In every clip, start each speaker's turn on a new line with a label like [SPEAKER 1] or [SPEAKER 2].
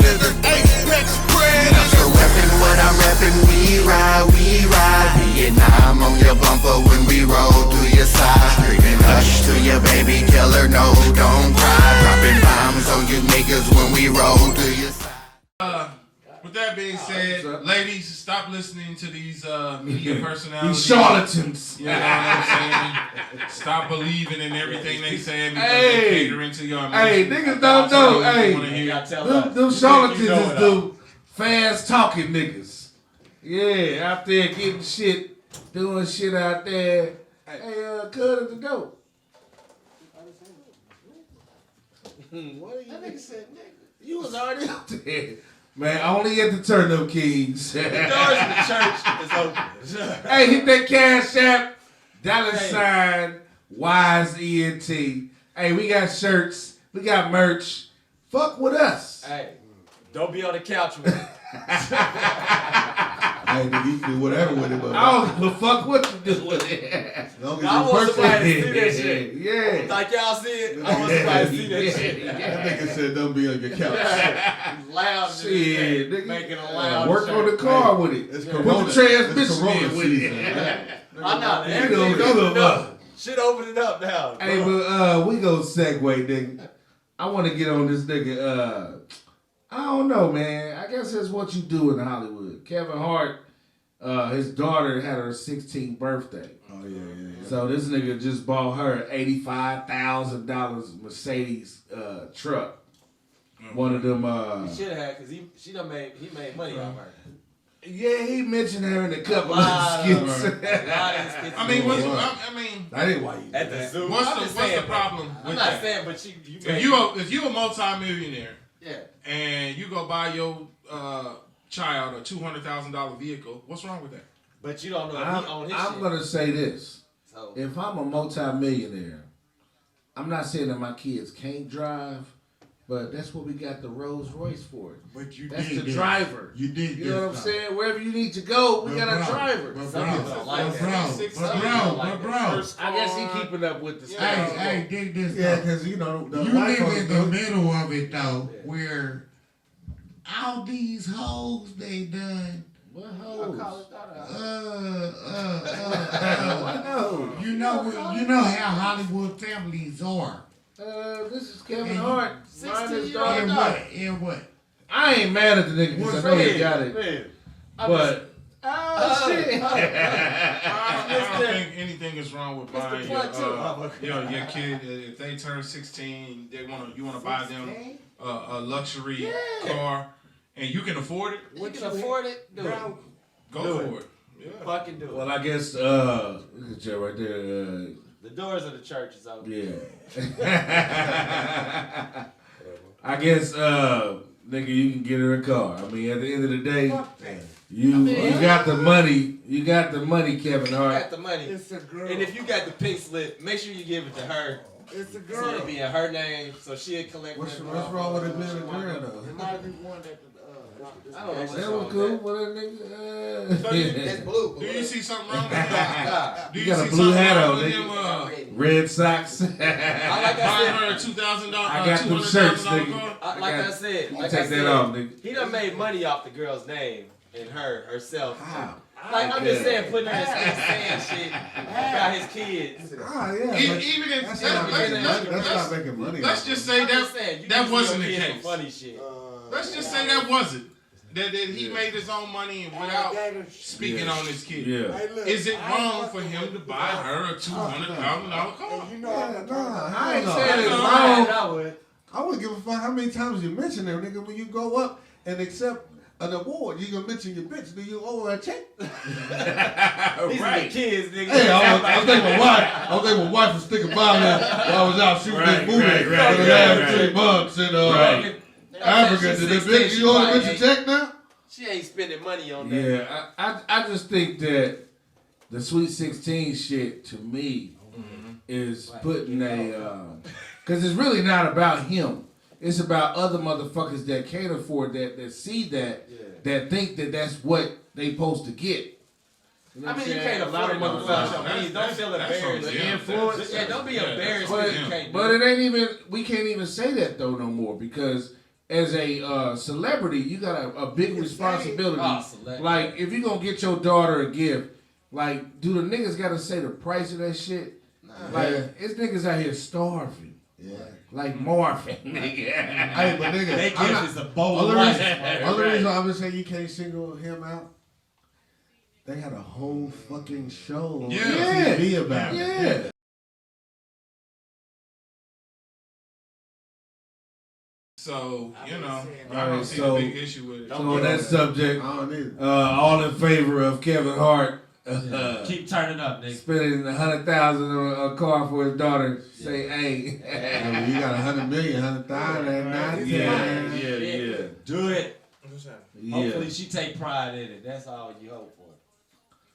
[SPEAKER 1] predator. Apex predator. So reppin' what I'm reppin', we ride. Vietnam on your bumper when we roll through your side. Screaming hush to your baby, tell her no, don't cry. Dropping bombs on you niggas when we roll through your side.
[SPEAKER 2] With that being said, ladies, stop listening to these media personalities.
[SPEAKER 3] These charlatans.
[SPEAKER 2] You know what I'm saying? Stop believing in everything they say because they cater into your emotions.
[SPEAKER 3] Hey, niggas don't know. Hey, them charlatans is the fast talking niggas. Yeah, out there getting shit, doing shit out there. Hey, cut at the dope. What are you niggas said, nigga? You was already out there. Man, only at the turn up, Kings.
[SPEAKER 4] The doors of the church is open.
[SPEAKER 3] Hey, hit that cash app, $sign Wise ENT. Hey, we got shirts, we got merch. Fuck with us.
[SPEAKER 4] Hey, don't be on the couch with me.
[SPEAKER 5] Hey, nigga, you can do whatever with it, but
[SPEAKER 3] I don't give a fuck what you do with it.
[SPEAKER 4] I want somebody to see that shit.
[SPEAKER 3] Yeah.
[SPEAKER 4] Like y'all see it, I want somebody to see that shit.
[SPEAKER 5] That nigga said don't be on your couch.
[SPEAKER 4] Loud
[SPEAKER 3] shit, nigga.
[SPEAKER 4] Making a loud
[SPEAKER 3] work on the car with it.
[SPEAKER 5] It's
[SPEAKER 3] Put
[SPEAKER 5] Corona.
[SPEAKER 3] the transmission
[SPEAKER 5] It's Corona
[SPEAKER 3] in with
[SPEAKER 5] season,
[SPEAKER 3] it.
[SPEAKER 5] man.
[SPEAKER 4] I know.
[SPEAKER 3] You
[SPEAKER 4] Everything's
[SPEAKER 3] know,
[SPEAKER 4] opening up. Shit opening up now.
[SPEAKER 3] Hey, but we go segue, nigga. I want to get on this nigga. I don't know, man. I guess that's what you do in Hollywood. Kevin Hart, his daughter had her 16th birthday.
[SPEAKER 5] Oh, yeah.
[SPEAKER 3] So this nigga just bought her an $85,000 Mercedes truck. One of them.
[SPEAKER 4] He should have had because he made money off her.
[SPEAKER 3] Yeah, he mentioned her in a couple of skits.
[SPEAKER 2] I mean,
[SPEAKER 5] that ain't why you
[SPEAKER 4] at the zoo.
[SPEAKER 2] What's the problem?
[SPEAKER 4] I'm not saying, but you
[SPEAKER 2] if you a multi-millionaire,
[SPEAKER 4] yeah,
[SPEAKER 2] and you go buy your child a $200,000 vehicle, what's wrong with that?
[SPEAKER 4] But you don't know if he own his shit.
[SPEAKER 3] I'm gonna say this:
[SPEAKER 4] so,
[SPEAKER 3] if I'm a multi-millionaire, I'm not saying that my kids can't drive. But that's what we got the Rolls Royce for.
[SPEAKER 5] But you
[SPEAKER 3] that's
[SPEAKER 5] did
[SPEAKER 3] the driver.
[SPEAKER 5] You did.
[SPEAKER 3] You know what I'm saying? Wherever you need to go, we got a driver.
[SPEAKER 4] Some people don't like that.
[SPEAKER 5] Bro.
[SPEAKER 3] I guess he keeping up with the stuff.
[SPEAKER 6] Hey, dig this.
[SPEAKER 5] Yeah, because you know
[SPEAKER 6] you live in the middle of it though, where all these hoes they done.
[SPEAKER 3] What hoes?
[SPEAKER 6] What hoes? You know how Hollywood families are.
[SPEAKER 3] This is Kevin Hart.
[SPEAKER 4] 16
[SPEAKER 6] And what?
[SPEAKER 3] I ain't mad at the nigga because I know he got it.
[SPEAKER 4] Man.
[SPEAKER 3] But shit.
[SPEAKER 2] I don't think anything is wrong with buying your kid. If they turn 16, you want to buy them a luxury car, and you can afford it.
[SPEAKER 4] You can afford it, dude.
[SPEAKER 2] Go for it.
[SPEAKER 4] Yeah. Fucking do it.
[SPEAKER 3] Well, I guess look at you right there.
[SPEAKER 4] The doors of the church is open.
[SPEAKER 3] Yeah. I guess, nigga, you can get her a car. I mean, at the end of the day, you got the money. You got the money, Kevin Hart.
[SPEAKER 4] You got the money.
[SPEAKER 6] It's a girl.
[SPEAKER 4] And if you got the pink slip, make sure you give it to her.
[SPEAKER 6] It's a girl.
[SPEAKER 4] So it'll be in her name, so she'll collect.
[SPEAKER 5] What's wrong with it being a girl though?
[SPEAKER 6] It might be one that
[SPEAKER 4] I don't know.
[SPEAKER 3] That was cool. What that nigga?
[SPEAKER 4] That's blue.
[SPEAKER 2] Do you see something wrong with that?
[SPEAKER 3] You got a blue hat on, nigga. Red socks.
[SPEAKER 4] I like
[SPEAKER 2] I
[SPEAKER 4] I said.
[SPEAKER 2] $2,000.
[SPEAKER 3] I got them shirts, nigga.
[SPEAKER 4] Like I said,
[SPEAKER 3] Take that off, nigga.
[SPEAKER 4] He done made money off the girl's name and herself.
[SPEAKER 3] How?
[SPEAKER 4] Like I'm just saying, putting her in saying shit about his kids.
[SPEAKER 2] Even if
[SPEAKER 5] that's not making money.
[SPEAKER 2] Let's just say that wasn't the case.
[SPEAKER 4] Funny shit.
[SPEAKER 2] Let's just say that wasn't. That he made his own money and without speaking on his kid.
[SPEAKER 3] Yeah.
[SPEAKER 2] Is it wrong for him to buy her a $200,000 car?
[SPEAKER 3] I ain't saying it's wrong.
[SPEAKER 5] I wouldn't give a fuck how many times you mention them, nigga. When you go up and accept an award, you gonna mention your bitch. Do you owe her a check?
[SPEAKER 4] These are the kids, nigga.
[SPEAKER 5] Hey, I was thinking my wife was sticking by me while I was out shooting this movie for the last 3 months in Africa. Did the bitch you owe the bitch a check now?
[SPEAKER 4] She ain't spending money on that.
[SPEAKER 3] Yeah, I just think that the Sweet 16 shit to me is putting because it's really not about him. It's about other motherfuckers that can't afford that see that think that that's what they supposed to get. You know
[SPEAKER 4] I mean, you can't afford it. Motherfuckers. Don't feel embarrassed.
[SPEAKER 3] Influence.
[SPEAKER 4] Yeah, don't be embarrassed.
[SPEAKER 3] But it ain't even. We can't even say that though no more because as a celebrity, you got a big responsibility. Like, if you gonna get your daughter a gift, like, do the niggas gotta say the price of that shit? Like, it's niggas out here starving. Yeah. Like morphine, nigga.
[SPEAKER 5] Hey, but nigga,
[SPEAKER 4] that gift is a bowl of rice.
[SPEAKER 5] Other reason I'm just saying you can't single him out. They had a whole fucking show on TV about it.
[SPEAKER 3] Yeah.
[SPEAKER 2] So, you know, I don't see a big issue with it.
[SPEAKER 3] So on that subject,
[SPEAKER 5] I don't either.
[SPEAKER 3] all in favor of Kevin Hart
[SPEAKER 4] keep turning up, nigga.
[SPEAKER 3] spending $100,000 on a car for his daughter. Say, hey.
[SPEAKER 5] I mean, you got 100 million, 100,000 at night.
[SPEAKER 3] Yeah.
[SPEAKER 4] Do it.
[SPEAKER 3] Yeah.
[SPEAKER 4] Hopefully she take pride in it. That's all you hope for.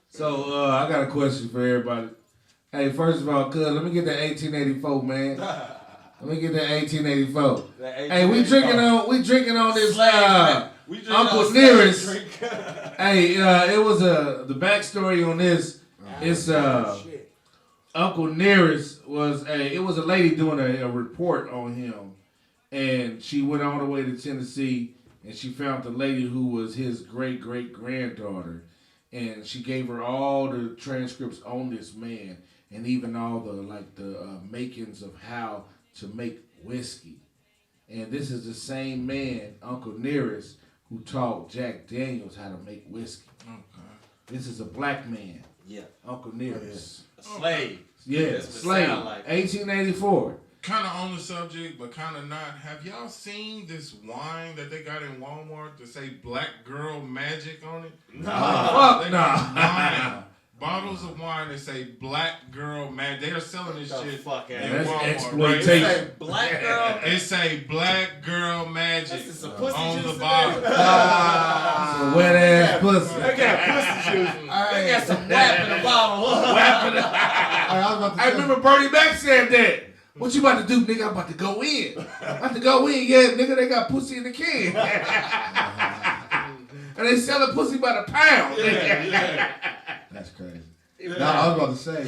[SPEAKER 3] So I got a question for everybody. Hey, first of all, let me get that 1884, man. Let me get that 1884. Hey, we drinking on this Uncle Nearest. Hey, it was the backstory on this. It's Uncle Nearest was a lady doing a report on him, and she went all the way to Tennessee, and she found the lady who was his great-great-granddaughter, and she gave her all the transcripts on this man, and even all the makings of how to make whiskey. And this is the same man, Uncle Nearest, who taught Jack Daniels how to make whiskey. Okay. This is a black man. Yeah. Uncle Nearest.
[SPEAKER 4] A slave.
[SPEAKER 3] Yeah, slave. Like. 1884.
[SPEAKER 2] Kind of on the subject, but kind of not. Have y'all seen this wine that they got in Walmart to say Black Girl Magic on it?
[SPEAKER 3] No. Fuck no.
[SPEAKER 2] Bottles of wine that say Black Girl Magic. They are selling this shit in
[SPEAKER 3] That's
[SPEAKER 2] Walmart.
[SPEAKER 3] exploitation.
[SPEAKER 2] Right?
[SPEAKER 4] Say Black Girl?
[SPEAKER 2] It say Black Girl Magic on the
[SPEAKER 4] juice
[SPEAKER 2] bottle.
[SPEAKER 3] Some wet ass pussy.
[SPEAKER 4] They got pussy juice. They got some whap in the bottle.
[SPEAKER 3] I remember Bernie Mac said that. What you about to do, nigga? I'm about to go in. Yeah, nigga, they got pussy in the can. And they selling pussy by the pound.
[SPEAKER 5] That's crazy. No, I was about to say.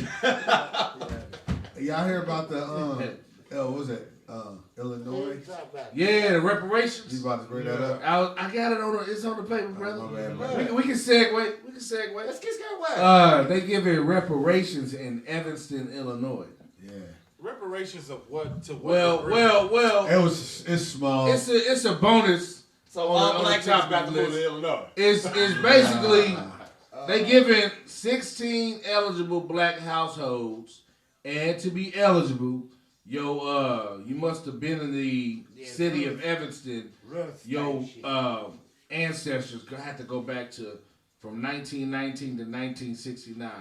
[SPEAKER 5] Y'all hear about the what was it? Illinois?
[SPEAKER 3] Yeah, the reparations.
[SPEAKER 5] You about to bring that up?
[SPEAKER 3] I got it it's on the paper, brother.
[SPEAKER 5] Man.
[SPEAKER 3] We can segue.
[SPEAKER 4] Let's get away.
[SPEAKER 3] They give it reparations in Evanston, Illinois.
[SPEAKER 5] Yeah.
[SPEAKER 7] Reparations of what to what?
[SPEAKER 3] Well.
[SPEAKER 5] It's small.
[SPEAKER 3] It's a bonus.
[SPEAKER 4] So all black people got to move to Illinois.
[SPEAKER 3] It's basically they giving 16 eligible black households, and to be eligible, you must have been in the city of Evanston. Your ancestors had to go back to from 1919 to 1969,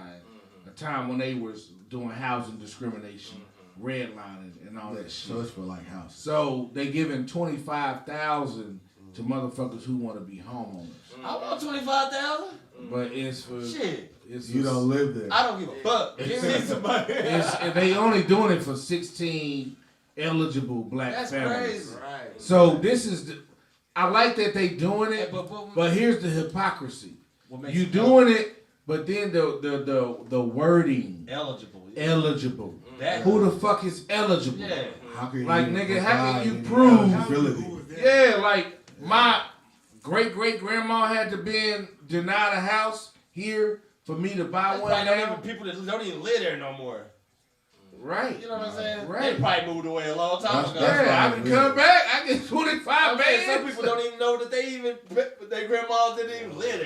[SPEAKER 3] a time when they was doing housing discrimination, redlining, and all that shit.
[SPEAKER 5] So it's for like houses.
[SPEAKER 3] So they giving $25,000 to motherfuckers who want to be homeowners.
[SPEAKER 4] I want $25,000.
[SPEAKER 3] But it's for
[SPEAKER 4] shit.
[SPEAKER 5] You don't live there.
[SPEAKER 4] I don't give a fuck. Give me some money.
[SPEAKER 3] They only doing it for 16 eligible black families.
[SPEAKER 4] That's crazy. Right.
[SPEAKER 3] So this is I like that they doing it, but here's the hypocrisy. You doing it, but then the wording eligible. Who the fuck is eligible?
[SPEAKER 4] Yeah.
[SPEAKER 5] How can
[SPEAKER 3] you prove?
[SPEAKER 5] Yeah,
[SPEAKER 3] like my great-great-grandma had to been denied a house here for me to buy one now.
[SPEAKER 4] People that don't even live there no more.
[SPEAKER 3] Right.
[SPEAKER 4] You know what I'm saying?
[SPEAKER 3] Right.
[SPEAKER 4] They probably moved away a long time ago.
[SPEAKER 3] Yeah, I can come back. I get 25 bands.
[SPEAKER 4] Some people don't even know that their grandmas didn't even live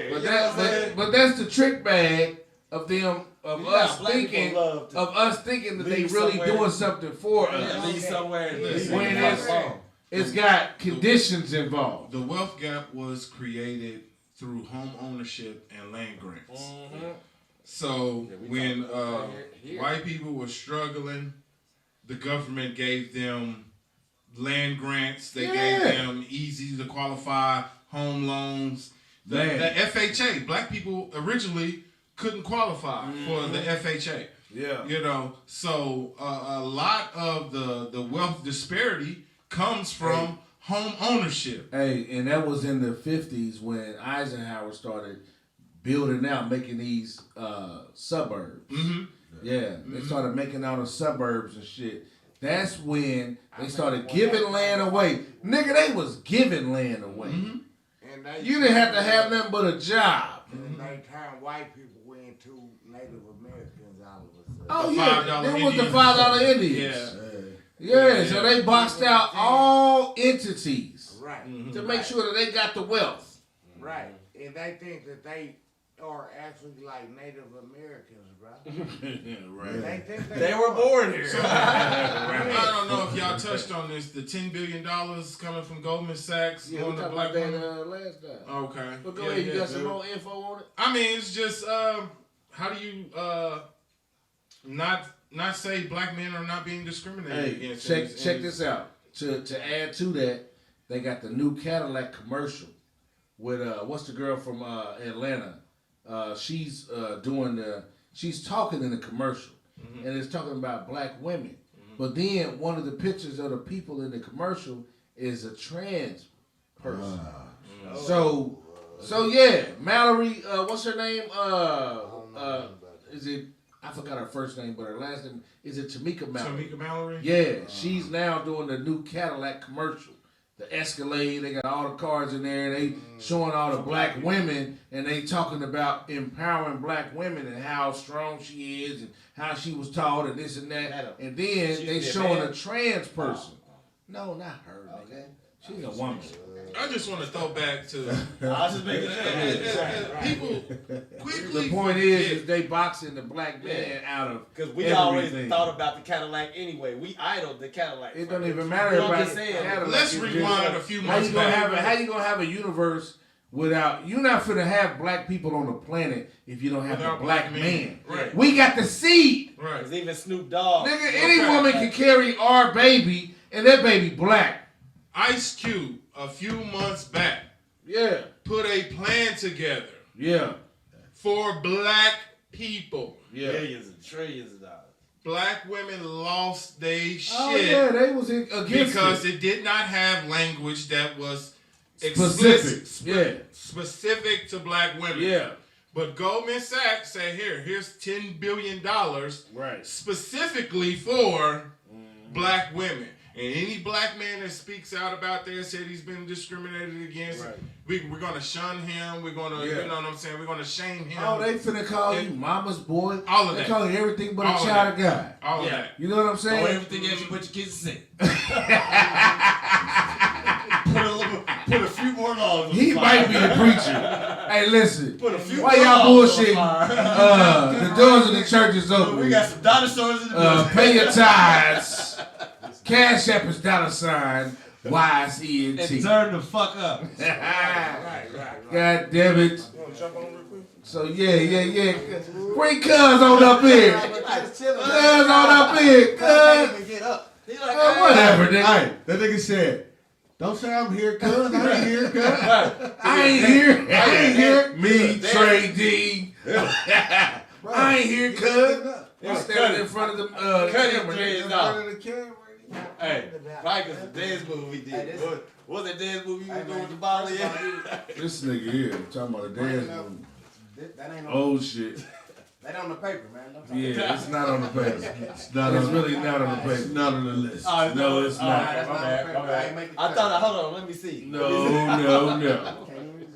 [SPEAKER 4] there.
[SPEAKER 3] But that's the trick bag of them of us thinking that they really doing something for us.
[SPEAKER 4] Yeah, leave somewhere.
[SPEAKER 3] When it's got conditions involved.
[SPEAKER 2] The wealth gap was created through home ownership and land grants. So when white people were struggling, the government gave them land grants. They gave them easy to qualify home loans. The FHA, black people originally couldn't qualify for the FHA. Yeah. So a lot of the wealth disparity comes from home ownership.
[SPEAKER 3] Hey, and that was in the 50s when Eisenhower started building out, making these suburbs. Yeah, they started making out of suburbs and shit. that's when they started giving land away. Nigga, they was giving land away.
[SPEAKER 6] And
[SPEAKER 3] You didn't have to have nothing but a job.
[SPEAKER 6] And they turned white people into Native Americans all of a sudden.
[SPEAKER 3] Oh
[SPEAKER 2] The
[SPEAKER 3] yeah,
[SPEAKER 2] $5
[SPEAKER 3] it was the
[SPEAKER 2] Indians.
[SPEAKER 3] $5 Indians. Yeah, so they boxed out all entities
[SPEAKER 6] Right.
[SPEAKER 3] to make sure that they got the wealth.
[SPEAKER 6] Right. And they think that they are actually like Native Americans, bro.
[SPEAKER 3] Right.
[SPEAKER 6] They think
[SPEAKER 4] They were born here.
[SPEAKER 2] I don't know if y'all touched on this. The $10 billion coming from Goldman Sachs
[SPEAKER 3] Yeah, we
[SPEAKER 2] on the
[SPEAKER 3] talked
[SPEAKER 2] black
[SPEAKER 3] about
[SPEAKER 2] women.
[SPEAKER 3] that last time.
[SPEAKER 2] Okay.
[SPEAKER 3] But go
[SPEAKER 2] Yeah,
[SPEAKER 3] ahead, you
[SPEAKER 2] yeah,
[SPEAKER 3] got some
[SPEAKER 2] dude.
[SPEAKER 3] more info on it?
[SPEAKER 2] I mean, it's just how do you not say black men are not being discriminated
[SPEAKER 3] Hey,
[SPEAKER 2] against?
[SPEAKER 3] check this out. To add to that, they got the new Cadillac commercial with what's the girl from Atlanta? She's she's talking in the commercial, and it's talking about black women. But then one of the pictures of the people in the commercial is a trans person. So yeah, Mallory. What's her name? Is it? I forgot her first name, but her last name is it Tamika Mallory?
[SPEAKER 2] Tamika Mallory?
[SPEAKER 3] Yeah, she's now doing the new Cadillac commercial. The Escalade, they got all the cars in there. They showing all the black women, and they talking about empowering black women and how strong she is and how she was taught and this and that. And then they showing a trans person. No, not her, nigga. She's a woman.
[SPEAKER 2] I just want to throw back to
[SPEAKER 4] I was just making sure.
[SPEAKER 2] people quickly.
[SPEAKER 3] The point is they boxing the black man out of
[SPEAKER 4] Because we
[SPEAKER 3] everything.
[SPEAKER 4] always thought about the Cadillac anyway. We idled the Cadillac.
[SPEAKER 3] It don't even matter
[SPEAKER 4] You know what
[SPEAKER 3] about
[SPEAKER 4] I'm saying?
[SPEAKER 3] Cadillac.
[SPEAKER 2] Let's
[SPEAKER 3] It's
[SPEAKER 2] rewind
[SPEAKER 3] just-
[SPEAKER 2] a few
[SPEAKER 3] How
[SPEAKER 2] months
[SPEAKER 3] you gonna
[SPEAKER 2] back.
[SPEAKER 3] how you gonna have a universe without? You're not finna have black people on the planet if you don't have
[SPEAKER 2] Without
[SPEAKER 3] the black
[SPEAKER 2] black
[SPEAKER 3] man.
[SPEAKER 2] men. Right.
[SPEAKER 3] We got the seed,
[SPEAKER 2] Right.
[SPEAKER 4] Because even Snoop Dogg.
[SPEAKER 3] nigga. Any woman can carry our baby, and that baby black.
[SPEAKER 2] Ice Cube, a few months back,
[SPEAKER 3] Yeah,
[SPEAKER 2] put a plan together
[SPEAKER 3] yeah,
[SPEAKER 2] for black people.
[SPEAKER 3] yeah.
[SPEAKER 4] Millions and trillions of dollars.
[SPEAKER 2] Black women lost their shit
[SPEAKER 3] Oh yeah, they was against
[SPEAKER 2] because
[SPEAKER 3] it.
[SPEAKER 2] it did not have language that was
[SPEAKER 3] Specific.
[SPEAKER 2] specific to black women.
[SPEAKER 3] Yeah,
[SPEAKER 2] But Goldman Sachs said, here's $10 billion
[SPEAKER 3] right.
[SPEAKER 2] specifically for black women. And any black man that speaks out about that, said he's been discriminated against,
[SPEAKER 3] Right.
[SPEAKER 2] we're going to shun him. We're going to,
[SPEAKER 3] Yeah.
[SPEAKER 2] you know what I'm saying? We're going to shame him.
[SPEAKER 3] Oh, they finna call you mama's boy.
[SPEAKER 2] All of
[SPEAKER 3] they
[SPEAKER 2] that.
[SPEAKER 3] call you everything but
[SPEAKER 2] All
[SPEAKER 3] a
[SPEAKER 2] of
[SPEAKER 3] child of God.
[SPEAKER 2] All of
[SPEAKER 4] Yeah.
[SPEAKER 2] that.
[SPEAKER 3] You know what I'm saying?
[SPEAKER 4] everything else you put your kids to sleep. Put a few more laws.
[SPEAKER 3] He might be the preacher. Hey, listen.
[SPEAKER 4] Put a few
[SPEAKER 3] Why
[SPEAKER 4] more
[SPEAKER 3] y'all
[SPEAKER 4] laws on
[SPEAKER 3] bullshitting?
[SPEAKER 4] fire.
[SPEAKER 3] The doors of the church is open.
[SPEAKER 4] We got some dinosaurs in the building.
[SPEAKER 3] Pay your tithes. Cash App is $YSENT.
[SPEAKER 4] And turn the fuck up.
[SPEAKER 3] God damn it. So yeah. Bring Cuz on up here. Cuz on up here. Cuz.
[SPEAKER 4] He like,
[SPEAKER 3] Whatever, nigga.
[SPEAKER 5] Hey, that nigga said, don't say I'm here, cuz. I ain't here, cuz.
[SPEAKER 3] I ain't here. Me, Trey D. I ain't here, cuz. I'm standing in front of the camera.
[SPEAKER 4] dreads off. Hey, probably because the dance movie we did. What was that dance movie you was doing with the bottle?
[SPEAKER 3] This nigga here talking about a dance movie.
[SPEAKER 8] That ain't on,
[SPEAKER 3] Oh shit.
[SPEAKER 8] that on the paper, man. Don't talk
[SPEAKER 3] Yeah, it's not on the paper.
[SPEAKER 5] It's not
[SPEAKER 3] It's
[SPEAKER 5] on,
[SPEAKER 3] really not on the
[SPEAKER 5] it's
[SPEAKER 3] paper.
[SPEAKER 5] not on the list.
[SPEAKER 3] No, it's not.
[SPEAKER 8] That's not on the paper. I ain't make the
[SPEAKER 4] I thought, hold on, let me see.
[SPEAKER 3] No.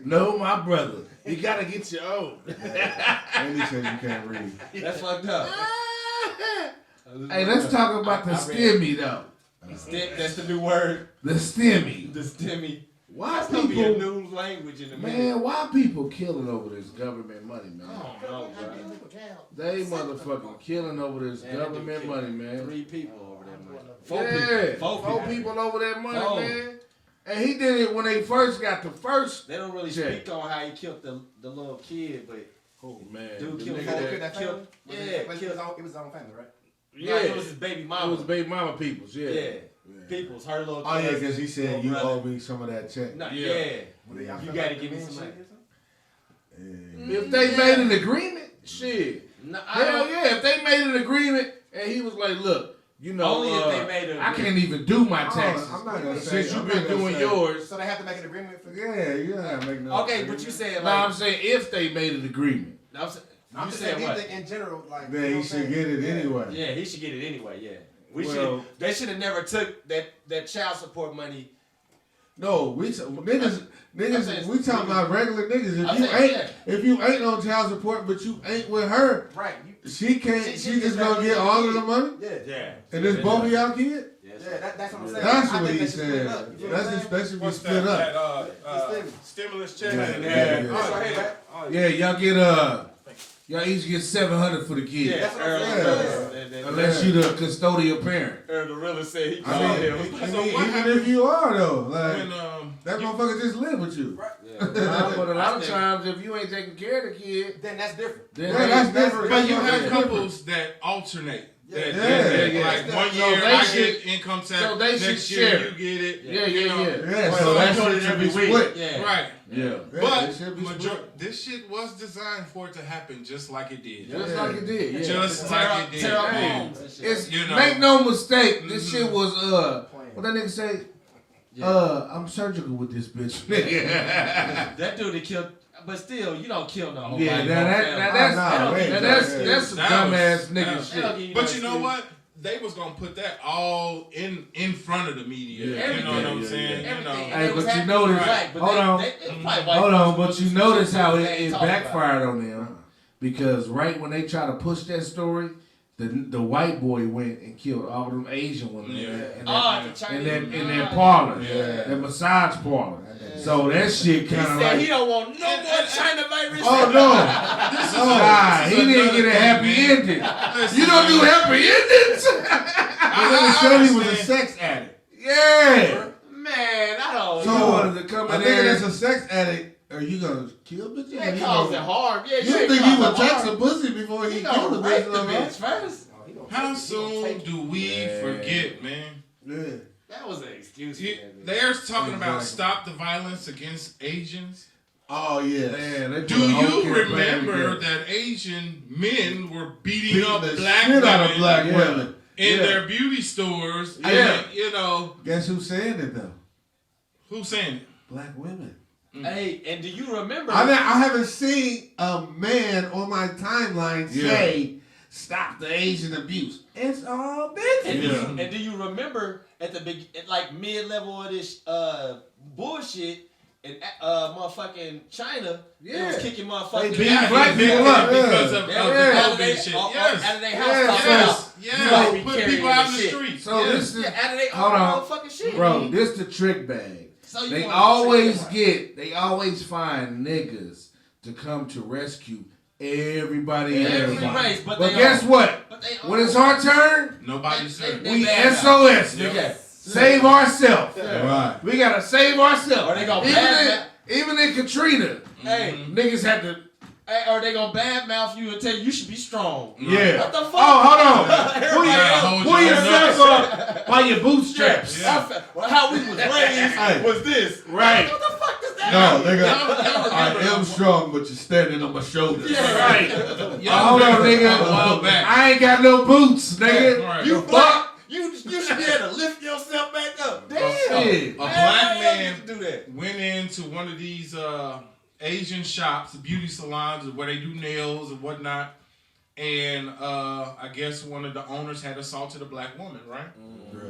[SPEAKER 3] No, my brother. You gotta get your own.
[SPEAKER 5] And he said you can't read.
[SPEAKER 4] That's fucked up.
[SPEAKER 3] Hey, let's talk about the STEMI though.
[SPEAKER 4] That's the new word.
[SPEAKER 3] The STEMI.
[SPEAKER 4] The STEMI.
[SPEAKER 3] Why
[SPEAKER 4] That's gonna be a
[SPEAKER 3] people,
[SPEAKER 4] new language in a minute.
[SPEAKER 3] man, why people killing over this government money, man?
[SPEAKER 4] No, bro.
[SPEAKER 3] They motherfucking killing over this government money, man.
[SPEAKER 4] 3 people over there, man.
[SPEAKER 3] Yeah, 4 people over that money, man. And he did it when they first got the first.
[SPEAKER 4] They don't really
[SPEAKER 3] Check.
[SPEAKER 4] speak on how he killed the little kid, but
[SPEAKER 3] Oh man,
[SPEAKER 4] dude
[SPEAKER 3] the
[SPEAKER 4] killed
[SPEAKER 3] nigga
[SPEAKER 8] They
[SPEAKER 3] that-
[SPEAKER 8] killed that family?
[SPEAKER 4] Yeah,
[SPEAKER 8] It was
[SPEAKER 4] killed.
[SPEAKER 8] his own family, right?
[SPEAKER 3] yeah,
[SPEAKER 4] it was his baby
[SPEAKER 3] it
[SPEAKER 4] mama.
[SPEAKER 3] was baby mama people's, yeah.
[SPEAKER 4] Yeah. People's her little
[SPEAKER 5] Oh, yeah,
[SPEAKER 4] cousin,
[SPEAKER 5] because he said
[SPEAKER 4] little
[SPEAKER 5] you
[SPEAKER 4] brother.
[SPEAKER 5] owe me some of that check.
[SPEAKER 4] No,
[SPEAKER 3] Yeah.
[SPEAKER 4] yeah.
[SPEAKER 8] Well, y'all
[SPEAKER 4] You
[SPEAKER 8] feel
[SPEAKER 4] gotta
[SPEAKER 8] like
[SPEAKER 4] give me
[SPEAKER 8] the
[SPEAKER 4] some
[SPEAKER 8] men
[SPEAKER 4] money.
[SPEAKER 8] shit or
[SPEAKER 5] Yeah.
[SPEAKER 3] If they made an agreement, shit.
[SPEAKER 4] No,
[SPEAKER 3] Hell yeah, if they made an agreement and he was like, look, you know,
[SPEAKER 4] Only if they made an
[SPEAKER 3] I can't even do my taxes.
[SPEAKER 5] I'm not gonna say.
[SPEAKER 3] Since
[SPEAKER 5] I'm
[SPEAKER 3] you've
[SPEAKER 5] not
[SPEAKER 3] been
[SPEAKER 5] gonna
[SPEAKER 3] doing
[SPEAKER 5] say-
[SPEAKER 3] yours.
[SPEAKER 8] So they have to make an agreement for
[SPEAKER 5] Yeah, you don't gotta make no.
[SPEAKER 4] Okay, but you said
[SPEAKER 3] No,
[SPEAKER 4] like.
[SPEAKER 3] I'm saying if they made an agreement.
[SPEAKER 4] I'm saying,
[SPEAKER 8] I'm
[SPEAKER 4] you
[SPEAKER 8] just
[SPEAKER 4] said
[SPEAKER 8] saying
[SPEAKER 4] what?
[SPEAKER 8] in general, like
[SPEAKER 5] Then he should get it anyway.
[SPEAKER 4] Yeah, he should get it anyway. Yeah. They should have never took that child support money.
[SPEAKER 5] No, niggas. We talking about regular niggas. If you ain't on child support, but you ain't with her,
[SPEAKER 8] Right.
[SPEAKER 5] she can't. She just gonna get all of the money.
[SPEAKER 8] Yeah.
[SPEAKER 5] And it's both of y'all kid.
[SPEAKER 8] Yeah, that's what I'm saying.
[SPEAKER 5] That's
[SPEAKER 8] I
[SPEAKER 5] what
[SPEAKER 8] think
[SPEAKER 5] he's
[SPEAKER 8] that should split
[SPEAKER 5] saying.
[SPEAKER 8] up. You know what I'm saying?
[SPEAKER 5] That should be
[SPEAKER 7] What's
[SPEAKER 5] split
[SPEAKER 7] that?
[SPEAKER 5] up.
[SPEAKER 7] That stimulus check.
[SPEAKER 3] Yeah, y'all get y'all each get $700 for the kid.
[SPEAKER 4] Yeah,
[SPEAKER 8] That's what I'm saying.
[SPEAKER 3] Unless you the custodial parent.
[SPEAKER 4] Earl Gorilla said he
[SPEAKER 5] I
[SPEAKER 4] called
[SPEAKER 5] mean,
[SPEAKER 4] him.
[SPEAKER 5] even if you are though, like
[SPEAKER 2] When,
[SPEAKER 5] that motherfucker just live with you.
[SPEAKER 3] But a lot of times, if you ain't taking care of the kid,
[SPEAKER 8] Then that's different.
[SPEAKER 3] then
[SPEAKER 5] Yeah, that's different.
[SPEAKER 2] but you have
[SPEAKER 3] Yeah.
[SPEAKER 2] couples that alternate. That
[SPEAKER 5] Yeah.
[SPEAKER 2] like 1
[SPEAKER 3] So
[SPEAKER 2] year
[SPEAKER 3] they
[SPEAKER 2] I
[SPEAKER 3] should-
[SPEAKER 2] get income tax,
[SPEAKER 3] so they should
[SPEAKER 2] next year
[SPEAKER 3] share.
[SPEAKER 2] you get it.
[SPEAKER 3] Yeah,
[SPEAKER 2] you know.
[SPEAKER 5] Yeah,
[SPEAKER 4] So
[SPEAKER 5] so that
[SPEAKER 4] they do it
[SPEAKER 5] shit should
[SPEAKER 4] every
[SPEAKER 5] be
[SPEAKER 4] week.
[SPEAKER 5] split.
[SPEAKER 4] Yeah.
[SPEAKER 2] Right.
[SPEAKER 3] yeah,
[SPEAKER 2] But
[SPEAKER 5] it should be split.
[SPEAKER 2] this shit was designed for it to happen just like it did.
[SPEAKER 3] just like it did. Yeah.
[SPEAKER 2] Just like it did.
[SPEAKER 4] Tear up
[SPEAKER 2] man.
[SPEAKER 4] homes and shit.
[SPEAKER 3] It's
[SPEAKER 2] You know.
[SPEAKER 3] make no mistake. This shit was what that nigga say. I'm surgical with this bitch.
[SPEAKER 4] That dude that killed, but still, you don't kill no whole
[SPEAKER 3] Yeah,
[SPEAKER 4] body,
[SPEAKER 3] now
[SPEAKER 4] no
[SPEAKER 3] that-
[SPEAKER 4] family.
[SPEAKER 3] now that's-
[SPEAKER 5] Nah,
[SPEAKER 3] that's some
[SPEAKER 2] That
[SPEAKER 3] dumbass
[SPEAKER 2] was-
[SPEAKER 3] nigga
[SPEAKER 2] that-
[SPEAKER 3] shit.
[SPEAKER 2] But you know what? They was gonna put that all in front of the media.
[SPEAKER 3] Yeah.
[SPEAKER 2] You know what I'm
[SPEAKER 3] Everything.
[SPEAKER 2] saying?
[SPEAKER 4] Everything.
[SPEAKER 2] You know.
[SPEAKER 3] Hey,
[SPEAKER 4] It was
[SPEAKER 3] but you
[SPEAKER 4] happening,
[SPEAKER 3] notice-
[SPEAKER 4] right, but
[SPEAKER 3] hold on.
[SPEAKER 4] it's probably white
[SPEAKER 3] Hold on,
[SPEAKER 4] folks
[SPEAKER 3] but you
[SPEAKER 4] who
[SPEAKER 3] notice
[SPEAKER 4] shit
[SPEAKER 3] how
[SPEAKER 4] they
[SPEAKER 3] it
[SPEAKER 4] ain't talking about.
[SPEAKER 3] backfired on them because right when they try to push that story, the white boy went and killed all them Asian women
[SPEAKER 2] Yeah.
[SPEAKER 3] in
[SPEAKER 4] The
[SPEAKER 3] that parlor,
[SPEAKER 2] Yeah.
[SPEAKER 3] that massage parlor. So that shit
[SPEAKER 4] He
[SPEAKER 3] kind of
[SPEAKER 4] said
[SPEAKER 3] like
[SPEAKER 4] he don't want no more China virus.
[SPEAKER 5] Oh no!
[SPEAKER 2] This is
[SPEAKER 3] nah,
[SPEAKER 2] this
[SPEAKER 3] he
[SPEAKER 2] is
[SPEAKER 3] didn't
[SPEAKER 2] another
[SPEAKER 3] get a
[SPEAKER 2] thing,
[SPEAKER 3] happy
[SPEAKER 2] man.
[SPEAKER 3] ending.
[SPEAKER 2] Listen,
[SPEAKER 3] You don't do
[SPEAKER 2] man.
[SPEAKER 3] happy endings.
[SPEAKER 5] But then it said he was a sex addict.
[SPEAKER 3] Yeah.
[SPEAKER 4] Man, I don't
[SPEAKER 5] So
[SPEAKER 3] You
[SPEAKER 4] know.
[SPEAKER 3] wanted to come
[SPEAKER 5] a
[SPEAKER 3] in
[SPEAKER 5] nigga
[SPEAKER 3] there.
[SPEAKER 5] that's a sex addict, are you gonna kill bitches?
[SPEAKER 4] You
[SPEAKER 5] Or
[SPEAKER 4] ain't
[SPEAKER 5] you
[SPEAKER 4] causing
[SPEAKER 5] gonna-
[SPEAKER 4] harm. Yeah,
[SPEAKER 5] You
[SPEAKER 4] ain't
[SPEAKER 5] think he would
[SPEAKER 4] causing
[SPEAKER 5] take
[SPEAKER 4] harm.
[SPEAKER 5] some pussy before he
[SPEAKER 4] He
[SPEAKER 5] killed
[SPEAKER 4] gonna
[SPEAKER 5] the
[SPEAKER 4] rape the
[SPEAKER 5] bitch?
[SPEAKER 4] bitch first.
[SPEAKER 2] How soon do we
[SPEAKER 3] Yeah.
[SPEAKER 2] forget, man?
[SPEAKER 5] Yeah.
[SPEAKER 4] That was an excuse.
[SPEAKER 2] You-
[SPEAKER 4] for that, man.
[SPEAKER 2] They're talking about
[SPEAKER 5] Exactly.
[SPEAKER 2] stop the violence against Asians.
[SPEAKER 5] Oh yeah.
[SPEAKER 3] Man, they
[SPEAKER 2] Do
[SPEAKER 3] put a whole
[SPEAKER 2] you
[SPEAKER 3] campaign
[SPEAKER 2] remember
[SPEAKER 3] together.
[SPEAKER 2] that Asian men were beating
[SPEAKER 5] Beating
[SPEAKER 2] up
[SPEAKER 5] the
[SPEAKER 2] black
[SPEAKER 5] shit out of
[SPEAKER 2] women
[SPEAKER 5] black
[SPEAKER 3] Yeah.
[SPEAKER 5] women.
[SPEAKER 2] in
[SPEAKER 3] Yeah.
[SPEAKER 2] their beauty stores?
[SPEAKER 3] Yeah.
[SPEAKER 2] And, you know,
[SPEAKER 5] Guess who's saying it though?
[SPEAKER 2] who's saying it?
[SPEAKER 5] Black women.
[SPEAKER 4] Hey, and do you remember?
[SPEAKER 5] I haven't seen a man on my timeline say, "Stop the Asian abuse." It's all bitches.
[SPEAKER 4] And do you remember at the big, at like mid-level of this bullshit in motherfucking China? They
[SPEAKER 3] Yeah.
[SPEAKER 4] was kicking motherfuckers.
[SPEAKER 3] beat
[SPEAKER 2] Yeah,
[SPEAKER 3] black
[SPEAKER 2] they
[SPEAKER 3] people
[SPEAKER 2] did
[SPEAKER 3] up.
[SPEAKER 2] because
[SPEAKER 5] Yeah.
[SPEAKER 2] of
[SPEAKER 3] Yeah.
[SPEAKER 2] the
[SPEAKER 4] out of
[SPEAKER 2] COVID
[SPEAKER 4] they,
[SPEAKER 2] shit.
[SPEAKER 4] out
[SPEAKER 2] Yes.
[SPEAKER 4] of their house.
[SPEAKER 3] Yes.
[SPEAKER 4] talking
[SPEAKER 2] Yes.
[SPEAKER 4] about,
[SPEAKER 2] Yes.
[SPEAKER 4] you might be
[SPEAKER 2] Put
[SPEAKER 4] carrying
[SPEAKER 2] people out
[SPEAKER 4] this
[SPEAKER 2] in the
[SPEAKER 4] shit.
[SPEAKER 2] streets.
[SPEAKER 3] So
[SPEAKER 2] Yes.
[SPEAKER 3] this is
[SPEAKER 4] Yeah, out of their
[SPEAKER 3] hold
[SPEAKER 4] own
[SPEAKER 3] on.
[SPEAKER 4] motherfucking shit.
[SPEAKER 3] Bro, this the trick bag.
[SPEAKER 4] So you
[SPEAKER 3] They
[SPEAKER 4] wanna
[SPEAKER 3] always
[SPEAKER 4] trick them.
[SPEAKER 3] they always find niggas to come to rescue everybody and
[SPEAKER 4] Every
[SPEAKER 3] everybody.
[SPEAKER 4] race, but
[SPEAKER 3] But
[SPEAKER 4] they
[SPEAKER 3] guess
[SPEAKER 4] all-
[SPEAKER 3] what?
[SPEAKER 4] But they
[SPEAKER 3] When
[SPEAKER 4] all-
[SPEAKER 3] it's our turn,
[SPEAKER 2] Nobody's saying.
[SPEAKER 4] They
[SPEAKER 3] we
[SPEAKER 4] bad
[SPEAKER 3] SOS,
[SPEAKER 2] Yeah.
[SPEAKER 3] nigga. Save ourselves.
[SPEAKER 5] Right.
[SPEAKER 3] We gotta save ourselves.
[SPEAKER 4] Or they gonna
[SPEAKER 3] even
[SPEAKER 4] bad
[SPEAKER 3] even in Katrina,
[SPEAKER 4] Hey,
[SPEAKER 3] niggas had to.
[SPEAKER 4] hey, or they gonna badmouth you and tell you should be strong.
[SPEAKER 3] Yeah.
[SPEAKER 4] What the fuck?
[SPEAKER 3] Oh, hold on. Pull,
[SPEAKER 4] Everybody else-
[SPEAKER 3] pull yourself up by your bootstraps.
[SPEAKER 2] Yeah.
[SPEAKER 4] Well, how we was raised was this.
[SPEAKER 3] Right.
[SPEAKER 4] What the fuck does that
[SPEAKER 5] No,
[SPEAKER 4] mean?
[SPEAKER 5] nigga.
[SPEAKER 2] Y'all
[SPEAKER 5] I
[SPEAKER 2] remember
[SPEAKER 5] am strong, but you're standing on my shoulders.
[SPEAKER 4] Yeah,
[SPEAKER 3] Right.
[SPEAKER 2] Y'all
[SPEAKER 3] Hold on,
[SPEAKER 2] remember
[SPEAKER 3] nigga.
[SPEAKER 2] a while back.
[SPEAKER 3] I ain't got no boots, nigga.
[SPEAKER 2] Right.
[SPEAKER 4] You
[SPEAKER 3] The
[SPEAKER 4] black. You should be able to lift yourself back up. Damn.
[SPEAKER 3] Shit.
[SPEAKER 2] A black man
[SPEAKER 4] do that.
[SPEAKER 2] went into one of these Asian shops, beauty salons, where they do nails and whatnot, and I guess one of the owners had assaulted a black woman, right?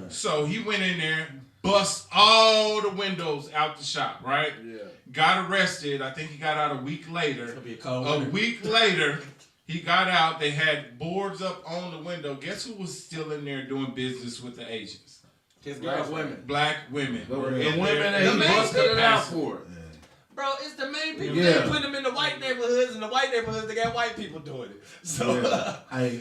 [SPEAKER 2] So he went in there, bust all the windows out the shop, right?
[SPEAKER 3] Yeah.
[SPEAKER 2] Got arrested. I think he got out a week later.
[SPEAKER 4] It'll be a cold
[SPEAKER 2] A
[SPEAKER 4] winter.
[SPEAKER 2] week later, he got out. They had boards up on the window. Guess who was still in there doing business with the Asians?
[SPEAKER 4] His
[SPEAKER 3] Black
[SPEAKER 4] girlfriend.
[SPEAKER 3] women.
[SPEAKER 2] Black women.
[SPEAKER 3] The
[SPEAKER 2] were in
[SPEAKER 3] women
[SPEAKER 2] there.
[SPEAKER 3] that he
[SPEAKER 4] The main
[SPEAKER 3] busted it out
[SPEAKER 2] capacity.
[SPEAKER 3] for.
[SPEAKER 4] Bro, it's the main people.
[SPEAKER 3] Yeah.
[SPEAKER 4] They put them in the white neighborhoods, and the white neighborhoods, they got white people doing it. So,
[SPEAKER 5] Hey,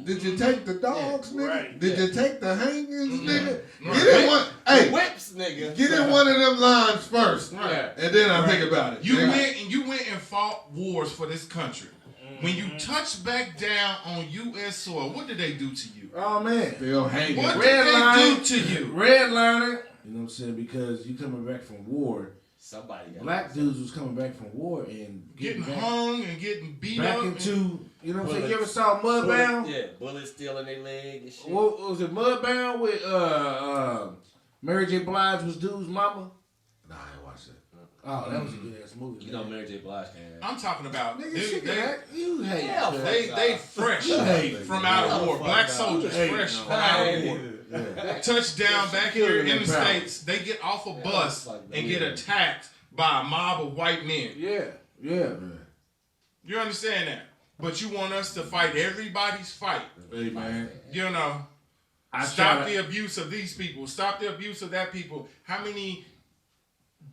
[SPEAKER 5] did you take the dogs, nigga?
[SPEAKER 3] Right.
[SPEAKER 5] Did you take the hangings, nigga?
[SPEAKER 2] Right.
[SPEAKER 5] Get in one. Hey,
[SPEAKER 4] whips, nigga.
[SPEAKER 5] get in one of them lines first,
[SPEAKER 3] Right.
[SPEAKER 5] and then I'll think about it.
[SPEAKER 2] You
[SPEAKER 5] nigga.
[SPEAKER 2] went and fought wars for this country. When you touch back down on U.S. soil, what did they do to you?
[SPEAKER 3] Oh man.
[SPEAKER 5] Still hanging.
[SPEAKER 2] What
[SPEAKER 3] Red
[SPEAKER 2] did
[SPEAKER 3] line.
[SPEAKER 2] they do to you?
[SPEAKER 3] Redlining. You know what I'm saying? Because you coming back from war.
[SPEAKER 4] Somebody got
[SPEAKER 3] Black dudes was coming back from war and
[SPEAKER 2] Getting
[SPEAKER 3] back,
[SPEAKER 2] hung and getting beat
[SPEAKER 3] back
[SPEAKER 2] up.
[SPEAKER 3] into, you know what I'm saying?
[SPEAKER 4] Bullets.
[SPEAKER 3] You ever saw Mudbound?
[SPEAKER 4] Yeah, bullets still in their leg and shit.
[SPEAKER 3] What was it, Mudbound with Mary J. Blige was dude's mama?
[SPEAKER 5] Nah, I ain't watched it.
[SPEAKER 3] Oh, that was a good ass movie.
[SPEAKER 4] You know, Mary J. Blige can.
[SPEAKER 2] I'm talking about
[SPEAKER 3] Nigga,
[SPEAKER 2] they,
[SPEAKER 3] she can
[SPEAKER 2] they,
[SPEAKER 3] act. You hate
[SPEAKER 4] Hell,
[SPEAKER 3] her.
[SPEAKER 2] they fresh
[SPEAKER 3] hate
[SPEAKER 2] from out of war. Black soldiers fresh from out of war. Touchdown back here in the States. They get off a bus and get attacked by a mob of white men.
[SPEAKER 3] Yeah.
[SPEAKER 2] You understand that? But you want us to fight everybody's fight.
[SPEAKER 3] Hey, man.
[SPEAKER 2] You know, stop the abuse of these people. Stop the abuse of that people. How many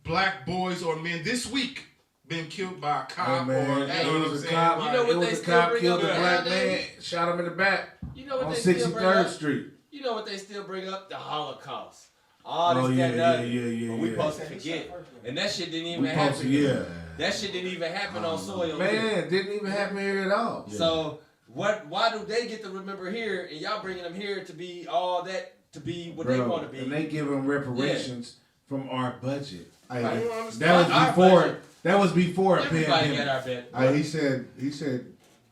[SPEAKER 2] black boys or men this week been killed by a cop?
[SPEAKER 3] Hey, man,
[SPEAKER 2] or, you know what I'm saying?
[SPEAKER 3] Cop,
[SPEAKER 4] You know what
[SPEAKER 3] it
[SPEAKER 4] they
[SPEAKER 3] was a
[SPEAKER 4] still
[SPEAKER 3] cop
[SPEAKER 4] bring
[SPEAKER 3] killed
[SPEAKER 4] up
[SPEAKER 3] a black
[SPEAKER 4] nowadays?
[SPEAKER 3] man, shot him in the back
[SPEAKER 4] You know what
[SPEAKER 3] on
[SPEAKER 4] they still bring
[SPEAKER 3] 63rd
[SPEAKER 4] up?
[SPEAKER 3] Street.
[SPEAKER 4] You know what they still bring up? The Holocaust. All this,
[SPEAKER 3] Oh,
[SPEAKER 4] that,
[SPEAKER 3] yeah,
[SPEAKER 4] and that.
[SPEAKER 3] yeah.
[SPEAKER 4] But we supposed to forget. And that shit didn't even
[SPEAKER 3] We
[SPEAKER 4] happen.
[SPEAKER 3] supposed to, yeah.
[SPEAKER 4] That shit didn't even happen on soil. here.
[SPEAKER 3] Man, didn't even happen here at all.
[SPEAKER 4] So why do they get to remember here and y'all bringing them here to be all that, to be what they want to be?
[SPEAKER 3] And they give them reparations from our budget.
[SPEAKER 4] Right.
[SPEAKER 3] That was before a
[SPEAKER 4] Everybody
[SPEAKER 3] pandemic.
[SPEAKER 4] got our bet.
[SPEAKER 5] He said,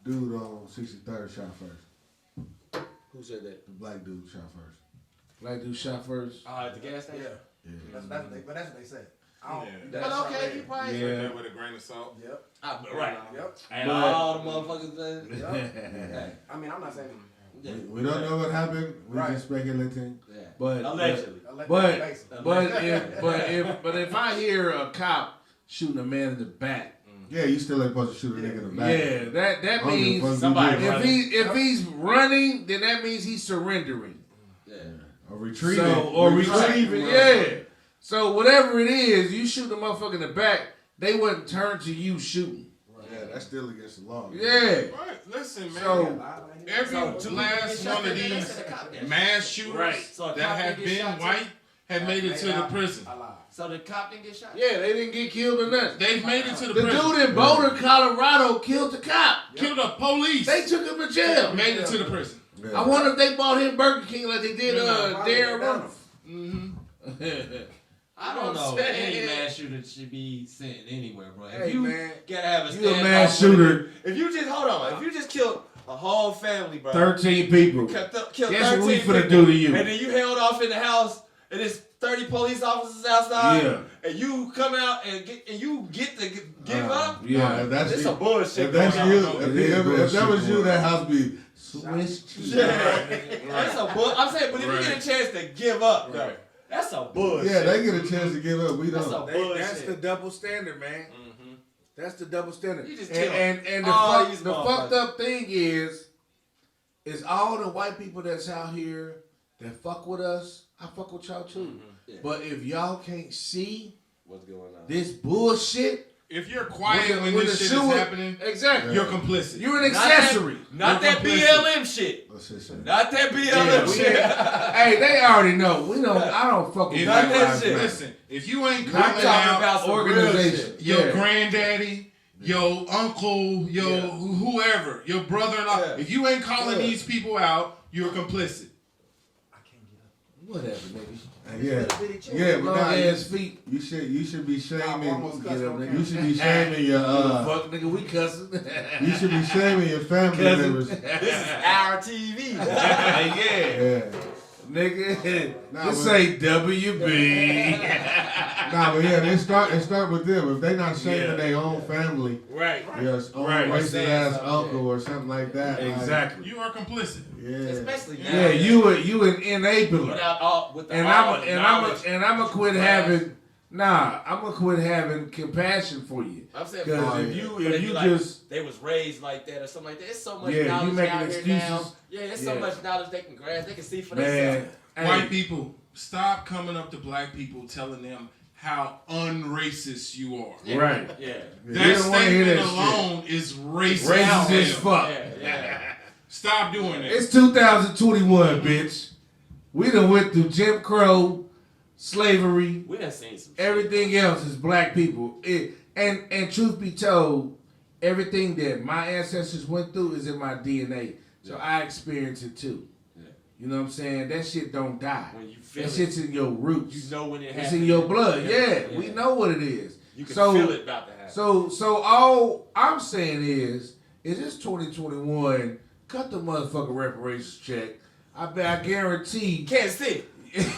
[SPEAKER 5] dude on 63rd shot first.
[SPEAKER 4] Who said that?
[SPEAKER 5] The black dude shot first.
[SPEAKER 3] Black dude shot first.
[SPEAKER 4] At the gas station?
[SPEAKER 8] Yeah. That's what they said.
[SPEAKER 2] Yeah.
[SPEAKER 4] But okay, you probably...
[SPEAKER 3] Yeah.
[SPEAKER 2] That with a grain of salt.
[SPEAKER 8] Yep.
[SPEAKER 4] Right.
[SPEAKER 8] Yep.
[SPEAKER 4] And
[SPEAKER 3] But-
[SPEAKER 4] all the motherfuckers...
[SPEAKER 8] Yep. I mean, I'm not saying.
[SPEAKER 4] Yeah.
[SPEAKER 5] We don't know what happened. We
[SPEAKER 8] Right.
[SPEAKER 5] just speculating.
[SPEAKER 4] Yeah.
[SPEAKER 3] But
[SPEAKER 4] Allegedly.
[SPEAKER 3] But if I hear a cop shooting a man in the back,
[SPEAKER 5] Yeah, you still ain't supposed to shoot a nigga in the back.
[SPEAKER 3] yeah, that
[SPEAKER 5] I don't give a
[SPEAKER 3] means
[SPEAKER 5] fuck
[SPEAKER 4] somebody
[SPEAKER 5] you do.
[SPEAKER 4] running.
[SPEAKER 3] if he's running, then that means he's surrendering.
[SPEAKER 4] Yeah.
[SPEAKER 5] Or retrieving.
[SPEAKER 3] Retrieving, yeah. So whatever it is, you shoot the motherfucker in the back, they wouldn't turn to you shooting.
[SPEAKER 5] Yeah, that's still against the law.
[SPEAKER 3] Yeah.
[SPEAKER 2] Right. Listen, man.
[SPEAKER 3] So
[SPEAKER 2] Every last one of these mass shooters
[SPEAKER 4] So a
[SPEAKER 2] that
[SPEAKER 4] cop
[SPEAKER 2] have
[SPEAKER 4] didn't get
[SPEAKER 2] been
[SPEAKER 4] shot,
[SPEAKER 2] white have made it to the prison.
[SPEAKER 4] So the cop didn't get shot?
[SPEAKER 3] yeah, they didn't get killed or nothing.
[SPEAKER 2] They've made it to the
[SPEAKER 3] The
[SPEAKER 2] prison.
[SPEAKER 3] dude in Boulder, Colorado, killed the cop.
[SPEAKER 2] Killed the police.
[SPEAKER 3] They took him to jail.
[SPEAKER 2] Made it to the prison.
[SPEAKER 5] Yeah.
[SPEAKER 3] I wonder if they bought him Burger King like they did Darren Roof.
[SPEAKER 4] I don't know.
[SPEAKER 3] I'm saying?
[SPEAKER 4] Any mass shooter should be sent anywhere, bro. If
[SPEAKER 3] Hey,
[SPEAKER 4] you
[SPEAKER 3] man.
[SPEAKER 4] gotta have a
[SPEAKER 3] You a
[SPEAKER 4] standoff
[SPEAKER 3] mass
[SPEAKER 4] with-
[SPEAKER 3] shooter.
[SPEAKER 4] If you just hold on, if you just killed a whole family, bro.
[SPEAKER 3] 13 people.
[SPEAKER 4] Killed
[SPEAKER 3] Guess
[SPEAKER 4] 13
[SPEAKER 3] what we finna
[SPEAKER 4] people,
[SPEAKER 3] do to you?
[SPEAKER 4] And then you held off in the house, and there's 30 police officers outside.
[SPEAKER 3] Yeah.
[SPEAKER 4] And you come out and you get to give up.
[SPEAKER 3] Yeah.
[SPEAKER 5] If that's
[SPEAKER 4] It's
[SPEAKER 5] you,
[SPEAKER 4] some bullshit.
[SPEAKER 5] if that's
[SPEAKER 4] going
[SPEAKER 5] you,
[SPEAKER 4] on.
[SPEAKER 5] if that was you, that house be Swiss cheese.
[SPEAKER 4] Yeah. That's some bull. I'm saying, but if you get a chance to give up, though, that's some bullshit.
[SPEAKER 5] Yeah, they get a chance to give up. We
[SPEAKER 4] That's
[SPEAKER 5] don't.
[SPEAKER 4] some bullshit.
[SPEAKER 3] That's the double standard, man. That's the double standard.
[SPEAKER 4] You just
[SPEAKER 3] And the,
[SPEAKER 4] all
[SPEAKER 3] fuck,
[SPEAKER 4] these
[SPEAKER 3] the fucked up thing is all the white people that's out here that fuck with us, I fuck with y'all too.
[SPEAKER 4] Yeah.
[SPEAKER 3] But if y'all can't see
[SPEAKER 4] What's going on?
[SPEAKER 3] this bullshit,
[SPEAKER 2] If you're quiet when
[SPEAKER 3] the
[SPEAKER 2] this shit
[SPEAKER 3] shooter-
[SPEAKER 2] is happening,
[SPEAKER 3] exactly,
[SPEAKER 2] you're complicit.
[SPEAKER 3] you're an accessory.
[SPEAKER 4] Not that
[SPEAKER 2] You're
[SPEAKER 4] BLM shit.
[SPEAKER 5] What's this shit?
[SPEAKER 4] Not that BLM
[SPEAKER 3] Yeah,
[SPEAKER 4] shit.
[SPEAKER 3] Hey, they already know. We don't. I don't fuck with
[SPEAKER 2] If
[SPEAKER 3] Black
[SPEAKER 4] Not that
[SPEAKER 3] Lives
[SPEAKER 4] shit.
[SPEAKER 3] Matter.
[SPEAKER 2] Listen, if you ain't
[SPEAKER 3] I'm
[SPEAKER 2] calling
[SPEAKER 3] talking
[SPEAKER 2] out
[SPEAKER 4] about some real
[SPEAKER 3] organization.
[SPEAKER 4] shit.
[SPEAKER 2] your
[SPEAKER 3] Yeah.
[SPEAKER 2] granddaddy, your uncle, your whoever, your brother-in-law,
[SPEAKER 4] Yeah.
[SPEAKER 2] if you ain't calling
[SPEAKER 3] Yeah.
[SPEAKER 2] these people out, you're complicit.
[SPEAKER 3] Whatever, nigga.
[SPEAKER 5] Yeah, but
[SPEAKER 3] Long
[SPEAKER 5] nah,
[SPEAKER 3] ass feet.
[SPEAKER 5] you should be shaming.
[SPEAKER 8] almost
[SPEAKER 3] Get up, nigga.
[SPEAKER 5] You should be shaming your
[SPEAKER 3] Fuck, nigga, we cussing.
[SPEAKER 5] You should be shaming your family
[SPEAKER 3] Cousin.
[SPEAKER 5] members.
[SPEAKER 4] This is our TV.
[SPEAKER 3] yeah,
[SPEAKER 5] Yeah.
[SPEAKER 3] nigga.
[SPEAKER 5] Nah,
[SPEAKER 3] This
[SPEAKER 5] but-
[SPEAKER 3] ain't WB.
[SPEAKER 5] Nah, but yeah, it start with them. If they not shaming
[SPEAKER 3] Yeah.
[SPEAKER 5] their own family,
[SPEAKER 3] Right.
[SPEAKER 5] your own
[SPEAKER 3] Right.
[SPEAKER 5] racist
[SPEAKER 4] Saying
[SPEAKER 5] ass
[SPEAKER 4] something,
[SPEAKER 5] uncle or something like that. like,
[SPEAKER 3] Exactly.
[SPEAKER 2] You are complicit.
[SPEAKER 5] yeah.
[SPEAKER 4] Especially now.
[SPEAKER 3] Yeah, you an enabler.
[SPEAKER 4] Without all, with the
[SPEAKER 3] And
[SPEAKER 4] all
[SPEAKER 3] I'm
[SPEAKER 4] the knowledge.
[SPEAKER 3] gonna quit having. Nah, I'm gonna quit having compassion for you.
[SPEAKER 4] I'm saying,
[SPEAKER 3] Because
[SPEAKER 5] Oh,
[SPEAKER 3] if
[SPEAKER 5] yeah.
[SPEAKER 3] you
[SPEAKER 4] they
[SPEAKER 3] if
[SPEAKER 4] be
[SPEAKER 3] you
[SPEAKER 4] like,
[SPEAKER 3] just
[SPEAKER 4] they was raised like that or something like that. It's so much
[SPEAKER 3] Yeah, you
[SPEAKER 4] knowledge
[SPEAKER 3] making
[SPEAKER 4] out here now.
[SPEAKER 3] excuses.
[SPEAKER 4] Yeah, there's so
[SPEAKER 3] Yeah.
[SPEAKER 4] much knowledge they can grasp. They can see for
[SPEAKER 3] man,
[SPEAKER 4] themselves.
[SPEAKER 2] White
[SPEAKER 3] hey,
[SPEAKER 2] people, stop coming up to black people telling them how unracist you are.
[SPEAKER 3] right.
[SPEAKER 4] Yeah.
[SPEAKER 5] You
[SPEAKER 2] That
[SPEAKER 5] don't wanna hear
[SPEAKER 2] statement
[SPEAKER 5] that shit.
[SPEAKER 2] alone is racist.
[SPEAKER 3] Racist as
[SPEAKER 2] hell.
[SPEAKER 3] fuck.
[SPEAKER 4] Yeah.
[SPEAKER 2] Stop doing that.
[SPEAKER 3] It's 2021, bitch. We done went through Jim Crow, slavery,
[SPEAKER 4] We done seen some shit.
[SPEAKER 3] everything else is black people. And truth be told, everything that my ancestors went through is in my DNA. So I experience it too.
[SPEAKER 4] Yeah.
[SPEAKER 3] You know what I'm saying? That shit don't die.
[SPEAKER 4] When you feel
[SPEAKER 3] That
[SPEAKER 4] it,
[SPEAKER 3] shit's in your roots.
[SPEAKER 4] you know when it
[SPEAKER 3] It's
[SPEAKER 4] happens.
[SPEAKER 3] in your blood.
[SPEAKER 4] Yeah.
[SPEAKER 3] Yeah, we know what it is.
[SPEAKER 4] You can
[SPEAKER 3] so,
[SPEAKER 4] feel it about to happen.
[SPEAKER 3] So all I'm saying is this 2021, cut the motherfucking reparations check. I guarantee
[SPEAKER 4] Can't see.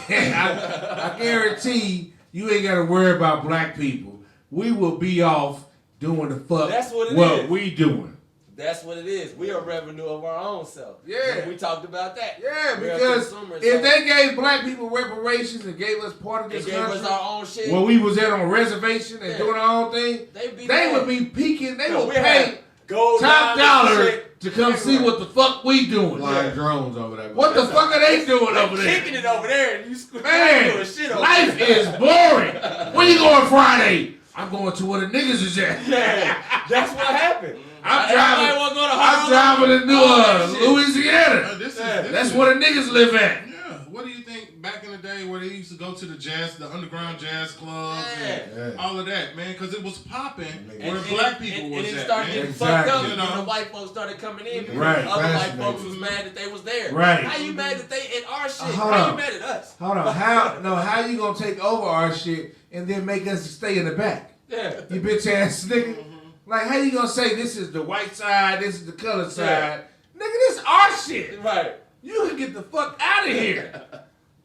[SPEAKER 3] I guarantee you ain't gotta worry about black people. we will be off doing the fuck
[SPEAKER 4] That's what it
[SPEAKER 3] what
[SPEAKER 4] is.
[SPEAKER 3] we doing.
[SPEAKER 4] That's what it is. We are revenue of our own self.
[SPEAKER 3] Yeah.
[SPEAKER 4] We talked about that.
[SPEAKER 3] Yeah,
[SPEAKER 4] We're
[SPEAKER 3] because
[SPEAKER 4] consumers,
[SPEAKER 3] if
[SPEAKER 4] so
[SPEAKER 3] they gave black people reparations and gave us part of
[SPEAKER 4] they
[SPEAKER 3] this
[SPEAKER 4] gave
[SPEAKER 3] country,
[SPEAKER 4] us our own shit,
[SPEAKER 3] where we was at on a reservation and doing our own thing, they would be peaking. They would pay top dollar to come see what the fuck we doing.
[SPEAKER 5] Flying drones over there.
[SPEAKER 3] What the fuck are they doing over there?
[SPEAKER 4] Kicking it over there, and you
[SPEAKER 3] Man,
[SPEAKER 4] doing shit over
[SPEAKER 3] life
[SPEAKER 4] there.
[SPEAKER 3] is boring. Where you going Friday? I'm going to where the niggas is at.
[SPEAKER 4] Yeah, that's what happened.
[SPEAKER 3] I'm
[SPEAKER 4] Everybody
[SPEAKER 3] driving to Louisiana. That's where the niggas live at.
[SPEAKER 2] Yeah. What do you think back in the day where they used to go to the underground jazz clubs and all of that, man? Because it was popping where black people was
[SPEAKER 4] and it
[SPEAKER 2] at,
[SPEAKER 4] started
[SPEAKER 2] man.
[SPEAKER 4] getting fucked up
[SPEAKER 2] You know?
[SPEAKER 4] when the white folks started coming in. Because
[SPEAKER 3] Right.
[SPEAKER 4] other white
[SPEAKER 5] Fascinating.
[SPEAKER 4] folks was mad that they was there.
[SPEAKER 3] Right.
[SPEAKER 4] How you mad that they in our shit?
[SPEAKER 3] Hold
[SPEAKER 4] How
[SPEAKER 3] on.
[SPEAKER 4] you mad at us?
[SPEAKER 3] Hold on. How you gonna take over our shit and then make us stay in the back?
[SPEAKER 4] Yeah.
[SPEAKER 3] You bitch ass nigga. Like, how you gonna say this is the white side, this is the colored side? Nigga, this our shit.
[SPEAKER 4] Right.
[SPEAKER 3] You can get the fuck out of here.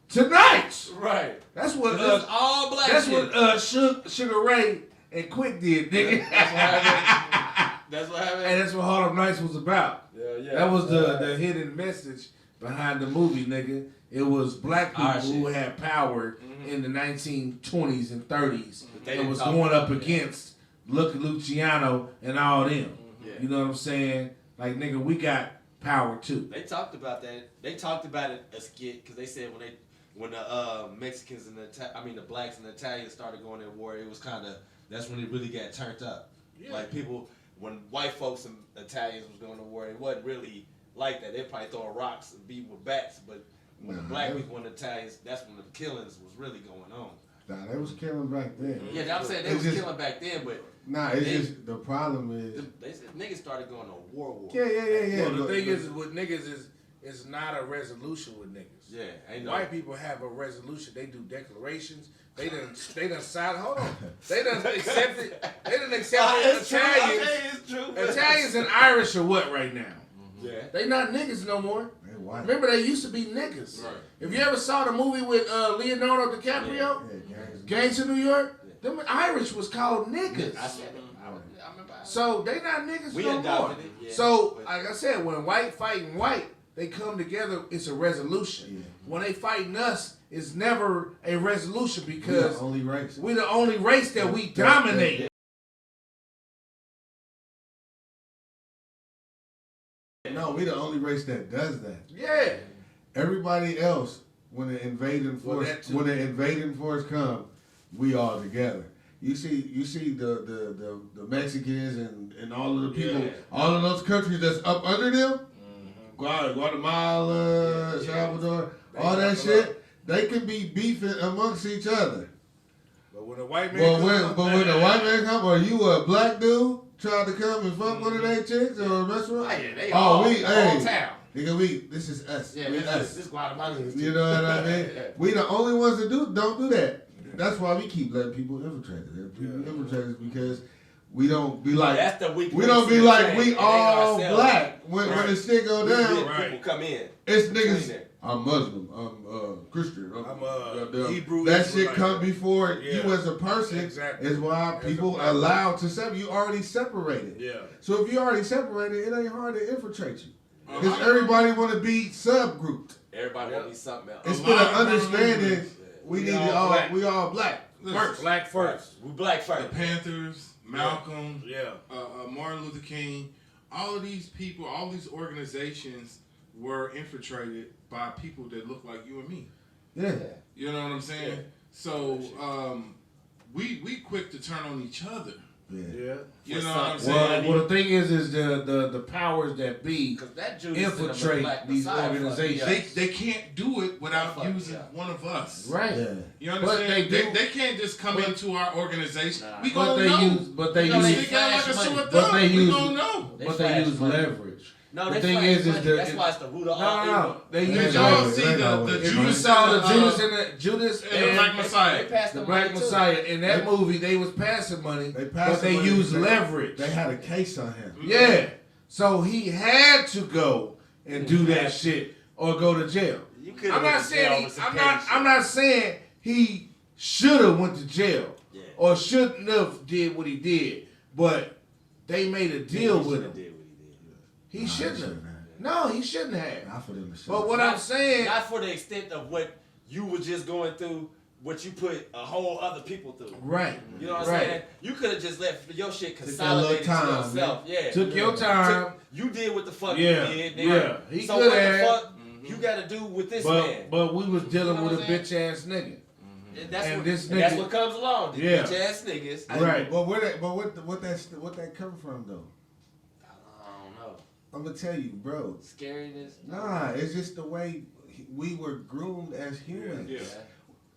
[SPEAKER 3] Tonight.
[SPEAKER 4] Right.
[SPEAKER 3] That's what
[SPEAKER 4] It's all black
[SPEAKER 3] that's
[SPEAKER 4] shit.
[SPEAKER 3] what Sugar Ray and Quick did, nigga.
[SPEAKER 4] That's what happened.
[SPEAKER 3] And that's what Harlem Nights was about.
[SPEAKER 4] Yeah.
[SPEAKER 3] That was the hidden message behind the movie, nigga. It was black people who had power in the 1920s and 30s and was going up against Luciano and all them. You know what I'm saying? Like, nigga, we got power too.
[SPEAKER 4] They talked about that. They talked about it a skit because they said when the Mexicans and the blacks and the Italians started going to war, it was that's when it really got turned up. Yeah. Like when white folks and Italians was going to war, it wasn't really like that. They'd probably throw rocks and beat with bats, but when the black people and the Italians, that's when the killings was really going on.
[SPEAKER 5] Nah, they was killing back then.
[SPEAKER 4] Yeah, I'm saying they was killing back then, but
[SPEAKER 5] nah, it's just the problem is
[SPEAKER 4] they said niggas started going to war.
[SPEAKER 5] Yeah.
[SPEAKER 3] Well, the thing is with niggas is it's not a resolution with niggas.
[SPEAKER 4] Yeah, ain't no.
[SPEAKER 3] White people have a resolution. They do declarations. They done sign. Hold on. They done accepted. They done accepted Italians.
[SPEAKER 4] It's true.
[SPEAKER 3] Italians and Irish are what right now?
[SPEAKER 4] Yeah.
[SPEAKER 3] They not niggas no more.
[SPEAKER 5] they white.
[SPEAKER 3] Remember, they used to be niggas.
[SPEAKER 4] Right.
[SPEAKER 3] If you ever saw the movie with Leonardo DiCaprio, Gangs of New York, them Irish was called niggas.
[SPEAKER 4] I said it. I remember.
[SPEAKER 3] So they not niggas
[SPEAKER 4] We
[SPEAKER 3] no more.
[SPEAKER 4] adopted it. Yeah.
[SPEAKER 3] So, like I said, when white fighting white, they come together, it's a resolution.
[SPEAKER 5] Yeah.
[SPEAKER 3] When they fighting us, it's never a resolution
[SPEAKER 5] We
[SPEAKER 3] because
[SPEAKER 5] the only race.
[SPEAKER 3] we're the only race that we dominate.
[SPEAKER 5] No, we the only race that does that.
[SPEAKER 3] Yeah.
[SPEAKER 5] Everybody else, when the invading
[SPEAKER 3] Well,
[SPEAKER 5] force,
[SPEAKER 3] that too.
[SPEAKER 5] when the invading force come, we all together. You see the Mexicans and all of the people, all of those countries that's up under them, Guatemala, El Salvador, all that shit. They can be beefing amongst each other.
[SPEAKER 3] But when a white man
[SPEAKER 5] But when a white man come, or you a black dude trying to come and fuck one of their chicks or mess with her,
[SPEAKER 4] They
[SPEAKER 5] oh,
[SPEAKER 4] all,
[SPEAKER 5] we,
[SPEAKER 4] the whole
[SPEAKER 5] hey,
[SPEAKER 4] town.
[SPEAKER 5] nigga, this is us.
[SPEAKER 4] Yeah,
[SPEAKER 5] we
[SPEAKER 4] this
[SPEAKER 5] us.
[SPEAKER 4] is Guatemalans.
[SPEAKER 5] You know what I mean? We the only ones that don't do that. That's why we keep letting people infiltrate it. Infiltrate us because we don't be like
[SPEAKER 4] That's the weak
[SPEAKER 5] we don't be like we
[SPEAKER 4] ain't
[SPEAKER 5] all
[SPEAKER 4] ourselves.
[SPEAKER 5] black when the shit go down.
[SPEAKER 4] People come in.
[SPEAKER 5] It's niggas. I'm Muslim. I'm Christian.
[SPEAKER 3] I'm
[SPEAKER 5] goddamn.
[SPEAKER 3] Hebrew.
[SPEAKER 5] That shit
[SPEAKER 3] Israelite.
[SPEAKER 5] come before you
[SPEAKER 3] Yeah.
[SPEAKER 5] as a person.
[SPEAKER 3] Exactly.
[SPEAKER 5] Is why
[SPEAKER 3] As
[SPEAKER 5] people
[SPEAKER 3] a black
[SPEAKER 5] allowed to separate. You already separated.
[SPEAKER 3] Yeah.
[SPEAKER 5] So if you already separated, it ain't hard to infiltrate you. Because everybody want to be subgrouped.
[SPEAKER 4] Everybody want to be something else.
[SPEAKER 5] Instead of understanding, we all black.
[SPEAKER 3] First. Black first.
[SPEAKER 4] We black
[SPEAKER 2] The
[SPEAKER 4] first.
[SPEAKER 2] Panthers, Malcolm,
[SPEAKER 3] Yeah.
[SPEAKER 2] Martin Luther King, all of these people, all these organizations were infiltrated by people that look like you and me.
[SPEAKER 5] Yeah.
[SPEAKER 2] You know what I'm saying?
[SPEAKER 4] Yeah.
[SPEAKER 2] So we quick to turn on each other.
[SPEAKER 3] Yeah.
[SPEAKER 2] You know what I'm saying?
[SPEAKER 3] Well, the thing is the powers that be
[SPEAKER 4] Because that Judas
[SPEAKER 3] infiltrate these organizations.
[SPEAKER 2] They can't do it without
[SPEAKER 4] Fuck,
[SPEAKER 2] using one of us.
[SPEAKER 3] Right.
[SPEAKER 5] Yeah.
[SPEAKER 2] You
[SPEAKER 3] But
[SPEAKER 2] understand?
[SPEAKER 3] they do-
[SPEAKER 2] They can't just come into our organization. We
[SPEAKER 3] But
[SPEAKER 2] gonna
[SPEAKER 3] they
[SPEAKER 2] know.
[SPEAKER 3] use but they
[SPEAKER 4] No, they
[SPEAKER 3] use
[SPEAKER 2] Stick out like a
[SPEAKER 4] flash money.
[SPEAKER 2] sore
[SPEAKER 3] But
[SPEAKER 2] thumb.
[SPEAKER 3] they
[SPEAKER 2] We
[SPEAKER 3] use-
[SPEAKER 2] gonna know.
[SPEAKER 4] They
[SPEAKER 3] but they
[SPEAKER 4] flash
[SPEAKER 3] use
[SPEAKER 4] money.
[SPEAKER 3] leverage.
[SPEAKER 4] No,
[SPEAKER 3] The
[SPEAKER 4] they
[SPEAKER 3] thing
[SPEAKER 4] flash
[SPEAKER 3] is
[SPEAKER 4] money.
[SPEAKER 3] the-
[SPEAKER 4] That's why it's the root of all
[SPEAKER 3] No.
[SPEAKER 4] evil.
[SPEAKER 3] They
[SPEAKER 5] They
[SPEAKER 3] use
[SPEAKER 2] Did y'all
[SPEAKER 5] know.
[SPEAKER 2] see
[SPEAKER 5] They know.
[SPEAKER 2] the
[SPEAKER 3] You
[SPEAKER 2] Judas
[SPEAKER 3] saw the
[SPEAKER 2] and
[SPEAKER 3] Judas
[SPEAKER 2] and the
[SPEAKER 3] and
[SPEAKER 2] Black Messiah?
[SPEAKER 4] They passed
[SPEAKER 3] the
[SPEAKER 4] them
[SPEAKER 3] Black
[SPEAKER 4] money, too.
[SPEAKER 3] Messiah. In that movie, they was passing money,
[SPEAKER 5] They
[SPEAKER 3] but
[SPEAKER 5] passed
[SPEAKER 3] they
[SPEAKER 5] the money.
[SPEAKER 3] used leverage.
[SPEAKER 5] They had a case on him.
[SPEAKER 3] Yeah. So he had to go and do that shit or go to jail.
[SPEAKER 4] You could've
[SPEAKER 3] I'm not
[SPEAKER 4] went to jail
[SPEAKER 3] saying
[SPEAKER 4] over some
[SPEAKER 3] I'm
[SPEAKER 4] petty
[SPEAKER 3] not
[SPEAKER 4] shit.
[SPEAKER 3] I'm not saying he should have went to jail.
[SPEAKER 4] Yeah.
[SPEAKER 3] or shouldn't have did what he did, but they made a deal with him. He shouldn't have. No, he shouldn't have.
[SPEAKER 6] Not for them to
[SPEAKER 3] But what I'm saying,
[SPEAKER 4] not for the extent of what you were just going through, what you put a whole other people through.
[SPEAKER 3] right?
[SPEAKER 4] You know what I'm
[SPEAKER 3] Right.
[SPEAKER 4] saying? You could have just let your shit
[SPEAKER 6] that little
[SPEAKER 4] consolidate to
[SPEAKER 6] time,
[SPEAKER 4] yourself. Yeah.
[SPEAKER 3] Took your time.
[SPEAKER 4] You did what the fuck
[SPEAKER 3] Yeah,
[SPEAKER 4] you did, nigga.
[SPEAKER 3] yeah. He
[SPEAKER 4] so
[SPEAKER 3] could
[SPEAKER 4] what
[SPEAKER 3] have.
[SPEAKER 4] the fuck you gotta do with this man?
[SPEAKER 3] But we was dealing
[SPEAKER 4] You know
[SPEAKER 3] with a
[SPEAKER 4] what I'm
[SPEAKER 3] bitch ass nigga.
[SPEAKER 4] And that's
[SPEAKER 3] and
[SPEAKER 4] what
[SPEAKER 3] this
[SPEAKER 4] and that's
[SPEAKER 3] nigga-
[SPEAKER 4] what comes along. These
[SPEAKER 3] Yeah.
[SPEAKER 4] bitch ass niggas.
[SPEAKER 3] Right.
[SPEAKER 6] But what that come from though?
[SPEAKER 4] I don't know.
[SPEAKER 6] I'm gonna tell you, bro.
[SPEAKER 4] Scariness.
[SPEAKER 6] Nah, it's just the way we were groomed as humans.
[SPEAKER 2] Yeah.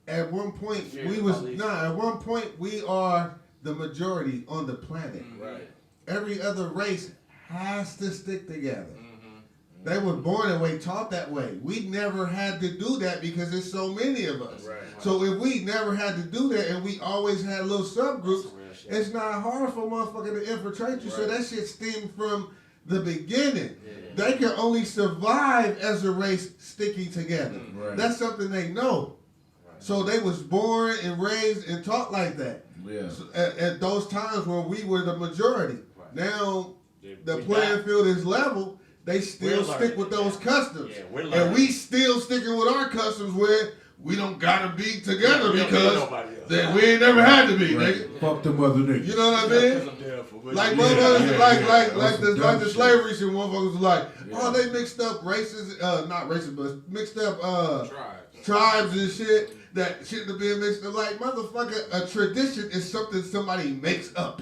[SPEAKER 6] At one point,
[SPEAKER 4] Fear
[SPEAKER 6] we
[SPEAKER 4] the
[SPEAKER 6] was
[SPEAKER 4] police.
[SPEAKER 6] At one point, we are the majority on the planet.
[SPEAKER 4] Right.
[SPEAKER 6] Every other race has to stick together.
[SPEAKER 4] Mm-hmm.
[SPEAKER 6] They were born that way, taught that way. We never had to do that because there's so many of us.
[SPEAKER 4] Right.
[SPEAKER 6] So if we never had to do that and we always had little subgroups,
[SPEAKER 4] That's some real shit.
[SPEAKER 6] it's not hard for motherfucker to infiltrate you. So that shit stemmed from the beginning.
[SPEAKER 4] Yeah.
[SPEAKER 6] They can only survive as a race sticking together.
[SPEAKER 3] Right.
[SPEAKER 6] That's something they know. So they was born and raised and taught like that.
[SPEAKER 3] Yeah.
[SPEAKER 6] So at those times when we were the majority.
[SPEAKER 4] Right.
[SPEAKER 6] Now the
[SPEAKER 4] We
[SPEAKER 6] playing
[SPEAKER 4] not.
[SPEAKER 6] field is level. They still
[SPEAKER 4] We're
[SPEAKER 6] stick with
[SPEAKER 4] learning.
[SPEAKER 6] those customs.
[SPEAKER 4] Yeah, we're
[SPEAKER 6] and
[SPEAKER 4] learning.
[SPEAKER 6] we still sticking with our customs where we don't gotta be together
[SPEAKER 4] Yeah, we don't need
[SPEAKER 6] because
[SPEAKER 4] nobody else.
[SPEAKER 6] that we ain't never had to be,
[SPEAKER 3] Right.
[SPEAKER 6] nigga.
[SPEAKER 3] Fuck them other niggas.
[SPEAKER 6] You know what I mean? Like
[SPEAKER 3] Yeah,
[SPEAKER 6] motherfuckers,
[SPEAKER 3] yeah,
[SPEAKER 6] like
[SPEAKER 3] yeah.
[SPEAKER 6] like
[SPEAKER 3] That's
[SPEAKER 6] the
[SPEAKER 3] some dumb shit.
[SPEAKER 6] slavery shit. Motherfuckers was like,
[SPEAKER 3] Yeah.
[SPEAKER 6] oh, they mixed up races, not races, but mixed up
[SPEAKER 2] Tribes.
[SPEAKER 6] tribes and shit that shouldn't have been mixed up. Like motherfucker, a tradition is something somebody makes up.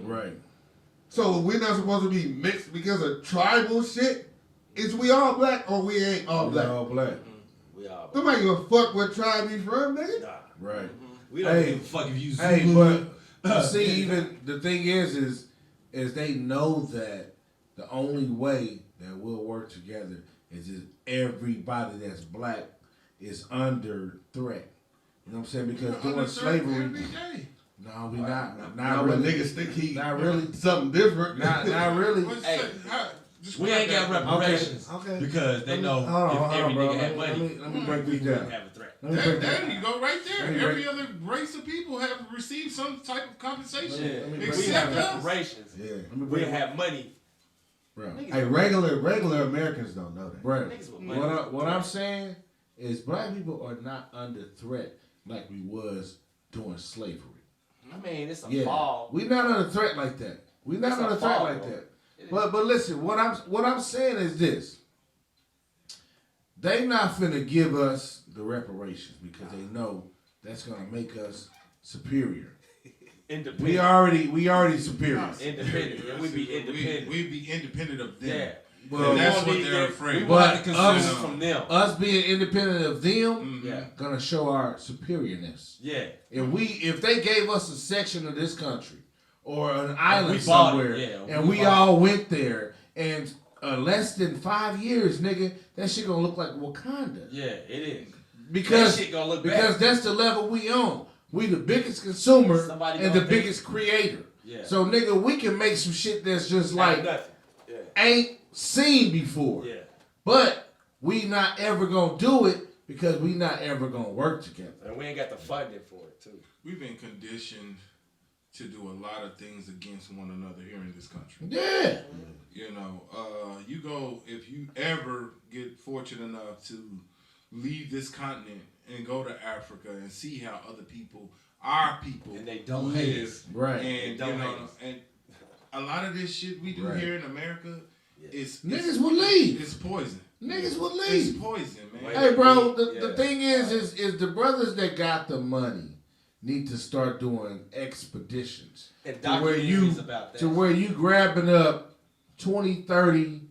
[SPEAKER 3] Right.
[SPEAKER 6] So we're not supposed to be mixed because of tribal shit. Is we all black or we ain't all
[SPEAKER 3] We
[SPEAKER 6] black?
[SPEAKER 3] all black.
[SPEAKER 4] We all.
[SPEAKER 6] Nobody give a fuck what tribe you from, nigga.
[SPEAKER 4] Nah.
[SPEAKER 3] Right.
[SPEAKER 4] We don't
[SPEAKER 3] Hey.
[SPEAKER 4] give a fuck if you
[SPEAKER 3] Hey,
[SPEAKER 4] Zulu.
[SPEAKER 3] but see, even the thing is they know that the only way that we'll work together is if everybody that's black is under threat. You know what I'm saying? Because during slavery, no, we not
[SPEAKER 6] Now when
[SPEAKER 3] really.
[SPEAKER 6] niggas think he
[SPEAKER 3] Not really.
[SPEAKER 6] something different.
[SPEAKER 3] Not really.
[SPEAKER 4] Hey,
[SPEAKER 2] Just
[SPEAKER 4] we ain't got reparations
[SPEAKER 6] Okay.
[SPEAKER 4] because they know
[SPEAKER 6] Hold on,
[SPEAKER 4] if every
[SPEAKER 6] bro.
[SPEAKER 4] nigga had money,
[SPEAKER 3] Let me break
[SPEAKER 4] we
[SPEAKER 3] this
[SPEAKER 4] wouldn't
[SPEAKER 3] down.
[SPEAKER 4] have a threat.
[SPEAKER 3] Let me break
[SPEAKER 2] There
[SPEAKER 3] that.
[SPEAKER 2] you go, right there.
[SPEAKER 3] Let me
[SPEAKER 2] Every
[SPEAKER 3] break-
[SPEAKER 2] other race of people have received some type of compensation.
[SPEAKER 4] Yeah,
[SPEAKER 3] let me
[SPEAKER 4] we
[SPEAKER 3] break
[SPEAKER 2] Except
[SPEAKER 4] have
[SPEAKER 2] us.
[SPEAKER 4] reparations.
[SPEAKER 6] Yeah.
[SPEAKER 3] Let me
[SPEAKER 4] We
[SPEAKER 3] break
[SPEAKER 4] have money.
[SPEAKER 3] Bro.
[SPEAKER 6] Hey, regular Americans don't know that.
[SPEAKER 3] Bro,
[SPEAKER 4] Niggas with money.
[SPEAKER 3] what I'm saying is black people are not under threat like we was during slavery.
[SPEAKER 4] I mean, it's a
[SPEAKER 3] Yeah,
[SPEAKER 4] fall.
[SPEAKER 3] we not under threat like that. We not
[SPEAKER 4] It's a
[SPEAKER 3] under threat
[SPEAKER 4] fall,
[SPEAKER 3] like
[SPEAKER 4] though.
[SPEAKER 3] that.
[SPEAKER 4] It is.
[SPEAKER 3] But listen, what I'm saying is this: they not finna give us the reparations because they know that's gonna make us superior.
[SPEAKER 4] Independent.
[SPEAKER 3] We already superior.
[SPEAKER 4] Independent. Yeah, we be independent.
[SPEAKER 2] We be independent of them.
[SPEAKER 4] Yeah.
[SPEAKER 3] Well,
[SPEAKER 2] And that's
[SPEAKER 4] won't
[SPEAKER 2] what
[SPEAKER 4] need
[SPEAKER 2] they're
[SPEAKER 4] that-
[SPEAKER 2] afraid
[SPEAKER 4] We
[SPEAKER 2] of.
[SPEAKER 4] will have to
[SPEAKER 3] But
[SPEAKER 4] consume
[SPEAKER 3] us-
[SPEAKER 4] from them.
[SPEAKER 3] Us being independent of them,
[SPEAKER 4] Yeah.
[SPEAKER 3] gonna show our superiorness.
[SPEAKER 4] Yeah.
[SPEAKER 3] If they gave us a section of this country or an island
[SPEAKER 4] we bought it,
[SPEAKER 3] somewhere,
[SPEAKER 4] yeah,
[SPEAKER 3] and
[SPEAKER 4] we
[SPEAKER 3] we
[SPEAKER 4] bought
[SPEAKER 3] all went there, and less than 5 years, nigga, that shit gonna look like Wakanda.
[SPEAKER 4] Yeah, it is.
[SPEAKER 3] Because
[SPEAKER 4] That shit gonna look
[SPEAKER 3] because
[SPEAKER 4] bad.
[SPEAKER 3] that's the level we on. We the biggest consumer
[SPEAKER 4] Somebody
[SPEAKER 3] and the
[SPEAKER 4] gonna think-
[SPEAKER 3] biggest creator.
[SPEAKER 4] Yeah.
[SPEAKER 3] So nigga, we can make some shit that's just
[SPEAKER 4] Like
[SPEAKER 3] like
[SPEAKER 4] nothing. Yeah.
[SPEAKER 3] ain't seen before.
[SPEAKER 4] Yeah.
[SPEAKER 3] But we not ever gonna do it because we not ever gonna work together.
[SPEAKER 4] And we ain't got the funding for it too.
[SPEAKER 2] We've been conditioned to do a lot of things against one another here in this country.
[SPEAKER 3] Yeah.
[SPEAKER 2] You know, you go, if you ever get fortunate enough to leave this continent and go to Africa and see how other people, our people,
[SPEAKER 4] And they don't hate us.
[SPEAKER 3] Right.
[SPEAKER 2] And,
[SPEAKER 4] Don't
[SPEAKER 2] you
[SPEAKER 4] hate
[SPEAKER 2] know,
[SPEAKER 4] us.
[SPEAKER 2] and a lot of this shit we do
[SPEAKER 3] Right.
[SPEAKER 2] here in America is
[SPEAKER 3] Niggas will leave.
[SPEAKER 2] It's poison.
[SPEAKER 3] Niggas will
[SPEAKER 2] It's
[SPEAKER 3] leave.
[SPEAKER 2] poison, man.
[SPEAKER 3] Hey, bro, the
[SPEAKER 4] Yeah.
[SPEAKER 3] thing is the brothers that got the money need to start doing expeditions
[SPEAKER 4] And
[SPEAKER 3] to where you
[SPEAKER 4] documentaries about that.
[SPEAKER 3] to where you grabbing up 20, 30,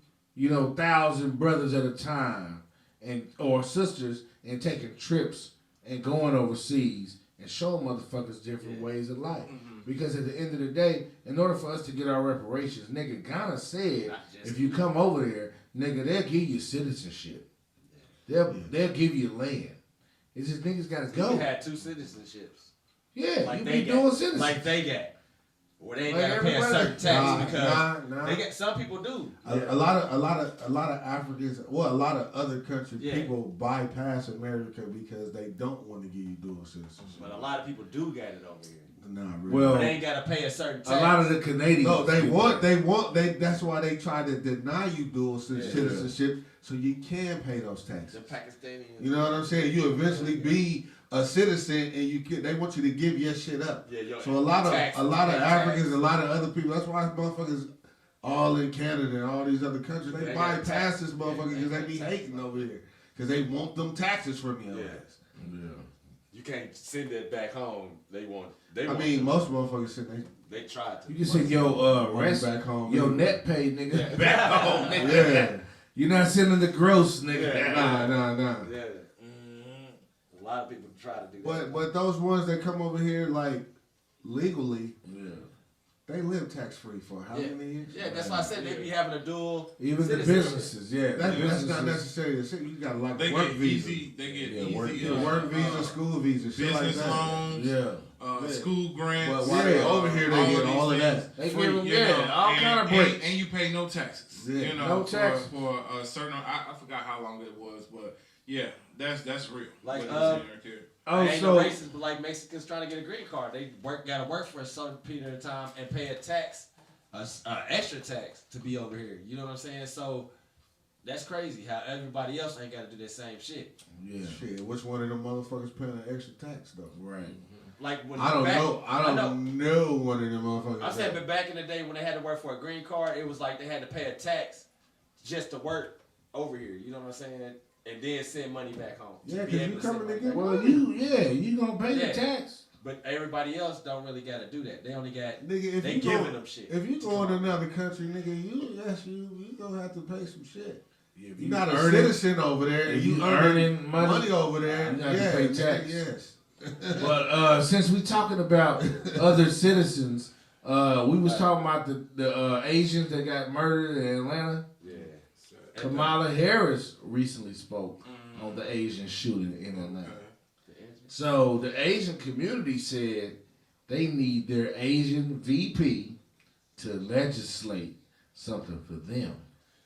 [SPEAKER 3] thousand brothers at a time and or sisters and taking trips and going overseas and show motherfuckers different ways of life. Because at the end of the day, in order for us to get our reparations, nigga, Ghana said
[SPEAKER 4] Not just-
[SPEAKER 3] if you come over there, nigga, they'll give you citizenship. They'll give you land. It's just niggas gotta
[SPEAKER 4] We
[SPEAKER 3] go.
[SPEAKER 4] had 2 citizenships.
[SPEAKER 3] Yeah,
[SPEAKER 4] Like
[SPEAKER 3] you
[SPEAKER 4] they
[SPEAKER 3] be
[SPEAKER 4] got.
[SPEAKER 3] doing citizenship.
[SPEAKER 4] Like they got. Where they ain't
[SPEAKER 3] Like
[SPEAKER 4] gotta pay a
[SPEAKER 3] everybody.
[SPEAKER 4] certain tax because
[SPEAKER 6] nah.
[SPEAKER 4] they get some people do.
[SPEAKER 6] A lot of Africans, well, a lot of other countries,
[SPEAKER 4] Yeah.
[SPEAKER 6] people bypass America because they don't want to give you dual citizenship.
[SPEAKER 4] But a lot of people do got it over here.
[SPEAKER 5] Nah, really.
[SPEAKER 3] Well,
[SPEAKER 4] But they ain't gotta pay a certain tax.
[SPEAKER 3] a lot of the Canadians.
[SPEAKER 5] No, they
[SPEAKER 3] do
[SPEAKER 5] want.
[SPEAKER 3] that.
[SPEAKER 5] That's why they try to deny you dual citizenship, so you can pay those
[SPEAKER 4] The
[SPEAKER 5] taxes.
[SPEAKER 4] Pakistani.
[SPEAKER 5] You know what I'm saying? You eventually be a citizen, and they want you to give your shit up.
[SPEAKER 4] Yeah,
[SPEAKER 5] So a lot of Africans,
[SPEAKER 4] tax.
[SPEAKER 5] a lot of other people. That's why motherfuckers all in Canada and all these other countries, they bypass this motherfucker because they be hating over here because they want them taxes from your ass.
[SPEAKER 3] Yeah.
[SPEAKER 4] You can't send that back home. They want.
[SPEAKER 5] Most motherfuckers say
[SPEAKER 4] They tried to.
[SPEAKER 3] You can send your rest
[SPEAKER 5] back home.
[SPEAKER 3] your net pay, nigga, back home, nigga.
[SPEAKER 5] Yeah.
[SPEAKER 3] You're not sending the gross, nigga.
[SPEAKER 5] Nah.
[SPEAKER 4] Yeah. A lot of people try to do that.
[SPEAKER 5] But those ones that come over here like legally,
[SPEAKER 3] Yeah.
[SPEAKER 5] they live tax free for how many years?
[SPEAKER 4] Yeah, that's why I said they be having a dual.
[SPEAKER 3] Even the
[SPEAKER 4] citizenship.
[SPEAKER 3] businesses, yeah.
[SPEAKER 5] That's not necessarily a shit. You got like
[SPEAKER 2] They
[SPEAKER 5] work
[SPEAKER 2] get
[SPEAKER 5] visa.
[SPEAKER 2] easy. They get
[SPEAKER 3] Yeah,
[SPEAKER 2] easy.
[SPEAKER 5] Work visa, school visa, shit like
[SPEAKER 2] business
[SPEAKER 5] that.
[SPEAKER 2] loans.
[SPEAKER 3] Yeah.
[SPEAKER 2] School grants.
[SPEAKER 5] But while they over here, they get all of
[SPEAKER 2] these
[SPEAKER 5] that.
[SPEAKER 3] They
[SPEAKER 2] free,
[SPEAKER 3] give them,
[SPEAKER 2] you know,
[SPEAKER 3] all
[SPEAKER 2] and-
[SPEAKER 3] kind of
[SPEAKER 2] and-
[SPEAKER 3] breaks.
[SPEAKER 2] and you pay no taxes.
[SPEAKER 5] Yeah.
[SPEAKER 2] You know,
[SPEAKER 3] No taxes.
[SPEAKER 2] for a certain. I forgot how long it was, but yeah, that's real.
[SPEAKER 4] Like,
[SPEAKER 2] What is it right there?
[SPEAKER 3] Oh,
[SPEAKER 4] ain't
[SPEAKER 3] so
[SPEAKER 4] no racist, but like Mexicans trying to get a green card, they gotta work for a certain period of time and pay a tax, extra tax to be over here. You know what I'm saying? So that's crazy how everybody else ain't got to do that same shit.
[SPEAKER 3] yeah,
[SPEAKER 5] Shit, which one of them motherfuckers paying an extra tax though?
[SPEAKER 3] right.
[SPEAKER 4] Like when
[SPEAKER 5] I don't
[SPEAKER 4] back,
[SPEAKER 5] know. I don't know one of them motherfuckers.
[SPEAKER 4] I said, but back in the day when they had to work for a green card, it was like they had to pay a tax just to work over here. You know what I'm saying? And then send money back home.
[SPEAKER 5] Yeah,
[SPEAKER 4] be
[SPEAKER 5] 'cause
[SPEAKER 4] able
[SPEAKER 5] you
[SPEAKER 4] send
[SPEAKER 5] coming to
[SPEAKER 4] money
[SPEAKER 5] get
[SPEAKER 4] back
[SPEAKER 3] Well,
[SPEAKER 4] home.
[SPEAKER 3] you gonna pay
[SPEAKER 4] Yeah.
[SPEAKER 3] the tax.
[SPEAKER 4] But everybody else don't really got to do that. They only got
[SPEAKER 5] Nigga, if
[SPEAKER 4] they
[SPEAKER 5] you
[SPEAKER 4] giving
[SPEAKER 5] go,
[SPEAKER 4] them shit.
[SPEAKER 5] if you go in another country, nigga, you gonna have to pay some shit.
[SPEAKER 3] Yeah, if
[SPEAKER 5] You're not a
[SPEAKER 3] earning-
[SPEAKER 5] citizen over there, and
[SPEAKER 3] if
[SPEAKER 5] you
[SPEAKER 3] you
[SPEAKER 5] earning
[SPEAKER 3] earning money,
[SPEAKER 5] over there.
[SPEAKER 3] you have to pay tax.
[SPEAKER 5] Yes.
[SPEAKER 3] But since we talking about other citizens, we was talking about the Asians that got murdered in Atlanta.
[SPEAKER 4] Yeah.
[SPEAKER 3] Kamala Harris recently spoke on the Asian shooting in Atlanta. So the Asian community said they need their Asian VP to legislate something for them.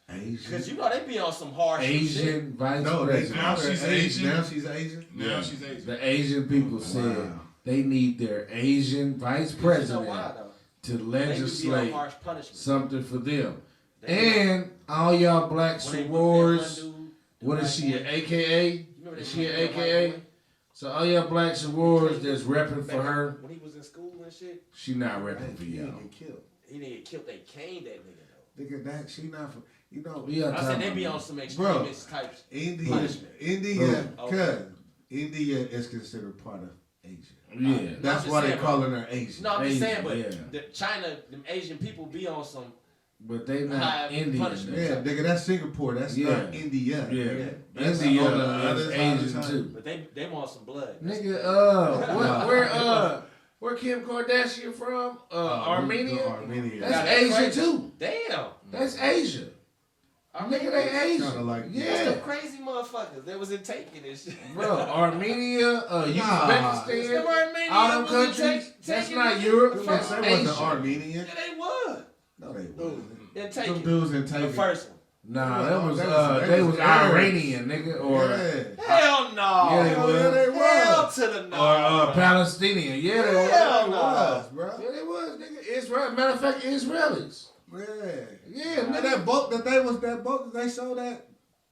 [SPEAKER 4] Because you know they be on some harsh shit.
[SPEAKER 3] Asian vice
[SPEAKER 5] No, they
[SPEAKER 3] president.
[SPEAKER 2] Now she's Asian.
[SPEAKER 5] Now she's Asian.
[SPEAKER 2] Now she's Asian.
[SPEAKER 3] The Asian people said
[SPEAKER 5] Wow.
[SPEAKER 3] they need their Asian vice
[SPEAKER 4] You know
[SPEAKER 3] president
[SPEAKER 4] why, though?
[SPEAKER 3] to
[SPEAKER 4] They be on
[SPEAKER 3] legislate
[SPEAKER 4] harsh punishment.
[SPEAKER 3] something for them.
[SPEAKER 4] They be
[SPEAKER 3] And all y'all black
[SPEAKER 4] when they whipped that
[SPEAKER 3] sorors,
[SPEAKER 4] one dude, the
[SPEAKER 3] what is
[SPEAKER 4] black
[SPEAKER 3] she,
[SPEAKER 4] boy.
[SPEAKER 3] an AKA?
[SPEAKER 4] You remember that
[SPEAKER 3] Is she an
[SPEAKER 4] white
[SPEAKER 3] AKA?
[SPEAKER 4] boy?
[SPEAKER 3] So all y'all black sorors that's repping for her,
[SPEAKER 4] When he was in school and shit,
[SPEAKER 3] she not repping for
[SPEAKER 5] He
[SPEAKER 3] y'all.
[SPEAKER 5] didn't get killed.
[SPEAKER 4] he didn't get killed. They caned that nigga though.
[SPEAKER 5] Nigga, that she not for you know.
[SPEAKER 3] We are
[SPEAKER 4] I said
[SPEAKER 3] talking
[SPEAKER 4] they be
[SPEAKER 3] about-
[SPEAKER 4] on some extremist types.
[SPEAKER 5] India,
[SPEAKER 4] punishment.
[SPEAKER 5] India,
[SPEAKER 4] Oh.
[SPEAKER 5] cuz India is considered part of Asia.
[SPEAKER 3] Yeah.
[SPEAKER 5] That's
[SPEAKER 4] just
[SPEAKER 5] why they
[SPEAKER 4] saying,
[SPEAKER 5] calling her Asian.
[SPEAKER 4] No, I'm just
[SPEAKER 3] Asian,
[SPEAKER 4] saying, but
[SPEAKER 3] yeah.
[SPEAKER 4] the China, them Asian people be on some.
[SPEAKER 3] But they
[SPEAKER 4] High
[SPEAKER 3] not Indian.
[SPEAKER 4] punishment.
[SPEAKER 3] though.
[SPEAKER 5] Yeah, nigga, that's Singapore. That's
[SPEAKER 3] Yeah.
[SPEAKER 5] not India.
[SPEAKER 3] Yeah.
[SPEAKER 5] That's
[SPEAKER 3] India
[SPEAKER 5] on the
[SPEAKER 3] is
[SPEAKER 5] other side of
[SPEAKER 3] Asian
[SPEAKER 5] China.
[SPEAKER 3] too.
[SPEAKER 4] But they want some blood.
[SPEAKER 3] Nigga, where Kim Kardashian from? Armenia?
[SPEAKER 5] Armenia.
[SPEAKER 3] That's
[SPEAKER 4] Yeah, that's
[SPEAKER 3] Asia
[SPEAKER 4] crazy.
[SPEAKER 3] too.
[SPEAKER 4] Damn.
[SPEAKER 3] That's Asia. Nigga, they Asian.
[SPEAKER 5] Kinda like
[SPEAKER 4] That's
[SPEAKER 3] Yeah.
[SPEAKER 4] them crazy motherfuckers. They was in taking this shit.
[SPEAKER 3] Bro, Armenia,
[SPEAKER 4] Them
[SPEAKER 3] Uzbekistan,
[SPEAKER 4] Armenians
[SPEAKER 3] all them
[SPEAKER 4] was in
[SPEAKER 3] countries, that's
[SPEAKER 4] taking
[SPEAKER 3] not
[SPEAKER 4] this
[SPEAKER 3] Europe,
[SPEAKER 4] shit.
[SPEAKER 3] that's
[SPEAKER 5] They wasn't
[SPEAKER 3] Asia.
[SPEAKER 5] Armenian.
[SPEAKER 4] Yeah, they was.
[SPEAKER 5] No, they wasn't.
[SPEAKER 4] In
[SPEAKER 5] Them
[SPEAKER 4] taking
[SPEAKER 5] dudes in
[SPEAKER 4] the
[SPEAKER 5] taking.
[SPEAKER 4] first one.
[SPEAKER 3] Nah,
[SPEAKER 5] They
[SPEAKER 3] they
[SPEAKER 5] was
[SPEAKER 3] was
[SPEAKER 5] Arabs.
[SPEAKER 3] Iranian, nigga, or
[SPEAKER 4] Hell no.
[SPEAKER 3] Yeah, they
[SPEAKER 5] Hell
[SPEAKER 3] was.
[SPEAKER 5] yeah, they
[SPEAKER 4] Hell
[SPEAKER 5] was.
[SPEAKER 4] to the no.
[SPEAKER 3] Palestinian. Yeah, they was.
[SPEAKER 4] Hell
[SPEAKER 5] They
[SPEAKER 4] no.
[SPEAKER 5] was, bro.
[SPEAKER 3] Yeah, they was, nigga. Israel. Matter of fact, Israelis.
[SPEAKER 5] Yeah.
[SPEAKER 3] Yeah,
[SPEAKER 5] And
[SPEAKER 3] nigga.
[SPEAKER 5] that boat that they showed that.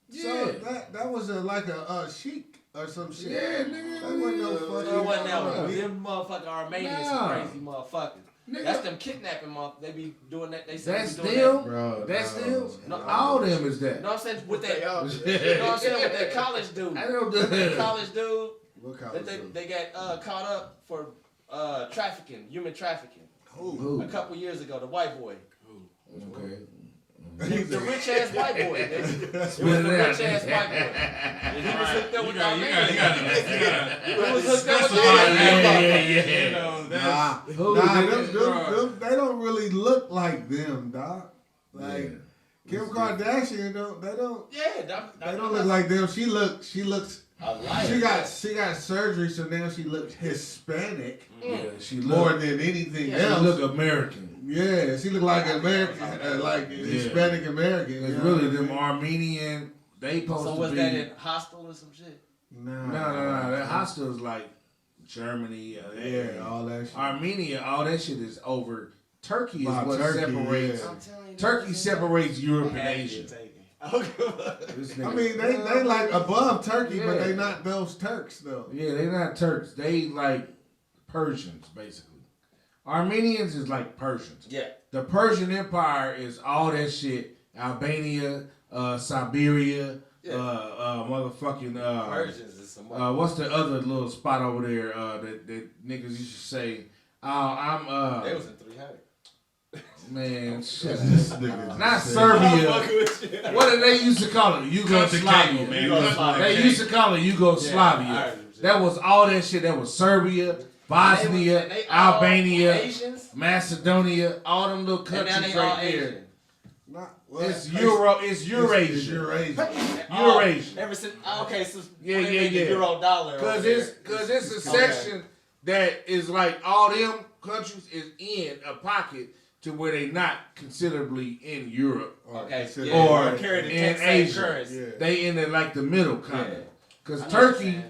[SPEAKER 3] Yeah.
[SPEAKER 5] So that was like a sheik or some shit.
[SPEAKER 3] Yeah, nigga.
[SPEAKER 5] That wasn't no
[SPEAKER 4] So
[SPEAKER 5] fucking.
[SPEAKER 4] it wasn't that one.
[SPEAKER 5] Yeah.
[SPEAKER 4] Them motherfucking Armenians
[SPEAKER 3] Nah.
[SPEAKER 4] some crazy motherfuckers.
[SPEAKER 3] Nigga.
[SPEAKER 4] That's them kidnapping motherfuckers. They be doing that. They say
[SPEAKER 3] That's
[SPEAKER 4] they be doing
[SPEAKER 3] them.
[SPEAKER 5] Bro,
[SPEAKER 3] That's
[SPEAKER 5] no.
[SPEAKER 3] them.
[SPEAKER 4] No,
[SPEAKER 3] All them is that.
[SPEAKER 4] that. No, I'm saying with that.
[SPEAKER 8] They are.
[SPEAKER 4] You know what I'm saying with that college dude.
[SPEAKER 3] I don't do
[SPEAKER 4] That
[SPEAKER 3] that.
[SPEAKER 4] college dude.
[SPEAKER 5] What
[SPEAKER 4] That
[SPEAKER 5] college?
[SPEAKER 4] they got caught up for trafficking, human trafficking.
[SPEAKER 3] Who?
[SPEAKER 4] A couple years ago, the white boy.
[SPEAKER 3] Okay.
[SPEAKER 4] The rich ass white boy. It was
[SPEAKER 3] Spit
[SPEAKER 4] the
[SPEAKER 3] it out.
[SPEAKER 4] rich ass white boy. And he was hooked up with
[SPEAKER 2] You
[SPEAKER 4] that
[SPEAKER 2] gotta
[SPEAKER 4] He was hooked up with
[SPEAKER 2] specify
[SPEAKER 4] that
[SPEAKER 2] that. You
[SPEAKER 3] Yeah.
[SPEAKER 2] know,
[SPEAKER 5] Nah,
[SPEAKER 2] that's
[SPEAKER 3] Who,
[SPEAKER 5] nah,
[SPEAKER 3] nigga?
[SPEAKER 5] them, they don't really look like them, dog. Like Kim Kardashian, they don't
[SPEAKER 4] Yeah,
[SPEAKER 5] they don't look like them. She looks
[SPEAKER 4] a liar.
[SPEAKER 5] she got surgery, so now she looks Hispanic
[SPEAKER 3] Yeah, she
[SPEAKER 5] more
[SPEAKER 3] look.
[SPEAKER 5] than anything
[SPEAKER 3] She
[SPEAKER 5] else.
[SPEAKER 3] look American.
[SPEAKER 5] Yeah, she look like American, like Hispanic American.
[SPEAKER 3] It's
[SPEAKER 5] you know
[SPEAKER 3] really
[SPEAKER 5] what I
[SPEAKER 3] them
[SPEAKER 5] mean?
[SPEAKER 3] Armenian. They supposed
[SPEAKER 4] So
[SPEAKER 3] to
[SPEAKER 4] was
[SPEAKER 3] be.
[SPEAKER 4] that in hostel or some shit?
[SPEAKER 5] Nah.
[SPEAKER 3] No. That hostel is like Germany,
[SPEAKER 5] all that shit.
[SPEAKER 3] Armenia, all that shit is over. Turkey is
[SPEAKER 5] Wow,
[SPEAKER 3] what
[SPEAKER 5] Turkey,
[SPEAKER 3] separates.
[SPEAKER 5] yeah.
[SPEAKER 8] I'm telling you,
[SPEAKER 3] Turkey separates Europe and
[SPEAKER 4] Had to
[SPEAKER 3] Asia.
[SPEAKER 4] get taken.
[SPEAKER 3] This
[SPEAKER 5] I
[SPEAKER 3] nigga-
[SPEAKER 5] mean, they like above Turkey, but
[SPEAKER 3] Yeah.
[SPEAKER 5] they not those Turks though.
[SPEAKER 3] Yeah, they not Turks. They like Persians, basically. Armenians is like Persians.
[SPEAKER 4] Yeah.
[SPEAKER 3] The Persian Empire is all that shit. Albania, Siberia, motherfucking.
[SPEAKER 4] Persians is some.
[SPEAKER 3] What's the other little spot over there that niggas used to say? I'm.
[SPEAKER 4] They was in 300.
[SPEAKER 3] Man, shut
[SPEAKER 5] This
[SPEAKER 3] up.
[SPEAKER 5] nigga
[SPEAKER 3] Not
[SPEAKER 5] just said-
[SPEAKER 3] Serbia. What did they used to call it? Yugoslavia.
[SPEAKER 2] man.
[SPEAKER 4] Yugoslavia.
[SPEAKER 3] They used to call it Yugoslavia.
[SPEAKER 4] Yeah, I heard you say.
[SPEAKER 3] That was all that shit. That was Serbia, Bosnia,
[SPEAKER 4] They all
[SPEAKER 3] Albania,
[SPEAKER 4] Asians,
[SPEAKER 3] Macedonia, all them little
[SPEAKER 4] and now
[SPEAKER 3] countries
[SPEAKER 4] they all
[SPEAKER 3] right there.
[SPEAKER 4] Asian.
[SPEAKER 3] It's Euro. It's Eurasia.
[SPEAKER 5] It's Eurasia.
[SPEAKER 3] Eurasia.
[SPEAKER 4] Ever since okay, so
[SPEAKER 3] Yeah,
[SPEAKER 4] when they
[SPEAKER 3] yeah,
[SPEAKER 4] made the
[SPEAKER 3] yeah.
[SPEAKER 4] Euro dollar.
[SPEAKER 3] Cause
[SPEAKER 4] over
[SPEAKER 3] it's a section that is like all them countries is in a pocket to where they not considerably in Europe.
[SPEAKER 4] Okay,
[SPEAKER 5] Or
[SPEAKER 4] yeah,
[SPEAKER 3] or
[SPEAKER 4] carry the
[SPEAKER 3] in
[SPEAKER 4] same
[SPEAKER 3] Asia.
[SPEAKER 4] currency.
[SPEAKER 5] Yeah.
[SPEAKER 3] They in the like the middle kind of.
[SPEAKER 4] Yeah.
[SPEAKER 3] Cause
[SPEAKER 4] I know what you're
[SPEAKER 3] Turkey
[SPEAKER 4] saying.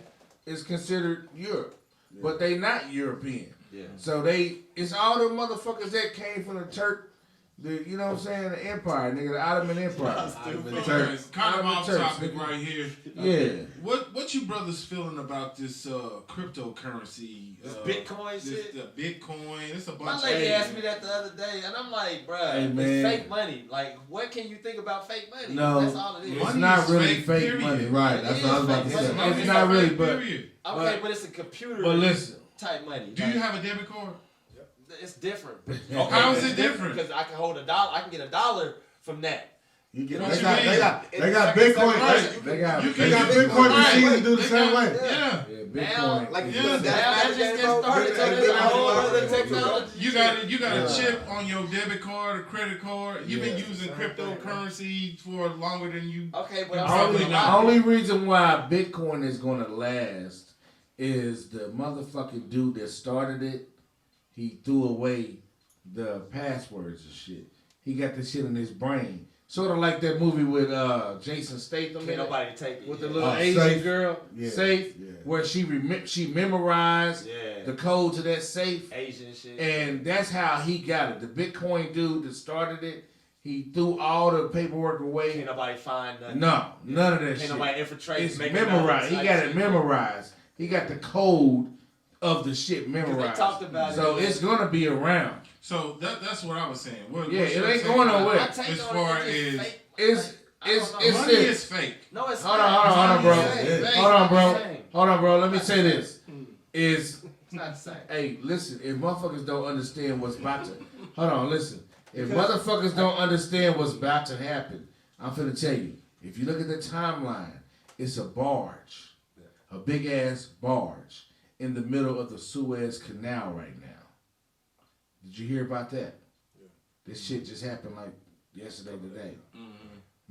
[SPEAKER 3] is considered Europe, but they not European.
[SPEAKER 4] Yeah.
[SPEAKER 3] So it's all the motherfuckers that came from the Turk. You know what I'm saying? The empire, nigga, the Ottoman Empire.
[SPEAKER 2] Okay, kind of off
[SPEAKER 3] Turks,
[SPEAKER 2] topic
[SPEAKER 3] nigga.
[SPEAKER 2] right here.
[SPEAKER 3] Yeah.
[SPEAKER 2] What you brothers feeling about this cryptocurrency?
[SPEAKER 4] This Bitcoin shit?
[SPEAKER 2] The Bitcoin. It's a bunch
[SPEAKER 4] My
[SPEAKER 2] of
[SPEAKER 4] lady
[SPEAKER 2] shit.
[SPEAKER 4] asked me that the other day, and I'm like, bruh,
[SPEAKER 3] Hey,
[SPEAKER 4] it's
[SPEAKER 3] man.
[SPEAKER 4] fake money. Like, what can you think about fake money?
[SPEAKER 3] No,
[SPEAKER 4] That's all it is.
[SPEAKER 3] it's
[SPEAKER 2] Money
[SPEAKER 3] not
[SPEAKER 2] is
[SPEAKER 3] really
[SPEAKER 2] fake,
[SPEAKER 3] fake
[SPEAKER 2] period.
[SPEAKER 3] money,
[SPEAKER 5] Right, that's what I was about to
[SPEAKER 4] It is
[SPEAKER 5] say.
[SPEAKER 4] fake.
[SPEAKER 2] Money
[SPEAKER 3] It's
[SPEAKER 2] is
[SPEAKER 3] not
[SPEAKER 2] fake,
[SPEAKER 3] really, but
[SPEAKER 2] period.
[SPEAKER 4] Okay, but it's a computer
[SPEAKER 3] but listen,
[SPEAKER 4] type money.
[SPEAKER 2] Do you have a debit card?
[SPEAKER 4] It's different.
[SPEAKER 2] How is it different?
[SPEAKER 4] Because I can hold $1. I can get $1 from that.
[SPEAKER 5] You get,
[SPEAKER 2] What
[SPEAKER 5] they
[SPEAKER 2] you
[SPEAKER 5] got,
[SPEAKER 2] mean?
[SPEAKER 5] they got
[SPEAKER 4] It's
[SPEAKER 5] Bitcoin.
[SPEAKER 2] Right.
[SPEAKER 3] they got
[SPEAKER 2] You
[SPEAKER 5] They
[SPEAKER 2] can
[SPEAKER 5] got
[SPEAKER 2] get
[SPEAKER 5] Bitcoin
[SPEAKER 2] Right.
[SPEAKER 5] machines do the
[SPEAKER 2] They
[SPEAKER 5] same
[SPEAKER 2] got-
[SPEAKER 5] way.
[SPEAKER 2] Yeah.
[SPEAKER 3] Bitcoin.
[SPEAKER 8] Like
[SPEAKER 3] is-
[SPEAKER 8] you
[SPEAKER 4] Now
[SPEAKER 8] got
[SPEAKER 4] that just gets started, so there's a whole other technology.
[SPEAKER 2] You got a chip on your debit card or credit card. You've been using cryptocurrency for longer than you.
[SPEAKER 4] Okay, but I'm
[SPEAKER 2] Probably
[SPEAKER 4] saying,
[SPEAKER 2] not.
[SPEAKER 3] Only reason why Bitcoin is gonna last is the motherfucking dude that started it. He threw away the passwords and shit. He got the shit in his brain. Sort of like that movie with Jason Statham
[SPEAKER 4] can't
[SPEAKER 3] in it,
[SPEAKER 4] nobody take it.
[SPEAKER 3] with the
[SPEAKER 4] yeah.
[SPEAKER 3] little Asian
[SPEAKER 5] Safe.
[SPEAKER 3] girl,
[SPEAKER 5] Yeah,
[SPEAKER 3] Safe,
[SPEAKER 5] yeah.
[SPEAKER 3] where she memorized
[SPEAKER 4] Yeah.
[SPEAKER 3] the code to that safe.
[SPEAKER 4] Asian shit.
[SPEAKER 3] And that's how he got it. The Bitcoin dude that started it, he threw all the paperwork away.
[SPEAKER 4] Can't nobody find nothing.
[SPEAKER 3] No, none of that
[SPEAKER 4] Can't
[SPEAKER 3] shit.
[SPEAKER 4] nobody infiltrate.
[SPEAKER 3] It's
[SPEAKER 4] make
[SPEAKER 3] memorized. He
[SPEAKER 4] another
[SPEAKER 3] got
[SPEAKER 4] type
[SPEAKER 3] it
[SPEAKER 4] shit.
[SPEAKER 3] memorized. He got the code of the shit memorized.
[SPEAKER 4] talked about
[SPEAKER 3] so
[SPEAKER 4] it.
[SPEAKER 3] it's gonna be around.
[SPEAKER 2] So that's what I was saying.
[SPEAKER 3] Yeah,
[SPEAKER 2] what's
[SPEAKER 3] it
[SPEAKER 2] your
[SPEAKER 3] ain't
[SPEAKER 2] take
[SPEAKER 3] going
[SPEAKER 2] on-
[SPEAKER 3] nowhere.
[SPEAKER 4] My take
[SPEAKER 2] As
[SPEAKER 4] on
[SPEAKER 2] far
[SPEAKER 4] it is
[SPEAKER 2] as-
[SPEAKER 4] fake.
[SPEAKER 3] It's
[SPEAKER 4] Like, I don't know.
[SPEAKER 3] it's
[SPEAKER 2] Money
[SPEAKER 3] this.
[SPEAKER 2] is fake.
[SPEAKER 4] No, it's
[SPEAKER 3] Hold
[SPEAKER 4] not.
[SPEAKER 3] on, bro.
[SPEAKER 4] It's fake. It's
[SPEAKER 3] Hold on,
[SPEAKER 4] not
[SPEAKER 3] bro.
[SPEAKER 4] the same.
[SPEAKER 3] Hold on, bro. Let me say this. Is
[SPEAKER 4] It's not the same.
[SPEAKER 3] hey, listen. If motherfuckers don't understand what's about to, hold on, listen. If motherfuckers don't understand what's about to happen, I'm finna tell you. If you look at the timeline, it's a barge, a big ass barge in the middle of the Suez Canal right now. Did you hear about that? This shit just happened like yesterday, today.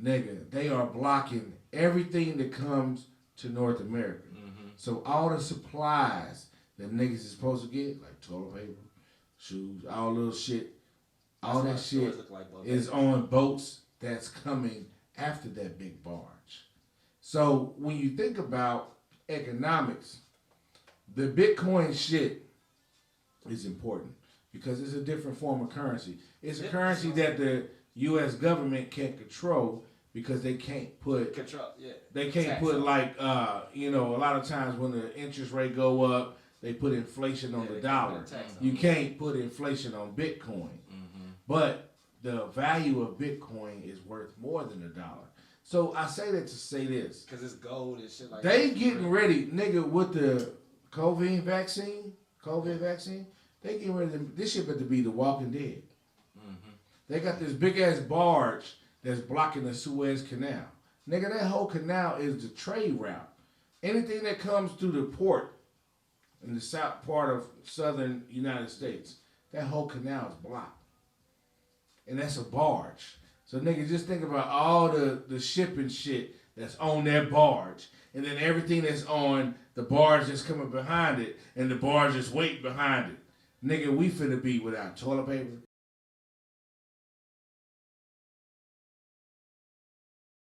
[SPEAKER 3] Nigga, they are blocking everything that comes to North America. So all the supplies that niggas is supposed to get, like toilet paper, shoes, all little shit, all that shit is on boats that's coming after that big barge. So when you think about economics, the Bitcoin shit is important because it's a different form of currency. It's a currency that the U.S. government can't control because they can't put
[SPEAKER 4] Control. Yeah.
[SPEAKER 3] they can't
[SPEAKER 4] Tax
[SPEAKER 3] put
[SPEAKER 4] on it.
[SPEAKER 3] like a lot of times when the interest rate go up, they put inflation on
[SPEAKER 4] Yeah,
[SPEAKER 3] the
[SPEAKER 4] they can't
[SPEAKER 3] dollar.
[SPEAKER 4] put a tax on
[SPEAKER 3] You
[SPEAKER 4] it.
[SPEAKER 3] can't put inflation on Bitcoin. But the value of Bitcoin is worth more than $1. So I say that to say this.
[SPEAKER 4] Because it's gold and shit like
[SPEAKER 3] They
[SPEAKER 4] that.
[SPEAKER 3] getting ready, nigga, with the COVID vaccine, they getting ready to, this shit better be the Walking Dead. They got this big ass barge that's blocking the Suez Canal. Nigga, that whole canal is the trade route. Anything that comes through the port in the south part of southern United States, that whole canal is blocked. And that's a barge. So nigga, just think about all the shipping shit that's on that barge. And then everything that's on the barge that's coming behind it, and the barge is waiting behind it. Nigga, we finna be without toilet paper.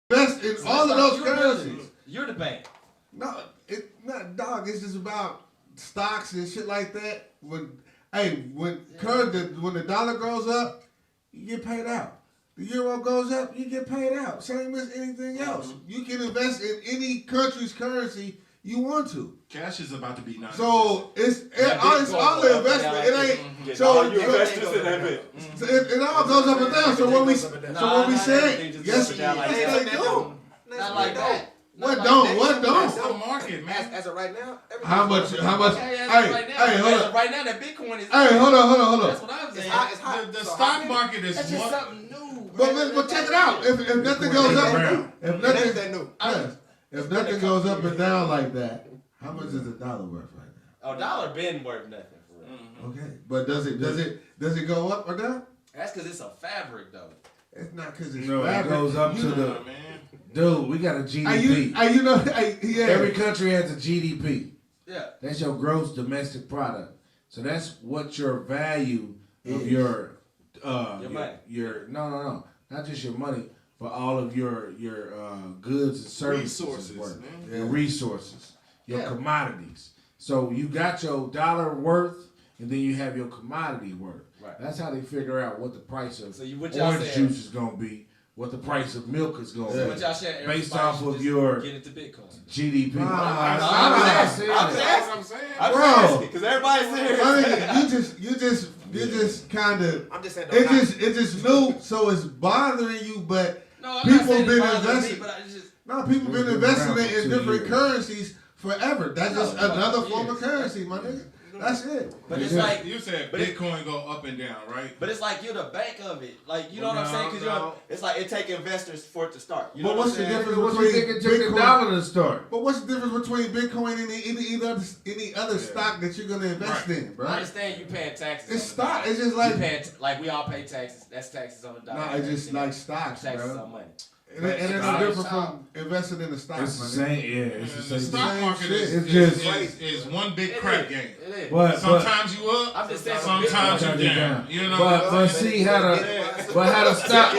[SPEAKER 5] That's in all of those currencies.
[SPEAKER 4] You're the bank.
[SPEAKER 5] No, it's not, dog. It's just about stocks and shit like that, when the dollar goes up, you get paid out. The euro goes up, you get paid out. Same as anything else. You can invest in any country's currency you want to.
[SPEAKER 2] Cash is about to be nice.
[SPEAKER 5] So it's all the investment. It ain't so
[SPEAKER 8] you investors in that bit.
[SPEAKER 5] It all goes up and down. So when we say yes, they do.
[SPEAKER 4] Not like that.
[SPEAKER 5] What don't?
[SPEAKER 2] That's the market, man.
[SPEAKER 8] As of right now,
[SPEAKER 5] How much? Hey,
[SPEAKER 4] Right now, that Bitcoin is.
[SPEAKER 5] Hey, hold on.
[SPEAKER 4] That's what I'm saying.
[SPEAKER 8] it's hot.
[SPEAKER 2] The stock market is
[SPEAKER 4] That's just
[SPEAKER 2] one.
[SPEAKER 4] something new.
[SPEAKER 5] But check it out. If nothing goes up, if nothing goes up and down like that, how much is a dollar worth right now?
[SPEAKER 4] A dollar been worth nothing for real.
[SPEAKER 5] Okay, but does it go up or down?
[SPEAKER 4] That's because it's a fabric though.
[SPEAKER 5] It's not because it's
[SPEAKER 3] No, it
[SPEAKER 5] fabric.
[SPEAKER 3] goes up to the.
[SPEAKER 2] Man.
[SPEAKER 3] Dude, we got a GDP.
[SPEAKER 5] Yeah.
[SPEAKER 3] Every country has a GDP.
[SPEAKER 4] Yeah.
[SPEAKER 3] That's your gross domestic product. So that's what your value of your
[SPEAKER 4] money.
[SPEAKER 3] Your no, not just your money, but all of your goods and services
[SPEAKER 2] Resources,
[SPEAKER 3] worth.
[SPEAKER 2] man.
[SPEAKER 3] Your resources, your commodities. So you got your dollar worth, and then you have your commodity worth.
[SPEAKER 4] Right.
[SPEAKER 3] That's how they figure out what the price of
[SPEAKER 4] what y'all
[SPEAKER 3] orange
[SPEAKER 4] saying-
[SPEAKER 3] juice is gonna be, what the price of milk is gonna
[SPEAKER 4] So
[SPEAKER 3] be.
[SPEAKER 4] what y'all saying?
[SPEAKER 3] Based
[SPEAKER 4] everybody
[SPEAKER 3] off
[SPEAKER 4] should
[SPEAKER 3] of
[SPEAKER 4] just
[SPEAKER 3] your
[SPEAKER 4] get into Bitcoin.
[SPEAKER 3] GDP.
[SPEAKER 4] I'm
[SPEAKER 3] I'm
[SPEAKER 4] asking.
[SPEAKER 2] That's what I'm saying.
[SPEAKER 4] I'm
[SPEAKER 5] Bro.
[SPEAKER 4] asking because everybody's here.
[SPEAKER 5] I mean, you just kind of.
[SPEAKER 8] I'm just saying.
[SPEAKER 5] It just new, so it's bothering you, but
[SPEAKER 4] No, I'm
[SPEAKER 5] people
[SPEAKER 4] not saying
[SPEAKER 5] been
[SPEAKER 4] it's bothering me,
[SPEAKER 5] investing.
[SPEAKER 4] but I just
[SPEAKER 5] No, people been
[SPEAKER 3] Been
[SPEAKER 5] investing
[SPEAKER 3] around
[SPEAKER 5] in
[SPEAKER 3] for 2
[SPEAKER 5] different
[SPEAKER 3] years.
[SPEAKER 5] currencies forever. That's just
[SPEAKER 4] No,
[SPEAKER 5] another
[SPEAKER 4] years.
[SPEAKER 5] form of currency, my nigga. That's it.
[SPEAKER 4] But it's like,
[SPEAKER 2] You said
[SPEAKER 4] But it-
[SPEAKER 2] Bitcoin go up and down, right?
[SPEAKER 4] but it's like you're the bank of it. Like you know what I'm saying? Because
[SPEAKER 2] No.
[SPEAKER 4] it's like it take investors for it to start. You know
[SPEAKER 5] But
[SPEAKER 4] what I'm
[SPEAKER 5] what's the
[SPEAKER 4] saying?
[SPEAKER 5] difference
[SPEAKER 3] What you
[SPEAKER 5] between
[SPEAKER 3] think it took the
[SPEAKER 5] Bitcoin?
[SPEAKER 3] dollar to start?
[SPEAKER 5] But what's the difference between Bitcoin and any other stock that you're gonna invest in, bro?
[SPEAKER 4] I understand you paying taxes.
[SPEAKER 5] It's
[SPEAKER 4] on the
[SPEAKER 5] stock.
[SPEAKER 4] dollar.
[SPEAKER 5] It's just like
[SPEAKER 4] you paying like we all pay taxes. That's taxes on the dollar.
[SPEAKER 5] no, it's just like stocks,
[SPEAKER 4] taxes
[SPEAKER 5] bro.
[SPEAKER 4] on money.
[SPEAKER 5] And it's no
[SPEAKER 3] Stocks.
[SPEAKER 5] different from investing in the stock,
[SPEAKER 3] It's the
[SPEAKER 5] man.
[SPEAKER 3] same, yeah. It's the
[SPEAKER 2] The
[SPEAKER 3] same.
[SPEAKER 2] stock
[SPEAKER 5] same
[SPEAKER 2] market
[SPEAKER 5] shit.
[SPEAKER 3] It's just-
[SPEAKER 2] is one big
[SPEAKER 4] It
[SPEAKER 2] crap
[SPEAKER 4] is.
[SPEAKER 2] game.
[SPEAKER 4] It is.
[SPEAKER 3] But
[SPEAKER 2] Sometimes you up,
[SPEAKER 4] I'm just saying.
[SPEAKER 2] sometimes
[SPEAKER 3] Bitcoin
[SPEAKER 2] you
[SPEAKER 3] is
[SPEAKER 2] down.
[SPEAKER 3] down.
[SPEAKER 2] You know.
[SPEAKER 3] but see how the stock.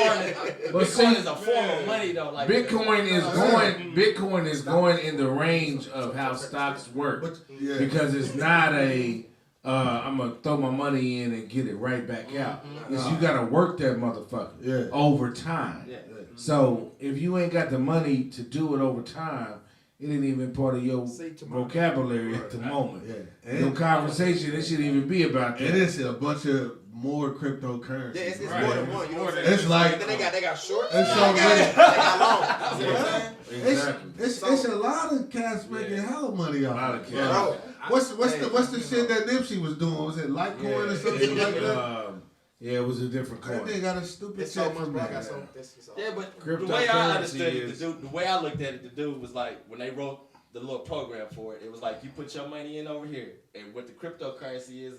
[SPEAKER 3] But
[SPEAKER 4] Bitcoin
[SPEAKER 3] see,
[SPEAKER 4] is a form of money though. Like
[SPEAKER 3] Bitcoin is going in the range of how stocks work
[SPEAKER 5] But yeah,
[SPEAKER 3] because it's not a. I'm gonna throw my money in and get it right back out. It's you gotta work that motherfucker
[SPEAKER 5] Yeah.
[SPEAKER 3] over time.
[SPEAKER 4] Yeah.
[SPEAKER 3] So if you ain't got the money to do it over time, it ain't even part of your vocabulary at the moment.
[SPEAKER 5] yeah.
[SPEAKER 3] Your
[SPEAKER 5] And
[SPEAKER 3] conversation, it shouldn't even be about that.
[SPEAKER 5] it is a bunch of more cryptocurrencies.
[SPEAKER 8] Yeah, it's
[SPEAKER 2] Right.
[SPEAKER 8] more than one. You know what I'm
[SPEAKER 5] It's
[SPEAKER 8] saying?
[SPEAKER 5] like
[SPEAKER 8] And then they got short.
[SPEAKER 5] it's so
[SPEAKER 8] they
[SPEAKER 5] many.
[SPEAKER 8] got long. You know what I'm saying?
[SPEAKER 3] Exactly.
[SPEAKER 5] It's a lot of cats making hell money
[SPEAKER 3] A
[SPEAKER 5] off
[SPEAKER 3] lot
[SPEAKER 5] it.
[SPEAKER 3] of
[SPEAKER 5] Yeah.
[SPEAKER 8] Bro,
[SPEAKER 5] What's the shit that Nipsey was doing? Was it Litecoin or something like that?
[SPEAKER 3] Yeah, it was a different
[SPEAKER 5] That
[SPEAKER 3] coin.
[SPEAKER 5] nigga got a stupid
[SPEAKER 8] it's so
[SPEAKER 5] check
[SPEAKER 8] much,
[SPEAKER 5] from
[SPEAKER 8] bro. I
[SPEAKER 5] that.
[SPEAKER 8] got some. This.
[SPEAKER 4] Yeah, but the
[SPEAKER 3] Cryptocurrency
[SPEAKER 4] way I understood it,
[SPEAKER 3] is-
[SPEAKER 4] the way I looked at it, the dude was like, when they wrote the little program for it, it was like you put your money in over here, and what the cryptocurrency is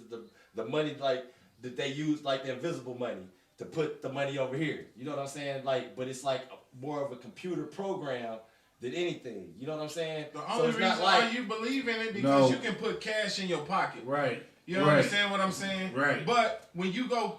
[SPEAKER 4] the money like that they use, like the invisible money, to put the money over here. You know what I'm saying? Like, but it's like more of a computer program than anything. You know what I'm saying?
[SPEAKER 2] The
[SPEAKER 4] So
[SPEAKER 2] only
[SPEAKER 4] it's
[SPEAKER 2] reason
[SPEAKER 4] not
[SPEAKER 2] why
[SPEAKER 4] like
[SPEAKER 2] you believe in it because
[SPEAKER 3] No.
[SPEAKER 2] you can put cash in your pocket.
[SPEAKER 3] Right.
[SPEAKER 2] You
[SPEAKER 3] Right.
[SPEAKER 2] understand what I'm saying?
[SPEAKER 3] Right.
[SPEAKER 2] But when you go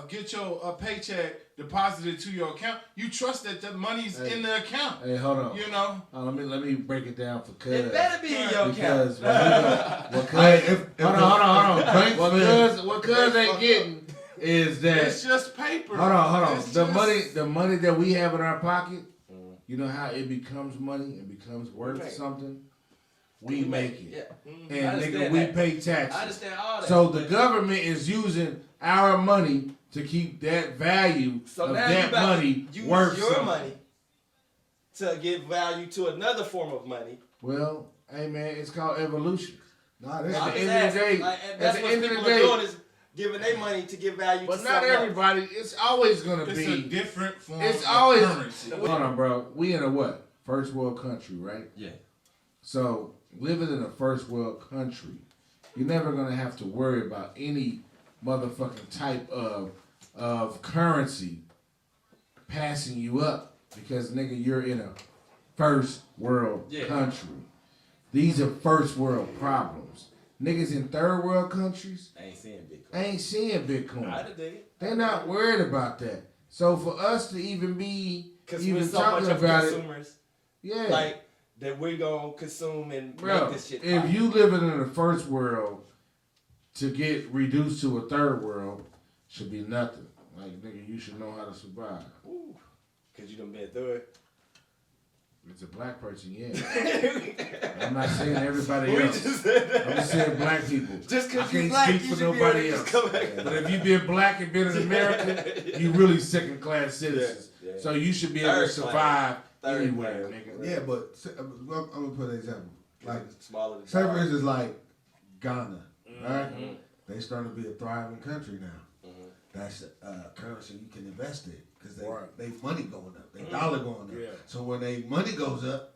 [SPEAKER 2] get your paycheck deposited to your account, you trust that the money's
[SPEAKER 3] Hey.
[SPEAKER 2] in the account.
[SPEAKER 3] Hey, hold on.
[SPEAKER 2] You know?
[SPEAKER 3] Let me break it down for Cuz.
[SPEAKER 4] it better be in your
[SPEAKER 3] Because
[SPEAKER 4] account.
[SPEAKER 3] what Cuz,
[SPEAKER 5] Hey, if
[SPEAKER 3] hold on.
[SPEAKER 5] banks
[SPEAKER 3] What Cuz ain't getting is that.
[SPEAKER 2] It's just paper.
[SPEAKER 3] Hold on.
[SPEAKER 2] It's
[SPEAKER 3] The
[SPEAKER 2] just-
[SPEAKER 3] money that we have in our pocket, you know how it becomes money, it becomes worth something. We make it.
[SPEAKER 4] Yeah. I
[SPEAKER 3] And
[SPEAKER 4] understand
[SPEAKER 3] nigga, we
[SPEAKER 4] that.
[SPEAKER 3] pay
[SPEAKER 4] I
[SPEAKER 3] taxes.
[SPEAKER 4] understand all that.
[SPEAKER 3] So the
[SPEAKER 4] but-
[SPEAKER 3] government is using our money to keep that value
[SPEAKER 4] So
[SPEAKER 3] of
[SPEAKER 4] now you
[SPEAKER 3] that
[SPEAKER 4] about
[SPEAKER 3] money
[SPEAKER 4] to use
[SPEAKER 3] worth
[SPEAKER 4] your
[SPEAKER 3] something.
[SPEAKER 4] money to give value to another form of money.
[SPEAKER 3] Well, hey man, it's called evolution.
[SPEAKER 5] Nah,
[SPEAKER 3] At
[SPEAKER 5] that's
[SPEAKER 3] the
[SPEAKER 4] I'm
[SPEAKER 3] end
[SPEAKER 4] just
[SPEAKER 3] of the
[SPEAKER 4] asking,
[SPEAKER 3] day,
[SPEAKER 4] like, and
[SPEAKER 3] at
[SPEAKER 4] that's
[SPEAKER 3] the
[SPEAKER 4] what
[SPEAKER 3] end of
[SPEAKER 4] people
[SPEAKER 3] the
[SPEAKER 4] are
[SPEAKER 3] day,
[SPEAKER 4] doing is giving their money to give value
[SPEAKER 3] but
[SPEAKER 4] to
[SPEAKER 3] not
[SPEAKER 4] something else.
[SPEAKER 3] everybody. It's always gonna
[SPEAKER 2] It's a
[SPEAKER 3] be.
[SPEAKER 2] different form
[SPEAKER 3] It's
[SPEAKER 2] of
[SPEAKER 3] always.
[SPEAKER 2] currency.
[SPEAKER 3] Hold on, bro. We in a what? First world country, right?
[SPEAKER 4] Yeah.
[SPEAKER 3] So living in a first world country, you're never gonna have to worry about any motherfucking type of currency passing you up because nigga, you're in a first world country. These are first world problems. Niggas in third world countries
[SPEAKER 4] I ain't seeing Bitcoin.
[SPEAKER 3] ain't seeing Bitcoin.
[SPEAKER 4] I dig it.
[SPEAKER 3] They're not worried about that. So for us to even be
[SPEAKER 4] Because
[SPEAKER 3] even
[SPEAKER 4] we're so
[SPEAKER 3] talking
[SPEAKER 4] much of
[SPEAKER 3] about it,
[SPEAKER 4] consumers.
[SPEAKER 3] yeah.
[SPEAKER 4] Like that we're gonna consume and
[SPEAKER 3] Bro,
[SPEAKER 4] make this shit.
[SPEAKER 3] if
[SPEAKER 4] pop.
[SPEAKER 3] you living in the first world, to get reduced to a third world should be nothing. Like, nigga, you should know how to survive.
[SPEAKER 4] Ooh, cause you done been through it.
[SPEAKER 3] It's a black person, yeah. I'm not saying everybody else. I'm just saying black people.
[SPEAKER 4] Just
[SPEAKER 3] I
[SPEAKER 4] cause you
[SPEAKER 3] can't
[SPEAKER 4] black,
[SPEAKER 3] speak
[SPEAKER 4] you
[SPEAKER 3] for
[SPEAKER 4] should be
[SPEAKER 3] nobody
[SPEAKER 4] able to
[SPEAKER 3] else.
[SPEAKER 4] just come back.
[SPEAKER 3] But if you been black and been an American, you really second class citizens.
[SPEAKER 4] Yeah, yeah.
[SPEAKER 3] So you should be able
[SPEAKER 4] Third
[SPEAKER 3] to survive
[SPEAKER 4] Third
[SPEAKER 3] anywhere,
[SPEAKER 4] class.
[SPEAKER 3] nigga.
[SPEAKER 5] Yeah, but I'm gonna put an example. Like,
[SPEAKER 4] Smaller than
[SPEAKER 5] say for instance, like Ghana, right?
[SPEAKER 4] Mhm.
[SPEAKER 5] They starting to be a thriving country now.
[SPEAKER 4] Mhm.
[SPEAKER 5] That's currency you can invest in because
[SPEAKER 3] Right.
[SPEAKER 5] they money going up, they dollar going up.
[SPEAKER 3] Yeah.
[SPEAKER 5] So when they money goes up,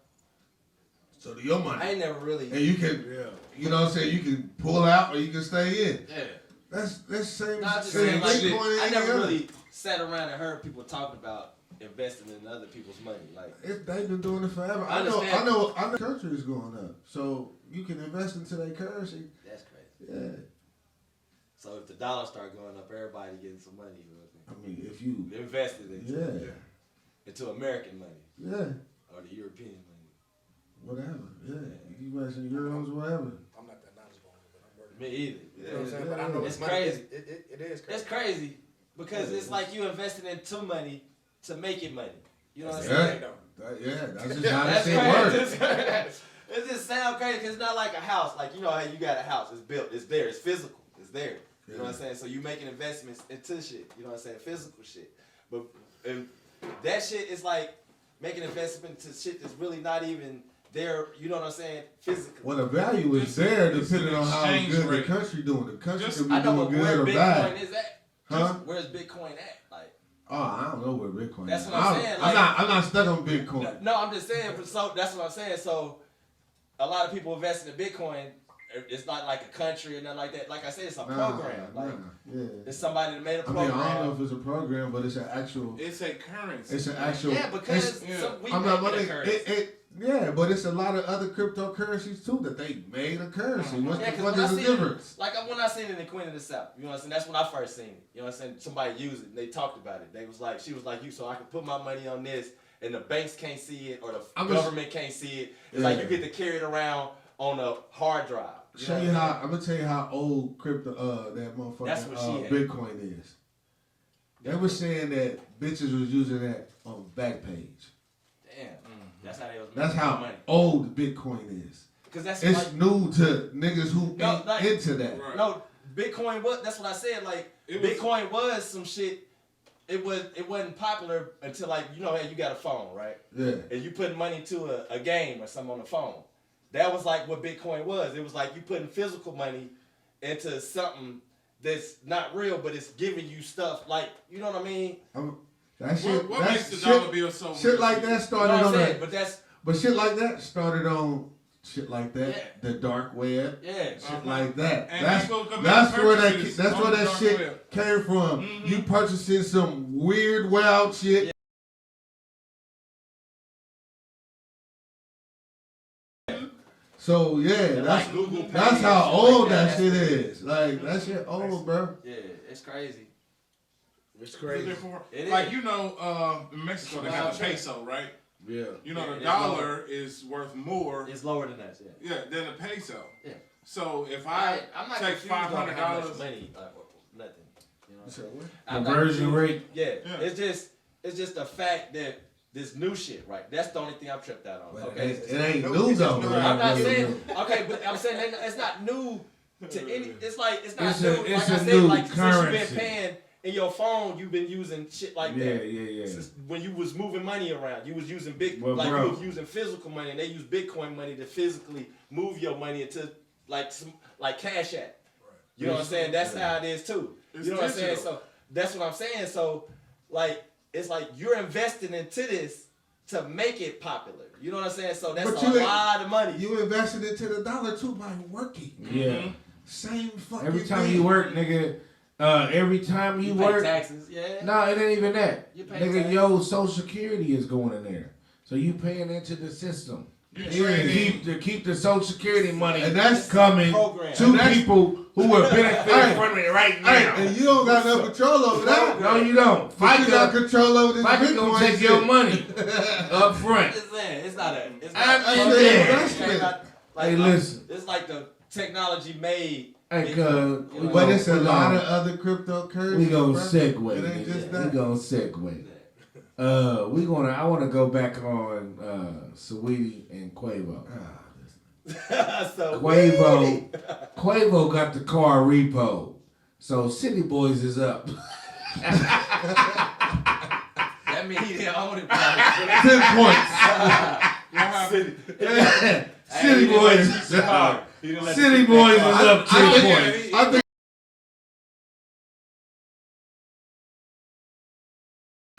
[SPEAKER 5] so do your
[SPEAKER 4] I
[SPEAKER 5] money,
[SPEAKER 4] ain't never really.
[SPEAKER 5] and you can,
[SPEAKER 3] Yeah.
[SPEAKER 5] you know what I'm saying, you can pull out or you can stay in.
[SPEAKER 4] Yeah.
[SPEAKER 5] That's same.
[SPEAKER 4] No, I'm just
[SPEAKER 5] same
[SPEAKER 4] saying, like,
[SPEAKER 5] Bitcoin and
[SPEAKER 4] I
[SPEAKER 5] any
[SPEAKER 4] never
[SPEAKER 5] other.
[SPEAKER 4] really sat around and heard people talking about investing in other people's money. Like,
[SPEAKER 5] They've been doing it forever.
[SPEAKER 4] I
[SPEAKER 5] I know
[SPEAKER 4] understand.
[SPEAKER 5] country is going up, so you can invest into their currency.
[SPEAKER 4] that's crazy.
[SPEAKER 5] Yeah,
[SPEAKER 4] So if the dollar start going up, everybody getting some money. You know what
[SPEAKER 5] I mean, if you,
[SPEAKER 4] I mean? Invested into American money
[SPEAKER 5] yeah,
[SPEAKER 4] or the European money.
[SPEAKER 5] whatever, yeah, you invest in euros, whatever.
[SPEAKER 8] I'm not that knowledgeable, but I'm working.
[SPEAKER 4] Me either.
[SPEAKER 8] You know what I'm saying? But I know
[SPEAKER 4] It's
[SPEAKER 8] money.
[SPEAKER 4] crazy.
[SPEAKER 8] It is crazy.
[SPEAKER 4] It's crazy because it's like you investing into money to make it money. You know what I'm
[SPEAKER 5] Yeah.
[SPEAKER 4] saying?
[SPEAKER 5] That's just how this
[SPEAKER 4] That's
[SPEAKER 5] shit works.
[SPEAKER 4] crazy. It just sounds crazy because it's not like a house. Like, you know how you got a house, it's built, it's there, it's physical, it's there. You know what I'm saying? So you making investments into shit. You know what I'm saying? Physical shit. But and that shit is like making investment into shit that's really not even there. You know what I'm saying? Physically.
[SPEAKER 5] Well, the value is there
[SPEAKER 2] It's an
[SPEAKER 5] depending on how
[SPEAKER 2] exchange
[SPEAKER 5] good
[SPEAKER 2] rate.
[SPEAKER 5] the country doing. The country
[SPEAKER 2] Just-
[SPEAKER 5] could be
[SPEAKER 4] I know, but
[SPEAKER 5] doing
[SPEAKER 4] where
[SPEAKER 5] good or
[SPEAKER 4] Bitcoin
[SPEAKER 5] bad.
[SPEAKER 4] is at?
[SPEAKER 5] Huh?
[SPEAKER 4] Where's Bitcoin at? Like,
[SPEAKER 5] Oh, I don't know where Bitcoin
[SPEAKER 4] That's
[SPEAKER 5] is.
[SPEAKER 4] what I'm saying, like-
[SPEAKER 5] I'm not stuck on Bitcoin.
[SPEAKER 4] no, I'm just saying. But so that's what I'm saying. So a lot of people investing in Bitcoin. It's not like a country or nothing like that. Like I said, it's a program. Like,
[SPEAKER 5] yeah.
[SPEAKER 4] it's somebody that made a
[SPEAKER 5] I mean,
[SPEAKER 4] program.
[SPEAKER 5] I don't know if it's a program, but it's an actual.
[SPEAKER 2] It's a currency.
[SPEAKER 5] It's an actual.
[SPEAKER 4] Yeah, because
[SPEAKER 5] it's-
[SPEAKER 4] we
[SPEAKER 5] I'm
[SPEAKER 4] make
[SPEAKER 5] not.
[SPEAKER 4] it a currency.
[SPEAKER 5] Yeah, but it's a lot of other cryptocurrencies too that they made a currency. What's
[SPEAKER 4] Yeah,
[SPEAKER 5] the
[SPEAKER 4] 'cause
[SPEAKER 5] fuck
[SPEAKER 4] when I
[SPEAKER 5] is the
[SPEAKER 4] seen it,
[SPEAKER 5] difference?
[SPEAKER 4] like when I seen it in Queen of the South, you know what I'm saying? That's when I first seen it. You know what I'm saying? Somebody used it and they talked about it. They was like, she was like, you, so I can put my money on this and the banks can't see it or the
[SPEAKER 5] I'm just-
[SPEAKER 4] government can't see it. It's like
[SPEAKER 5] Yeah.
[SPEAKER 4] you get to carry it around on a hard drive.
[SPEAKER 5] Show you how I'm gonna tell you how old crypto that motherfucker
[SPEAKER 4] That's what she had.
[SPEAKER 5] Bitcoin is. They were saying that bitches was using that on Backpage.
[SPEAKER 4] Damn. That's how they was making
[SPEAKER 5] That's how
[SPEAKER 4] money.
[SPEAKER 5] old Bitcoin is.
[SPEAKER 4] Because that's
[SPEAKER 5] It's
[SPEAKER 4] like,
[SPEAKER 5] new to niggas who
[SPEAKER 4] No,
[SPEAKER 5] ain't
[SPEAKER 4] like-
[SPEAKER 5] into that.
[SPEAKER 2] Right.
[SPEAKER 4] no, Bitcoin was, that's what I said. Like,
[SPEAKER 2] It was-
[SPEAKER 4] Bitcoin was some shit. It wasn't popular until, like, you know, hey, you got a phone, right?
[SPEAKER 5] Yeah.
[SPEAKER 4] And you putting money to a game or something on the phone. That was like what Bitcoin was. It was like you putting physical money into something that's not real, but it's giving you stuff. Like, you know what I mean?
[SPEAKER 5] That shit.
[SPEAKER 2] What
[SPEAKER 5] that
[SPEAKER 2] makes the
[SPEAKER 5] shit,
[SPEAKER 2] dollar bill so
[SPEAKER 5] shit
[SPEAKER 2] real?
[SPEAKER 5] like that
[SPEAKER 4] You know
[SPEAKER 5] started
[SPEAKER 4] what I'm
[SPEAKER 5] on
[SPEAKER 4] saying?
[SPEAKER 5] that.
[SPEAKER 4] But that's,
[SPEAKER 5] But shit like that started on shit like that.
[SPEAKER 4] Yeah.
[SPEAKER 5] The dark web.
[SPEAKER 4] yeah.
[SPEAKER 5] Shit like that.
[SPEAKER 2] And
[SPEAKER 5] That's
[SPEAKER 2] people could make
[SPEAKER 5] that's where
[SPEAKER 2] purchases
[SPEAKER 5] that's
[SPEAKER 2] on
[SPEAKER 5] where
[SPEAKER 2] the
[SPEAKER 5] that
[SPEAKER 2] dark
[SPEAKER 5] shit
[SPEAKER 2] web.
[SPEAKER 5] came from.
[SPEAKER 2] Mhm.
[SPEAKER 5] You purchasing some weird, wild shit. So yeah,
[SPEAKER 4] And
[SPEAKER 5] that's
[SPEAKER 4] like Google Pay
[SPEAKER 5] that's
[SPEAKER 4] and
[SPEAKER 5] how
[SPEAKER 4] shit
[SPEAKER 5] old
[SPEAKER 4] like
[SPEAKER 5] that
[SPEAKER 4] that.
[SPEAKER 5] shit is. Like that shit old, bro.
[SPEAKER 4] Yeah, it's crazy.
[SPEAKER 3] It's
[SPEAKER 2] Crazy.
[SPEAKER 3] crazy.
[SPEAKER 4] It
[SPEAKER 2] Like,
[SPEAKER 4] is.
[SPEAKER 2] you know, in Mexico they got the
[SPEAKER 4] Wow.
[SPEAKER 2] peso, right?
[SPEAKER 3] Yeah.
[SPEAKER 2] You know,
[SPEAKER 4] Yeah,
[SPEAKER 2] the
[SPEAKER 4] it's
[SPEAKER 2] dollar is worth more,
[SPEAKER 4] It's lower than that, yeah.
[SPEAKER 2] than the peso.
[SPEAKER 4] Yeah.
[SPEAKER 2] So if I
[SPEAKER 4] I'm not
[SPEAKER 2] take
[SPEAKER 4] confused on how much
[SPEAKER 2] $500,
[SPEAKER 4] money, or nothing. You know what I'm saying? I'm not
[SPEAKER 3] Conversion
[SPEAKER 4] confused.
[SPEAKER 3] rate.
[SPEAKER 4] Yeah.
[SPEAKER 2] Yeah.
[SPEAKER 4] It's just the fact that this new shit, right? That's the only thing I'm tripped out on.
[SPEAKER 5] But
[SPEAKER 4] Okay.
[SPEAKER 5] it ain't
[SPEAKER 8] No,
[SPEAKER 5] new
[SPEAKER 8] it's
[SPEAKER 5] though.
[SPEAKER 8] just
[SPEAKER 5] bro.
[SPEAKER 8] new.
[SPEAKER 4] I'm not
[SPEAKER 5] It ain't
[SPEAKER 4] saying
[SPEAKER 5] new.
[SPEAKER 4] okay, but I'm saying that it's not new to any. It's like it's not
[SPEAKER 3] It's
[SPEAKER 4] new.
[SPEAKER 3] a-
[SPEAKER 4] Like
[SPEAKER 3] it's
[SPEAKER 4] I
[SPEAKER 3] a
[SPEAKER 4] said,
[SPEAKER 3] new
[SPEAKER 4] like since
[SPEAKER 3] currency.
[SPEAKER 4] you've been paying in your phone, you've been using shit like
[SPEAKER 3] Yeah,
[SPEAKER 4] that.
[SPEAKER 3] yeah.
[SPEAKER 4] Since when you was moving money around, you was using
[SPEAKER 3] Well,
[SPEAKER 4] like
[SPEAKER 3] bro.
[SPEAKER 4] you was using physical money, and they use Bitcoin money to physically move your money into like Cash App. You know what I'm saying? That's how it is too.
[SPEAKER 2] It's
[SPEAKER 4] You know what I'm saying?
[SPEAKER 2] digital.
[SPEAKER 4] So that's what I'm saying. So like it's like you're investing into this to make it popular. You know what I'm saying? So that's
[SPEAKER 5] But
[SPEAKER 4] a
[SPEAKER 5] you ain't-
[SPEAKER 4] lot of money.
[SPEAKER 5] You invested into the dollar too by working.
[SPEAKER 3] Yeah.
[SPEAKER 5] Same fucking
[SPEAKER 3] Every time
[SPEAKER 5] thing.
[SPEAKER 3] you work, nigga. Every time you
[SPEAKER 4] pay
[SPEAKER 3] work.
[SPEAKER 4] taxes, yeah.
[SPEAKER 3] No, it ain't even that.
[SPEAKER 4] You pay
[SPEAKER 3] Nigga,
[SPEAKER 4] tax.
[SPEAKER 3] yo, Social Security is going in there. So you paying into the system. to keep the Social Security money
[SPEAKER 5] And that's
[SPEAKER 3] coming
[SPEAKER 4] program.
[SPEAKER 3] to people who are benefiting from it right now.
[SPEAKER 5] Hey, and you don't got no control over that.
[SPEAKER 3] No, you don't.
[SPEAKER 5] But you got control over this
[SPEAKER 3] FICA
[SPEAKER 5] Bitcoin
[SPEAKER 3] gonna take
[SPEAKER 5] shit.
[SPEAKER 3] your money up front.
[SPEAKER 4] It's saying it's not a. It's
[SPEAKER 3] I'm
[SPEAKER 4] not
[SPEAKER 3] just
[SPEAKER 5] saying.
[SPEAKER 3] Hey, listen.
[SPEAKER 4] It's like the technology made.
[SPEAKER 3] Hey, cuz,
[SPEAKER 5] But it's a lot of other cryptocurrencies.
[SPEAKER 3] we gonna
[SPEAKER 5] brother.
[SPEAKER 3] segue.
[SPEAKER 5] It ain't just
[SPEAKER 3] We
[SPEAKER 5] that.
[SPEAKER 3] gonna segue. I wanna go back on Saweetie and Quavo.
[SPEAKER 4] So
[SPEAKER 3] Quavo got the car repo. So City Boys is up.
[SPEAKER 4] that means he didn't own it. Probably.
[SPEAKER 5] 10 points.
[SPEAKER 3] City Boys is up. City Boys is up 10 points.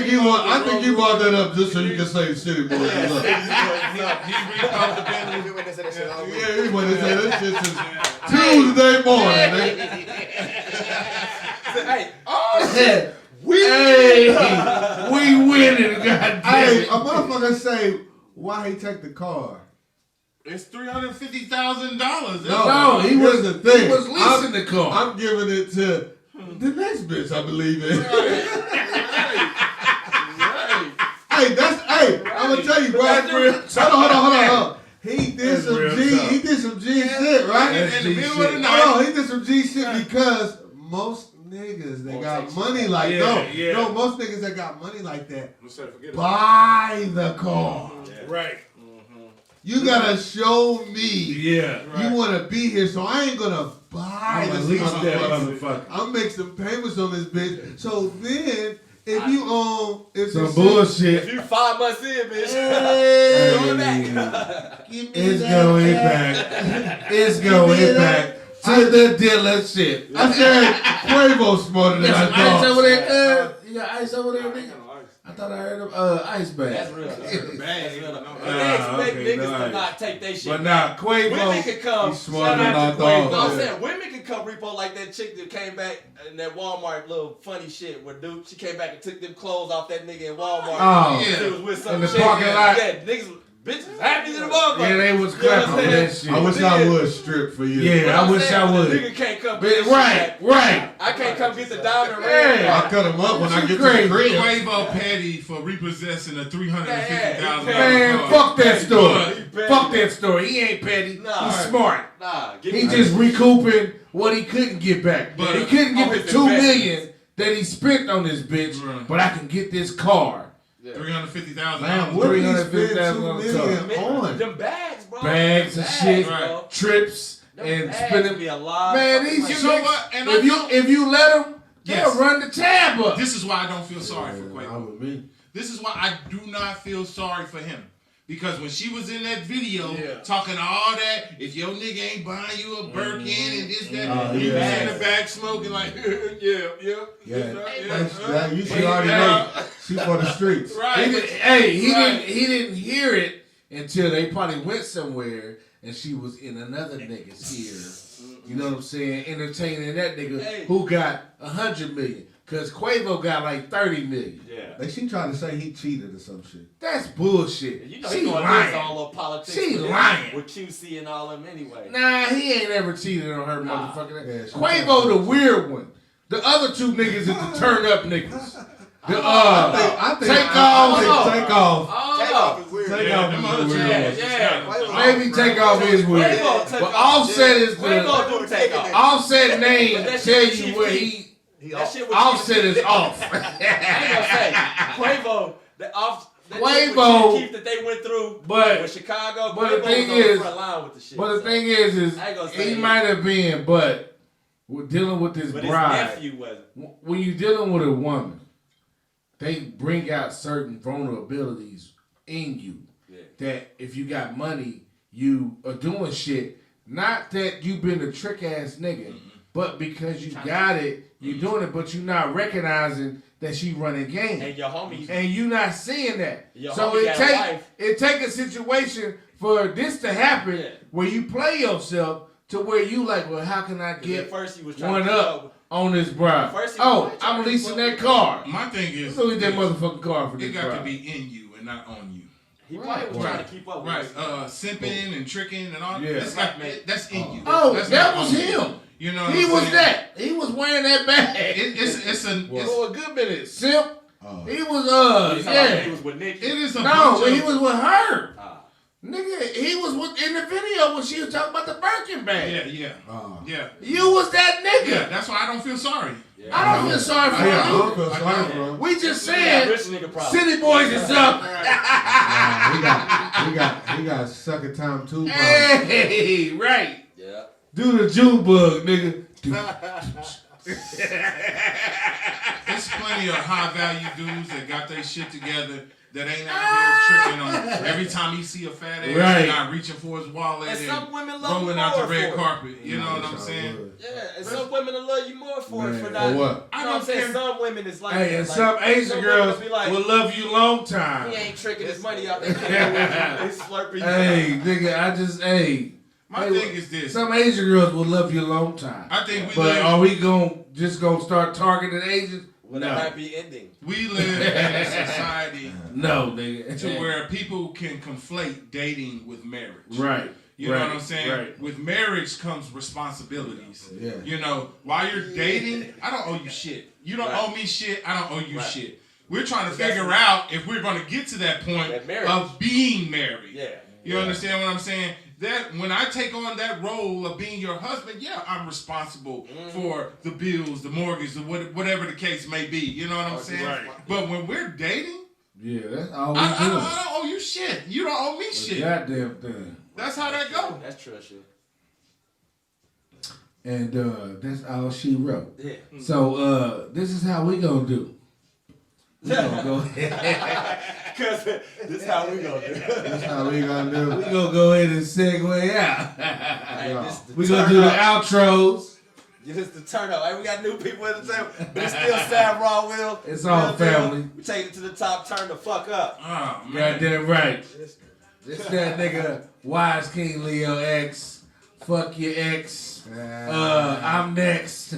[SPEAKER 5] I think you brought that up just so you can say City Boys is up.
[SPEAKER 8] We witnessed that shit all week.
[SPEAKER 5] Yeah, he went and said this shit since Tuesday morning, nigga.
[SPEAKER 4] Hey,
[SPEAKER 3] We winning, goddamn.
[SPEAKER 5] Hey, a motherfucker say, why he take the car?
[SPEAKER 2] It's $350,000.
[SPEAKER 3] No, he
[SPEAKER 5] here's
[SPEAKER 3] was
[SPEAKER 5] the thing.
[SPEAKER 3] He was leasing the car.
[SPEAKER 5] I'm giving it to the next bitch I believe in. Hey, I'm gonna tell you, bro. Hold on. He did some G shit, right?
[SPEAKER 3] That's
[SPEAKER 2] In the
[SPEAKER 3] G
[SPEAKER 2] middle
[SPEAKER 3] shit.
[SPEAKER 2] of the night.
[SPEAKER 5] Hold on, he did some G shit because most niggas that got money like no, most niggas that got money like that buy the car.
[SPEAKER 3] Right.
[SPEAKER 5] You gotta show me
[SPEAKER 3] Yeah.
[SPEAKER 5] you wanna be here, so I ain't gonna buy
[SPEAKER 3] I'm
[SPEAKER 5] this
[SPEAKER 3] lease that
[SPEAKER 5] motherfucker.
[SPEAKER 3] motherfucker.
[SPEAKER 5] I'll make some payments on this bitch. So then, if you own,
[SPEAKER 3] Some bullshit.
[SPEAKER 4] if you 5 months in, bitch,
[SPEAKER 5] Hey,
[SPEAKER 4] going back.
[SPEAKER 5] give me
[SPEAKER 3] It's
[SPEAKER 5] that
[SPEAKER 3] going
[SPEAKER 5] back.
[SPEAKER 3] back. It's going back to the dealership.
[SPEAKER 5] I said Quavo smarter than
[SPEAKER 3] Got some
[SPEAKER 5] I
[SPEAKER 3] ice over
[SPEAKER 5] thought.
[SPEAKER 3] there, You got ice over there, nigga? I thought I heard of ice bag.
[SPEAKER 4] That's real. That's real. That's real. But
[SPEAKER 3] Nah,
[SPEAKER 4] they expect
[SPEAKER 3] okay,
[SPEAKER 4] niggas
[SPEAKER 3] nice.
[SPEAKER 4] to not take their shit.
[SPEAKER 3] But now
[SPEAKER 4] Women
[SPEAKER 3] Quavo,
[SPEAKER 4] can come.
[SPEAKER 5] He's smarter than
[SPEAKER 4] shout out
[SPEAKER 5] I
[SPEAKER 4] to
[SPEAKER 5] thought.
[SPEAKER 4] Quavo. I'm
[SPEAKER 5] Yeah.
[SPEAKER 4] saying women can come repo like that chick that came back in that Walmart little funny shit where dude she came back and took them clothes off that nigga in Walmart.
[SPEAKER 3] Oh,
[SPEAKER 4] She was with some
[SPEAKER 3] in the
[SPEAKER 4] chick.
[SPEAKER 3] parking lot.
[SPEAKER 4] Yeah, niggas, bitches happy to the motherfucker.
[SPEAKER 3] yeah, they was
[SPEAKER 4] You know
[SPEAKER 3] clapping
[SPEAKER 4] what
[SPEAKER 3] for
[SPEAKER 4] I'm
[SPEAKER 3] that
[SPEAKER 4] saying?
[SPEAKER 3] shit.
[SPEAKER 5] I wish I would strip for you.
[SPEAKER 3] Yeah, I wish I would.
[SPEAKER 4] Nigga can't come.
[SPEAKER 3] But,
[SPEAKER 4] get this
[SPEAKER 3] right,
[SPEAKER 4] shit.
[SPEAKER 3] right.
[SPEAKER 4] I can't come get the diamond ring.
[SPEAKER 3] Yeah.
[SPEAKER 5] I'll cut him up when I get to
[SPEAKER 3] Crazy.
[SPEAKER 5] the crib.
[SPEAKER 2] Quavo petty for repossessing a $350,000
[SPEAKER 3] Man,
[SPEAKER 2] car.
[SPEAKER 3] fuck that story.
[SPEAKER 4] But-
[SPEAKER 3] Fuck that story. He ain't petty.
[SPEAKER 4] Nah.
[SPEAKER 3] He's smart.
[SPEAKER 4] Nah, give
[SPEAKER 3] He
[SPEAKER 4] me
[SPEAKER 3] just recouping what he couldn't get back.
[SPEAKER 2] But-
[SPEAKER 3] he couldn't get
[SPEAKER 4] Oh,
[SPEAKER 3] the
[SPEAKER 4] his
[SPEAKER 3] $2
[SPEAKER 4] investments.
[SPEAKER 3] million that he spent on this bitch,
[SPEAKER 2] Right.
[SPEAKER 3] but I can get this car.
[SPEAKER 2] $350,000.
[SPEAKER 5] Man, what did he spend
[SPEAKER 3] $350,000
[SPEAKER 5] $2
[SPEAKER 3] on
[SPEAKER 5] million on?
[SPEAKER 4] them bags, bro.
[SPEAKER 3] Bags and shit,
[SPEAKER 4] bro.
[SPEAKER 3] trips,
[SPEAKER 4] Them
[SPEAKER 3] and
[SPEAKER 4] bags
[SPEAKER 3] spending.
[SPEAKER 4] be a lot.
[SPEAKER 3] Man, these
[SPEAKER 2] You
[SPEAKER 3] chicks,
[SPEAKER 2] know what? And
[SPEAKER 3] if you let them, they'll
[SPEAKER 2] Yes.
[SPEAKER 3] run the tab up.
[SPEAKER 2] This is why I don't feel sorry for
[SPEAKER 5] I
[SPEAKER 2] Quavo.
[SPEAKER 5] would be.
[SPEAKER 2] This is why I do not feel sorry for him. Because when she was in that video talking all that, if your nigga ain't buying you a Birkin and this, that, he was in the back smoking like,
[SPEAKER 5] Yeah, you should already know. She for the streets.
[SPEAKER 2] Right.
[SPEAKER 3] He didn't hear it until they probably went somewhere and she was in another nigga's ear. You know what I'm saying? Entertaining that nigga who got 100 million. Cause Quavo got like 30 million.
[SPEAKER 4] Yeah.
[SPEAKER 5] Like she tried to say he cheated or some shit.
[SPEAKER 3] That's bullshit.
[SPEAKER 4] You know
[SPEAKER 3] She
[SPEAKER 4] he going
[SPEAKER 3] lying.
[SPEAKER 4] this all of politics.
[SPEAKER 3] She
[SPEAKER 4] with
[SPEAKER 3] lying.
[SPEAKER 4] with QC and all them anyway.
[SPEAKER 3] Nah, he ain't ever cheated on her
[SPEAKER 4] Nah.
[SPEAKER 3] motherfucking
[SPEAKER 5] Yeah,
[SPEAKER 3] ass.
[SPEAKER 5] she
[SPEAKER 3] Quavo the weird one. The other two niggas is the turn up niggas. The
[SPEAKER 5] I think
[SPEAKER 3] take off.
[SPEAKER 5] take off.
[SPEAKER 4] Oh,
[SPEAKER 8] is weird.
[SPEAKER 5] Take
[SPEAKER 2] Yeah,
[SPEAKER 5] off
[SPEAKER 2] them
[SPEAKER 5] is
[SPEAKER 2] other
[SPEAKER 5] weird.
[SPEAKER 4] yeah.
[SPEAKER 3] Maybe take off is weird.
[SPEAKER 4] Quavo took
[SPEAKER 3] But
[SPEAKER 4] off.
[SPEAKER 3] Offset is
[SPEAKER 4] Quavo
[SPEAKER 3] the
[SPEAKER 4] do take off.
[SPEAKER 3] Offset name
[SPEAKER 4] But that
[SPEAKER 3] tell
[SPEAKER 4] shit
[SPEAKER 3] you
[SPEAKER 4] Chief
[SPEAKER 3] where
[SPEAKER 4] Keef. That shit was
[SPEAKER 3] Offset is off.
[SPEAKER 4] I ain't gonna say Quavo. That
[SPEAKER 3] Quavo-
[SPEAKER 4] shit with Chief Keef that they went through
[SPEAKER 3] But-
[SPEAKER 4] with Chicago.
[SPEAKER 3] but the
[SPEAKER 4] Quavo
[SPEAKER 3] thing
[SPEAKER 4] was on
[SPEAKER 3] is-
[SPEAKER 4] the front line with the shit.
[SPEAKER 3] But the
[SPEAKER 4] so.
[SPEAKER 3] thing is
[SPEAKER 4] I ain't gonna say
[SPEAKER 3] he
[SPEAKER 4] it.
[SPEAKER 3] might have been, but we're dealing with this
[SPEAKER 4] But his
[SPEAKER 3] bride.
[SPEAKER 4] nephew wasn't.
[SPEAKER 3] When you're dealing with a woman, they bring out certain vulnerabilities in you.
[SPEAKER 4] Yeah.
[SPEAKER 3] That if you got money, you are doing shit. Not that you've been a trick ass nigga, but because you got it, you doing it, but you're not recognizing that she running game.
[SPEAKER 4] And your homies.
[SPEAKER 3] And you not seeing that.
[SPEAKER 4] Your
[SPEAKER 3] So
[SPEAKER 4] homie got a
[SPEAKER 3] it take a situation for this to happen where you play yourself to where you like, well, how can I
[SPEAKER 4] At
[SPEAKER 3] get
[SPEAKER 4] first he was trying
[SPEAKER 3] one
[SPEAKER 4] to
[SPEAKER 3] up on this bride?
[SPEAKER 4] First he
[SPEAKER 3] Oh,
[SPEAKER 4] was trying
[SPEAKER 3] I'm
[SPEAKER 4] to
[SPEAKER 3] leasing
[SPEAKER 4] fuck
[SPEAKER 3] that car.
[SPEAKER 2] My thing is,
[SPEAKER 3] Let's lease that motherfucking car for
[SPEAKER 2] it
[SPEAKER 3] this
[SPEAKER 2] got to
[SPEAKER 3] bride.
[SPEAKER 2] be in you and not on you.
[SPEAKER 4] He probably was trying to keep up with
[SPEAKER 2] simping and tricking and all.
[SPEAKER 3] Yeah.
[SPEAKER 2] That's that's in you.
[SPEAKER 3] Oh,
[SPEAKER 2] That's
[SPEAKER 3] that
[SPEAKER 2] not
[SPEAKER 3] was
[SPEAKER 2] on you.
[SPEAKER 3] him.
[SPEAKER 2] You know,
[SPEAKER 3] He
[SPEAKER 2] what
[SPEAKER 3] was
[SPEAKER 2] I'm saying?
[SPEAKER 3] that. He was wearing that bag.
[SPEAKER 2] It's a
[SPEAKER 3] For a good minute. Simp. He was
[SPEAKER 4] He was with Nikki.
[SPEAKER 2] it is a
[SPEAKER 3] No,
[SPEAKER 2] bunch
[SPEAKER 3] but
[SPEAKER 2] of,
[SPEAKER 3] he was with her. Nigga, he was in the video when she was talking about the Birkin bag.
[SPEAKER 2] yeah.
[SPEAKER 3] You was that nigga.
[SPEAKER 2] Yeah, that's why I don't feel sorry.
[SPEAKER 3] I don't feel sorry for
[SPEAKER 5] I
[SPEAKER 3] you.
[SPEAKER 5] don't feel sorry for him.
[SPEAKER 3] We just
[SPEAKER 4] Yeah,
[SPEAKER 3] said
[SPEAKER 4] rich nigga problem.
[SPEAKER 3] City Boys is up.
[SPEAKER 5] He got sucker time too.
[SPEAKER 3] Hey, right.
[SPEAKER 4] Yeah.
[SPEAKER 3] Do the June bug, nigga.
[SPEAKER 2] There's plenty of high value dudes that got their shit together that ain't out here tricking on. Every time he see a fat ass,
[SPEAKER 3] Right.
[SPEAKER 2] he not reaching for his wallet
[SPEAKER 4] And
[SPEAKER 2] and
[SPEAKER 4] some women love
[SPEAKER 2] rolling
[SPEAKER 4] you
[SPEAKER 2] out the
[SPEAKER 4] more
[SPEAKER 2] red
[SPEAKER 4] for it.
[SPEAKER 2] carpet. You know what I'm saying?
[SPEAKER 4] Yeah, and some women will love you more for it
[SPEAKER 3] Man,
[SPEAKER 4] for
[SPEAKER 3] for
[SPEAKER 4] that.
[SPEAKER 3] what?
[SPEAKER 4] You know what I'm saying? Some women is like,
[SPEAKER 3] Hey, and
[SPEAKER 4] like,
[SPEAKER 3] some Asian
[SPEAKER 4] women
[SPEAKER 3] girls
[SPEAKER 4] be like,
[SPEAKER 3] will love you long time.
[SPEAKER 4] he ain't tricking his money out there. He's slurping.
[SPEAKER 3] Hey, nigga,
[SPEAKER 2] My thing is this.
[SPEAKER 3] Some Asian girls will love you a long time.
[SPEAKER 2] I think we
[SPEAKER 3] But
[SPEAKER 2] live,
[SPEAKER 3] are we gonna start targeting Asians?
[SPEAKER 4] With a happy ending.
[SPEAKER 2] we live in a society
[SPEAKER 3] No, nigga.
[SPEAKER 2] to where people can conflate dating with marriage.
[SPEAKER 3] Right.
[SPEAKER 2] You know what I'm saying?
[SPEAKER 3] Right.
[SPEAKER 2] With marriage comes responsibilities.
[SPEAKER 5] Yeah.
[SPEAKER 2] You know, while you're dating, I don't owe you shit. You don't owe me shit. I don't owe you shit. We're trying to figure out if we're going to get to that point
[SPEAKER 4] That marriage.
[SPEAKER 2] of being married.
[SPEAKER 4] Yeah.
[SPEAKER 2] You understand what I'm saying? That when I take on that role of being your husband, yeah, I'm responsible for the bills, the mortgage, whatever the case may be. You know what I'm saying?
[SPEAKER 3] Right.
[SPEAKER 2] But when we're dating,
[SPEAKER 3] Yeah, that's all we
[SPEAKER 2] I
[SPEAKER 3] do.
[SPEAKER 2] don't owe you shit. You don't owe me shit.
[SPEAKER 3] Goddamn thing.
[SPEAKER 2] That's how that goes.
[SPEAKER 4] That's true shit.
[SPEAKER 3] And that's all she wrote.
[SPEAKER 4] Yeah.
[SPEAKER 3] So this is how we gonna do. We gonna go ahead.
[SPEAKER 4] Because this is how we gonna do it.
[SPEAKER 5] That's how we gonna do
[SPEAKER 3] We
[SPEAKER 5] it.
[SPEAKER 3] gonna go ahead and segue out.
[SPEAKER 4] Hey, this the
[SPEAKER 3] We gonna
[SPEAKER 4] turn
[SPEAKER 3] do the
[SPEAKER 4] up.
[SPEAKER 3] outros.
[SPEAKER 4] This is the turn up. Hey, we got new people at the table, but it's still Sam Raw Will.
[SPEAKER 3] It's all
[SPEAKER 4] Real deal.
[SPEAKER 3] family.
[SPEAKER 4] We take it to the top. Turn the fuck up.
[SPEAKER 2] Oh, man.
[SPEAKER 3] Goddamn right. This that nigga Wise King Leo X. Fuck your ex. I'm next.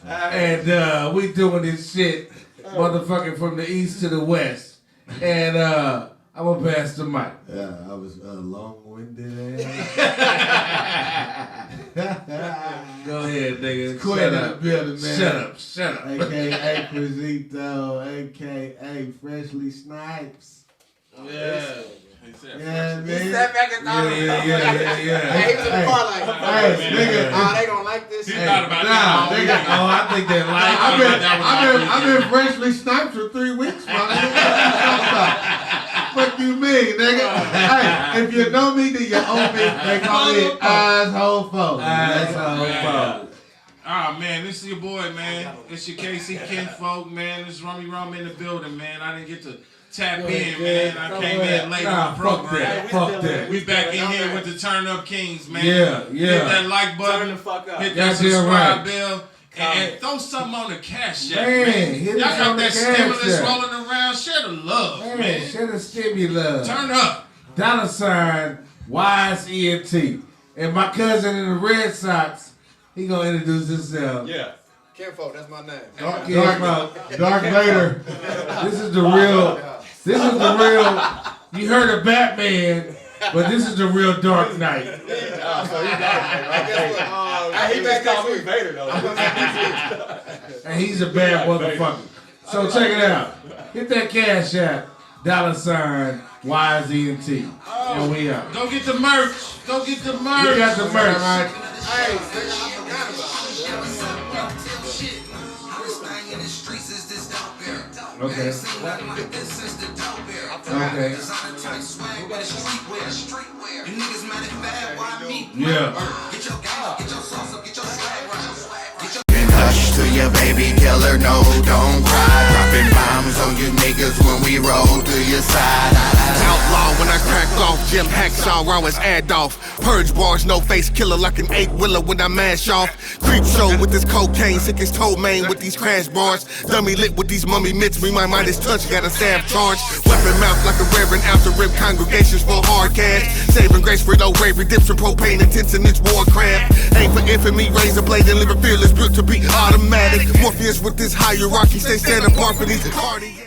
[SPEAKER 3] And we doing this shit, motherfucking from the east to the west. And I'm gonna pass the mic.
[SPEAKER 5] Yeah, I was long-winded.
[SPEAKER 3] Go ahead, nigga.
[SPEAKER 5] Quinn
[SPEAKER 3] Shut
[SPEAKER 5] in the
[SPEAKER 3] up.
[SPEAKER 5] building, man.
[SPEAKER 3] Shut up.
[SPEAKER 5] AKA Quizito, AKA Freshly Snipes.
[SPEAKER 3] Yeah.
[SPEAKER 5] Yeah,
[SPEAKER 4] He
[SPEAKER 5] man.
[SPEAKER 4] sat back and thought about it.
[SPEAKER 3] Yeah.
[SPEAKER 8] Hey, to the bar like,
[SPEAKER 5] Hey, nigga.
[SPEAKER 8] they gonna like this.
[SPEAKER 2] He thought about
[SPEAKER 5] Nah,
[SPEAKER 2] that all
[SPEAKER 5] nigga.
[SPEAKER 2] week.
[SPEAKER 3] Oh, I think they like
[SPEAKER 5] I've been freshly sniped for 3 weeks, my nigga. What you mean, nigga? Hey, if you know me, then you owe me. They call me asshole folk.
[SPEAKER 3] Asshole.
[SPEAKER 2] Ah man, this is your boy, man. It's your KC Kinfolk, man. This is Rummy Rum in the building, man. I didn't get to tap in, man. I came in late on the
[SPEAKER 3] Fuck
[SPEAKER 2] program.
[SPEAKER 3] that. Fuck that.
[SPEAKER 2] We back in here with the Turn Up Kings, man.
[SPEAKER 3] Yeah.
[SPEAKER 2] Hit that like
[SPEAKER 4] Turn
[SPEAKER 2] button.
[SPEAKER 4] the fuck up.
[SPEAKER 2] Hit that
[SPEAKER 3] Goddamn
[SPEAKER 2] subscribe
[SPEAKER 3] right.
[SPEAKER 2] bell. And throw something on the cash app,
[SPEAKER 3] Man,
[SPEAKER 2] man.
[SPEAKER 3] hit
[SPEAKER 2] Y'all
[SPEAKER 3] us
[SPEAKER 2] got
[SPEAKER 3] on the
[SPEAKER 2] that
[SPEAKER 3] cash
[SPEAKER 2] stimulus
[SPEAKER 3] app.
[SPEAKER 2] rolling around. Share the love,
[SPEAKER 3] Man,
[SPEAKER 2] man.
[SPEAKER 3] share the stimulus.
[SPEAKER 2] Turn up.
[SPEAKER 3] $ Wise ENT. And my cousin in the Red Sox, he gonna introduce himself.
[SPEAKER 4] Yeah.
[SPEAKER 8] Kinfolk, that's my name.
[SPEAKER 5] Dark
[SPEAKER 3] Dark
[SPEAKER 5] Vader.
[SPEAKER 3] This is the real. You heard of Batman, but this is the real Dark Knight.
[SPEAKER 8] So you got guess what?
[SPEAKER 4] He just called me Vader though.
[SPEAKER 3] And he's a bad motherfucker. So check it out. Hit that cash app. $ Wise ENT. And we out.
[SPEAKER 2] Go get the merch. Go get the merch.
[SPEAKER 3] We got the merch.
[SPEAKER 8] Hey, nigga, I forgot about it.
[SPEAKER 3] Okay. Okay. Yeah.
[SPEAKER 1] And hush to your baby, tell her no, don't cry. Dropping bombs on you niggas when we roll to your side. Outlaw when I crack off, Jim Hacksaw, raw as Adolf. Purge bars, no face killer like an 8-wheeler when I mash off. Creep show with this cocaine, sick as toe main with these crash bars. Dummy lit with these mummy mitts, me my mind is touched, got a staff charge. Weapon mouth like a reverend after rib congregations for hard cash. Saving grace for no grave, redemption, propane, intense in this warcraft. Aim for infamy, razor blade and liver fearless, built to be automatic. Morpheus with this hierarchy, stay stand apart for these cardiac.